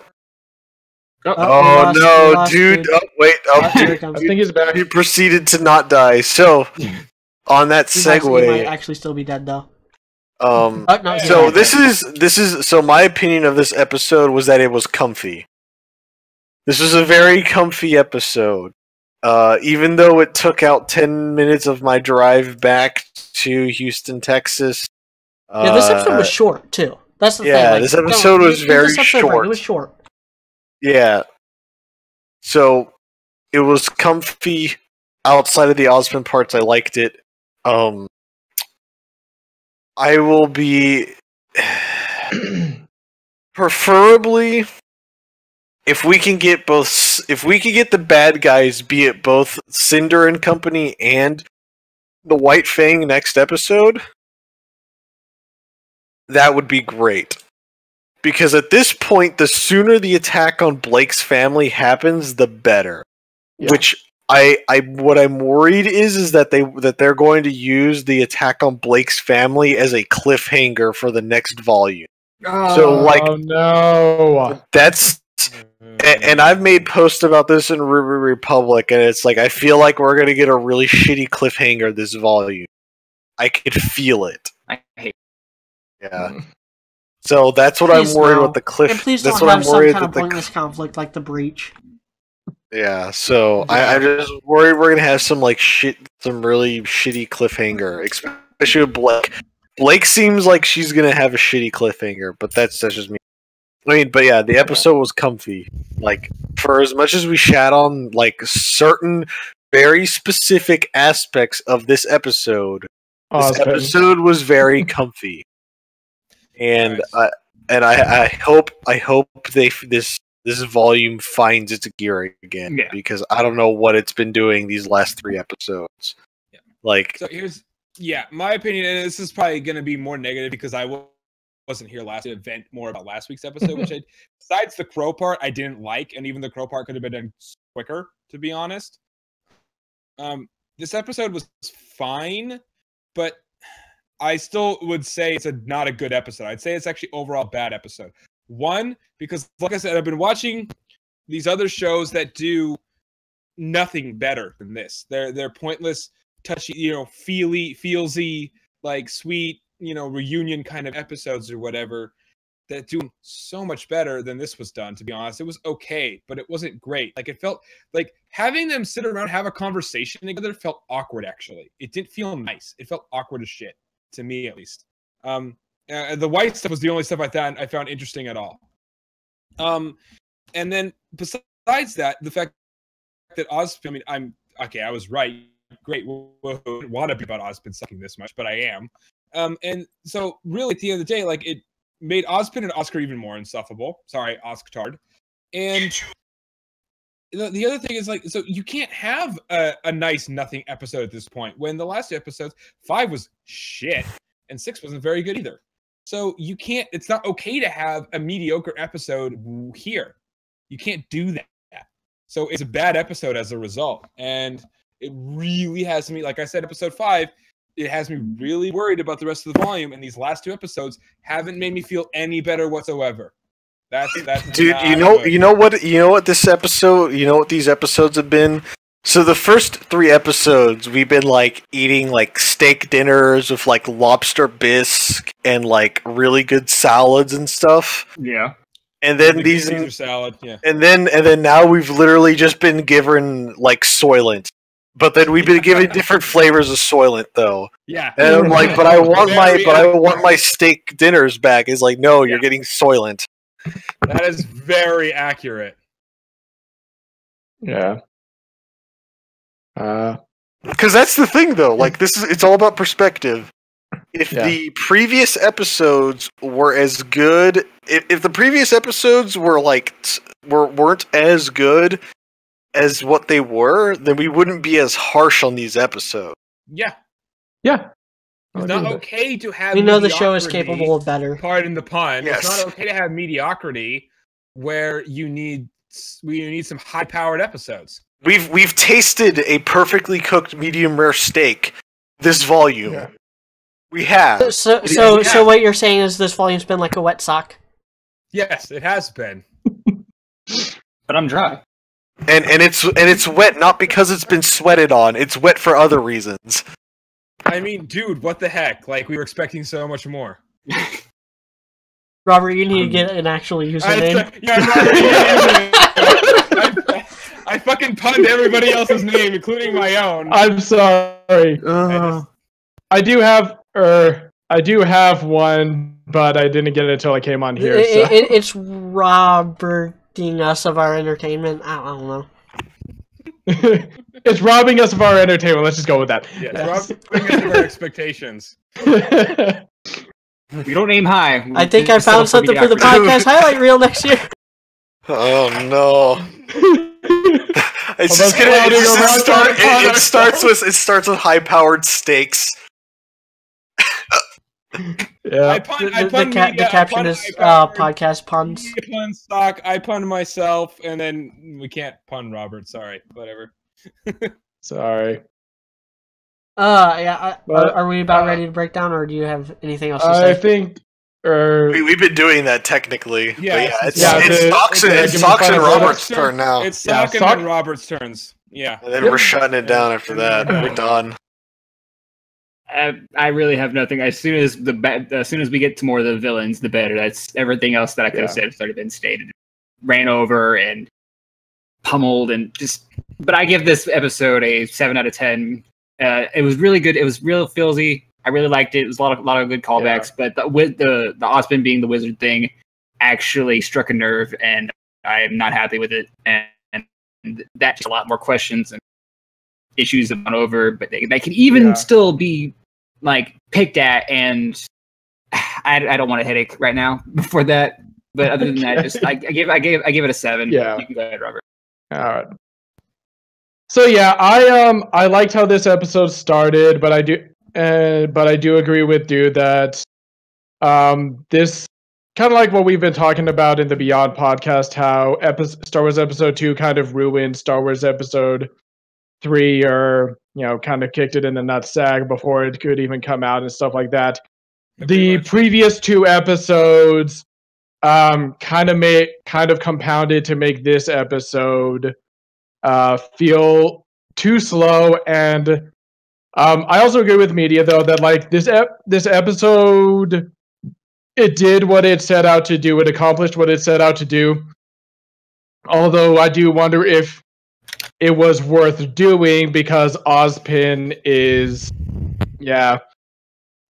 Oh no, dude! Wait! I think he's back. He proceeded to not die. So, on that segue, he might actually still be dead though. So this is so my opinion of this episode was that it was comfy. This was a very comfy episode. Even though it took out 10 minutes of my drive back to Houston, Texas. This episode was short too. That's the thing. Yeah, this episode was very short. It was short. Yeah. So it was comfy outside of the Osmond parts. I liked it. I will be preferably if we can get the bad guys, be it both Cinder and company and the White Fang next episode, that would be great. Because at this point, the sooner the attack on Blake's family happens, the better. Yeah. Which what I'm worried is that they're going to use the attack on Blake's family as a cliffhanger for the next volume. Oh no! That's and I've made posts about this in RWBY Republic, and it's like I feel like we're gonna get a really shitty cliffhanger this volume. I could feel it. I hate. Yeah. So that's what I'm worried with the cliff. And please that's don't what have I'm worried some kind that of pointless conflict like the breach. Yeah, so I'm just worried we're gonna have some really shitty cliffhanger, especially with Blake. Blake seems like she's gonna have a shitty cliffhanger, but that's just me. I mean, but yeah, the episode was comfy. Like, for as much as we shat on like certain very specific aspects of this episode was very comfy. And I hope this volume finds its gear again, because I don't know what it's been doing these last 3 episodes. Yeah. Like, so here's my opinion, and this is probably going to be more negative because I wasn't here last to vent more about last week's episode, which besides the crow part I didn't like, and even the crow part could have been done quicker, to be honest. This episode was fine, but I still would say it's not a good episode. I'd say it's actually overall a bad episode. One, because like I said, I've been watching these other shows that do nothing better than this. They're pointless, touchy, feelsy, like sweet, reunion kind of episodes or whatever that do so much better than this was done, to be honest. It was okay, but it wasn't great. Like, it felt like having them sit around and have a conversation together felt awkward, actually. It didn't feel nice. It felt awkward as shit. To me, at least. The white stuff was the only stuff I found interesting at all. And then besides that, the fact that Ozpin, I was right. Great. I didn't want to be about Ozpin sucking this much, but I am. And so really at the end of the day, like, it made Ozpin and Oscar even more insufferable. Sorry, Osktard. And the other thing is, like, so you can't have a nice nothing episode at this point, when the last two episodes, 5 was shit and 6 wasn't very good either. So you can't, it's not okay to have a mediocre episode here. You can't do that. So it's a bad episode as a result. And it really has me, like I said, episode 5, it has me really worried about the rest of the volume, and these last 2 episodes haven't made me feel any better whatsoever. That's dude. You know what this episode. You know what these episodes have been. So the first 3 episodes, we've been like eating like steak dinners with like lobster bisque and like really good salads and stuff. Yeah. And then the these Caesar salad, yeah. And then now we've literally just been given like Soylent. But then we've been given different flavors of Soylent though. Yeah. And I'm like, but I want my steak dinners back. It's like, no, you're getting Soylent. That is very accurate. Yeah. Because that's the thing, though. Like, it's all about perspective. If the previous episodes were as good, if the previous episodes weren't as good as what they were, then we wouldn't be as harsh on these episodes. Yeah. Yeah. It's not okay to have. We know the show is capable of better. Pardon the pun. Yes. It's not okay to have mediocrity where you need some high-powered episodes. We've tasted a perfectly cooked medium rare steak this volume. Yeah. We have. So what you're saying is this volume's been like a wet sock? Yes, it has been. But I'm dry. And it's wet not because it's been sweated on. It's wet for other reasons. I mean, dude, what the heck? Like, we were expecting so much more. Robert, you need to get an actual username. I fucking punned everybody else's name, including my own. I'm sorry. I do have one, but I didn't get it until I came on here. It's robbing us of our entertainment. I don't know. It's robbing us of our entertainment. Let's just go with that. Yes. Robbing us of our expectations. We don't aim high. I think I found something for the podcast highlight reel next year. Oh no! It's just gonna. It starts with high-powered steaks. Yeah. The caption is podcast puns. Pun stock. I pun myself, and then we can't pun Robert. Sorry, whatever. Sorry. Are we about ready to break down, or do you have anything else to say? I think. We've been doing that technically. Yeah, it's Sox and Robert's turn now. It's Sock and then Robert's turns. Yeah. And then we're shutting it down after that. We're done. I really have nothing. As soon as we get to more of the villains, the better. That's everything else that I could have said has already been stated. Ran over and pummeled and just. But I give this episode a 7 out of 10. It was really good. It was real feelsy. I really liked it. It was a lot of good callbacks. But with the Osmond being the wizard thing actually struck a nerve, and I am not happy with it. And that's a lot more questions and issues have gone over, but they can even still be like picked at, and I don't want a headache right now for that. But other than that, just I give it a 7. Yeah. You can go ahead, Robert. All right. So yeah, I liked how this episode started, but I do agree with Dude that this kind of like what we've been talking about in the Beyond podcast, how Star Wars Episode 2 kind of ruined Star Wars Episode 3, or kind of kicked it in the nutsack before it could even come out and stuff like that. The previous 2 episodes kind of compounded to make this episode feel too slow, and I also agree with media though that like this episode, it did what it set out to do. It accomplished what it set out to do. Although I do wonder if it was worth doing, because Ozpin is,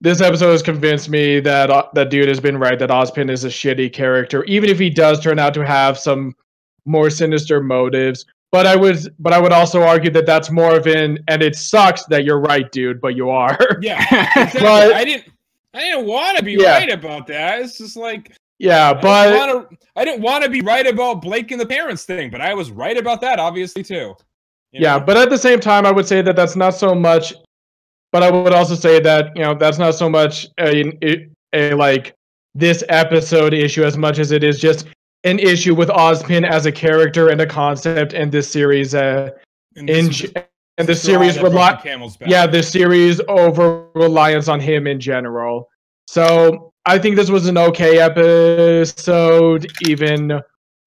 this episode has convinced me that that Dude has been right, that Ozpin is a shitty character, even if he does turn out to have some more sinister motives. But I would also argue that that's more of and it sucks that you're right, Dude, but you are. Yeah, exactly. But I didn't want to be right about that. It's just like, Yeah, but I didn't want to be right about Blake and the parents thing, but I was right about that, obviously too. Yeah, but at the same time, I would say that that's not so much. But I would also say that that's not so much a like this episode issue as much as it is just an issue with Ozpin as a character and a concept in this series. The series the series over reliance on him in general. So I think this was an okay episode, even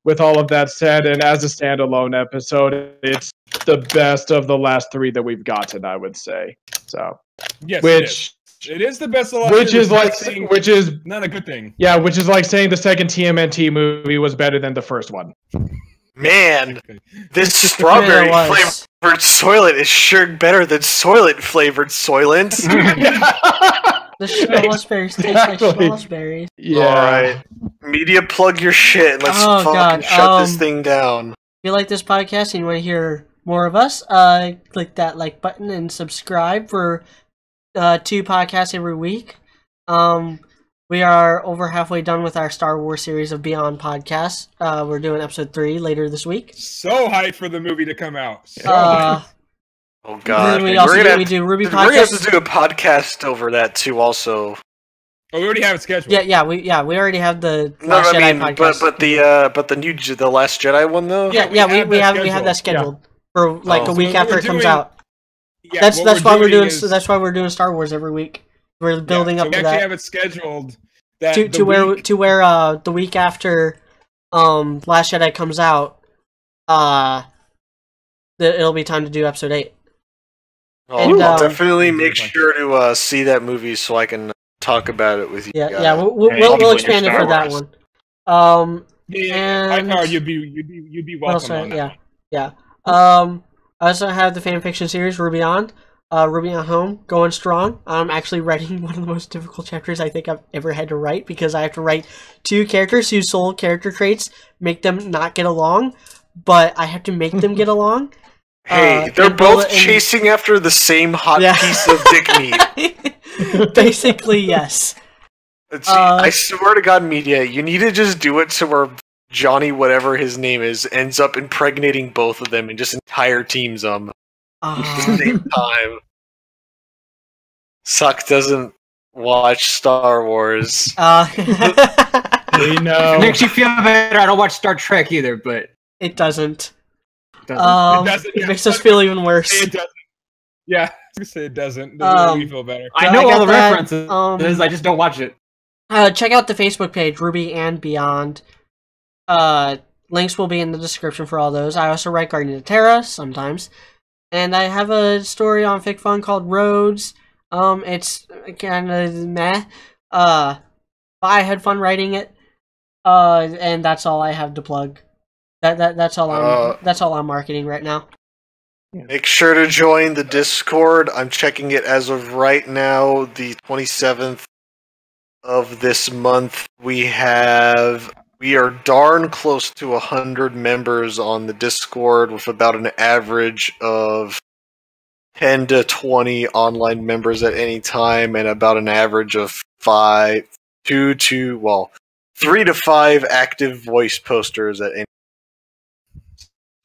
with all of that said. And as a standalone episode, it's the best of the last 3 that we've gotten, I would say. So yes, it is the best of the last which is not a good thing. Yeah, which is like saying the second TMNT movie was better than the first one. Man, this strawberry flavored Soylent is sure better than Soylent flavored Soylent. The schnozberries taste like schnozberries. Yeah. Alright. Media, plug your shit. Let's fucking shut this thing down. If you like this podcast and you want to hear more of us, click that like button and subscribe for 2 podcasts every week. We are over halfway done with our Star Wars series of Beyond podcasts. We're doing episode 3 later this week. So hyped for the movie to come out. Oh god. We also do RWBY podcasts. We're gonna have to do a podcast over that too also. Oh, we already have it scheduled. We already have the Last Jedi podcast. But the Last Jedi one though? We have that scheduled for like a week after it comes out. Yeah, that's why we're doing Star Wars every week. We're building up to that. We actually have it scheduled to where the week after Last Jedi comes out, it'll be time to do episode 8. I'll definitely make sure to see that movie so I can talk about it with you. We'll expand it for that one. You'd be welcome on that. Yeah. I also have the fanfiction series RWBY Beyond. RWBY on Home, going strong. I'm actually writing one of the most difficult chapters I think I've ever had to write because I have to write 2 characters whose sole character traits make them not get along, but I have to make them get along. Hey, they're both chasing after the same hot piece of dick meat. Basically, yes. I swear to God, media, you need to just do it to where Johnny, whatever his name is, ends up impregnating both of them and just entire teams them at the same time. Suck doesn't watch Star Wars. We know. It makes you feel better. I don't watch Star Trek either, but it doesn't. It makes us feel even worse. It doesn't. Yeah, I was gonna say it doesn't. Doesn't make me feel better. I know all the references. I just don't watch it. Check out the Facebook page, RWBY and Beyond. Links will be in the description for all those. I also write Guardian of Terra sometimes. And I have a story on FicFun called Roads. It's kind of meh. But I had fun writing it. And that's all I have to plug. That's all I'm marketing right now. Make sure to join the Discord. I'm checking it as of right now, the 27th of this month. We are darn close to 100 members on the Discord with about an average of 10 to 20 online members at any time and about an average of 3 to 5 active voice posters at any.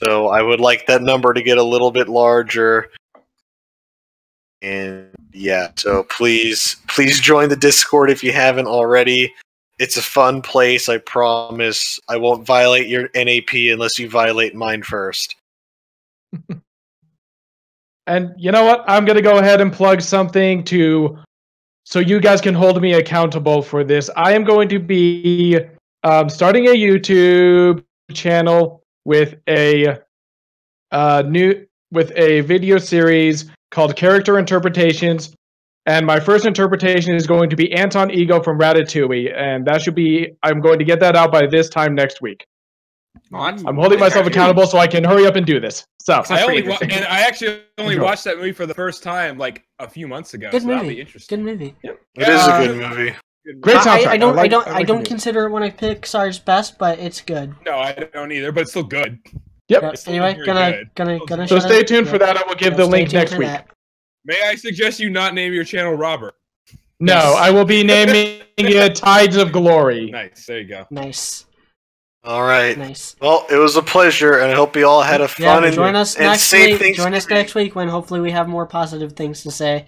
So I would like that number to get a little bit larger. And yeah, so please join the Discord if you haven't already. It's a fun place, I promise. I won't violate your NAP unless you violate mine first. And you know what? I'm going to go ahead and plug something so you guys can hold me accountable for this. I am going to be starting a YouTube channel with a video series called Character Interpretations, and my first interpretation is going to be Anton Ego from Ratatouille, and I'm going to get that out by this time next week. I'm holding myself accountable so I can hurry up and do this. So I actually only watched that movie for the first time like a few months ago. Good so movie. That'll be interesting. Good movie. Yep. It is a good movie. Great soundtrack. I don't consider it one of Pixar's best, but it's good. No, I don't either, but it's still good. Yep. Anyway, gonna. So stay tuned for that. I will give the link next week. May I suggest you not name your channel Robert? No, Yes. I will be naming it Tides of Glory. Nice. There you go. Nice. All right. Nice. Well, it was a pleasure, and I hope you all had a fun Join us and next safe week. Join us Thanksgiving. next week when hopefully we have more positive things to say.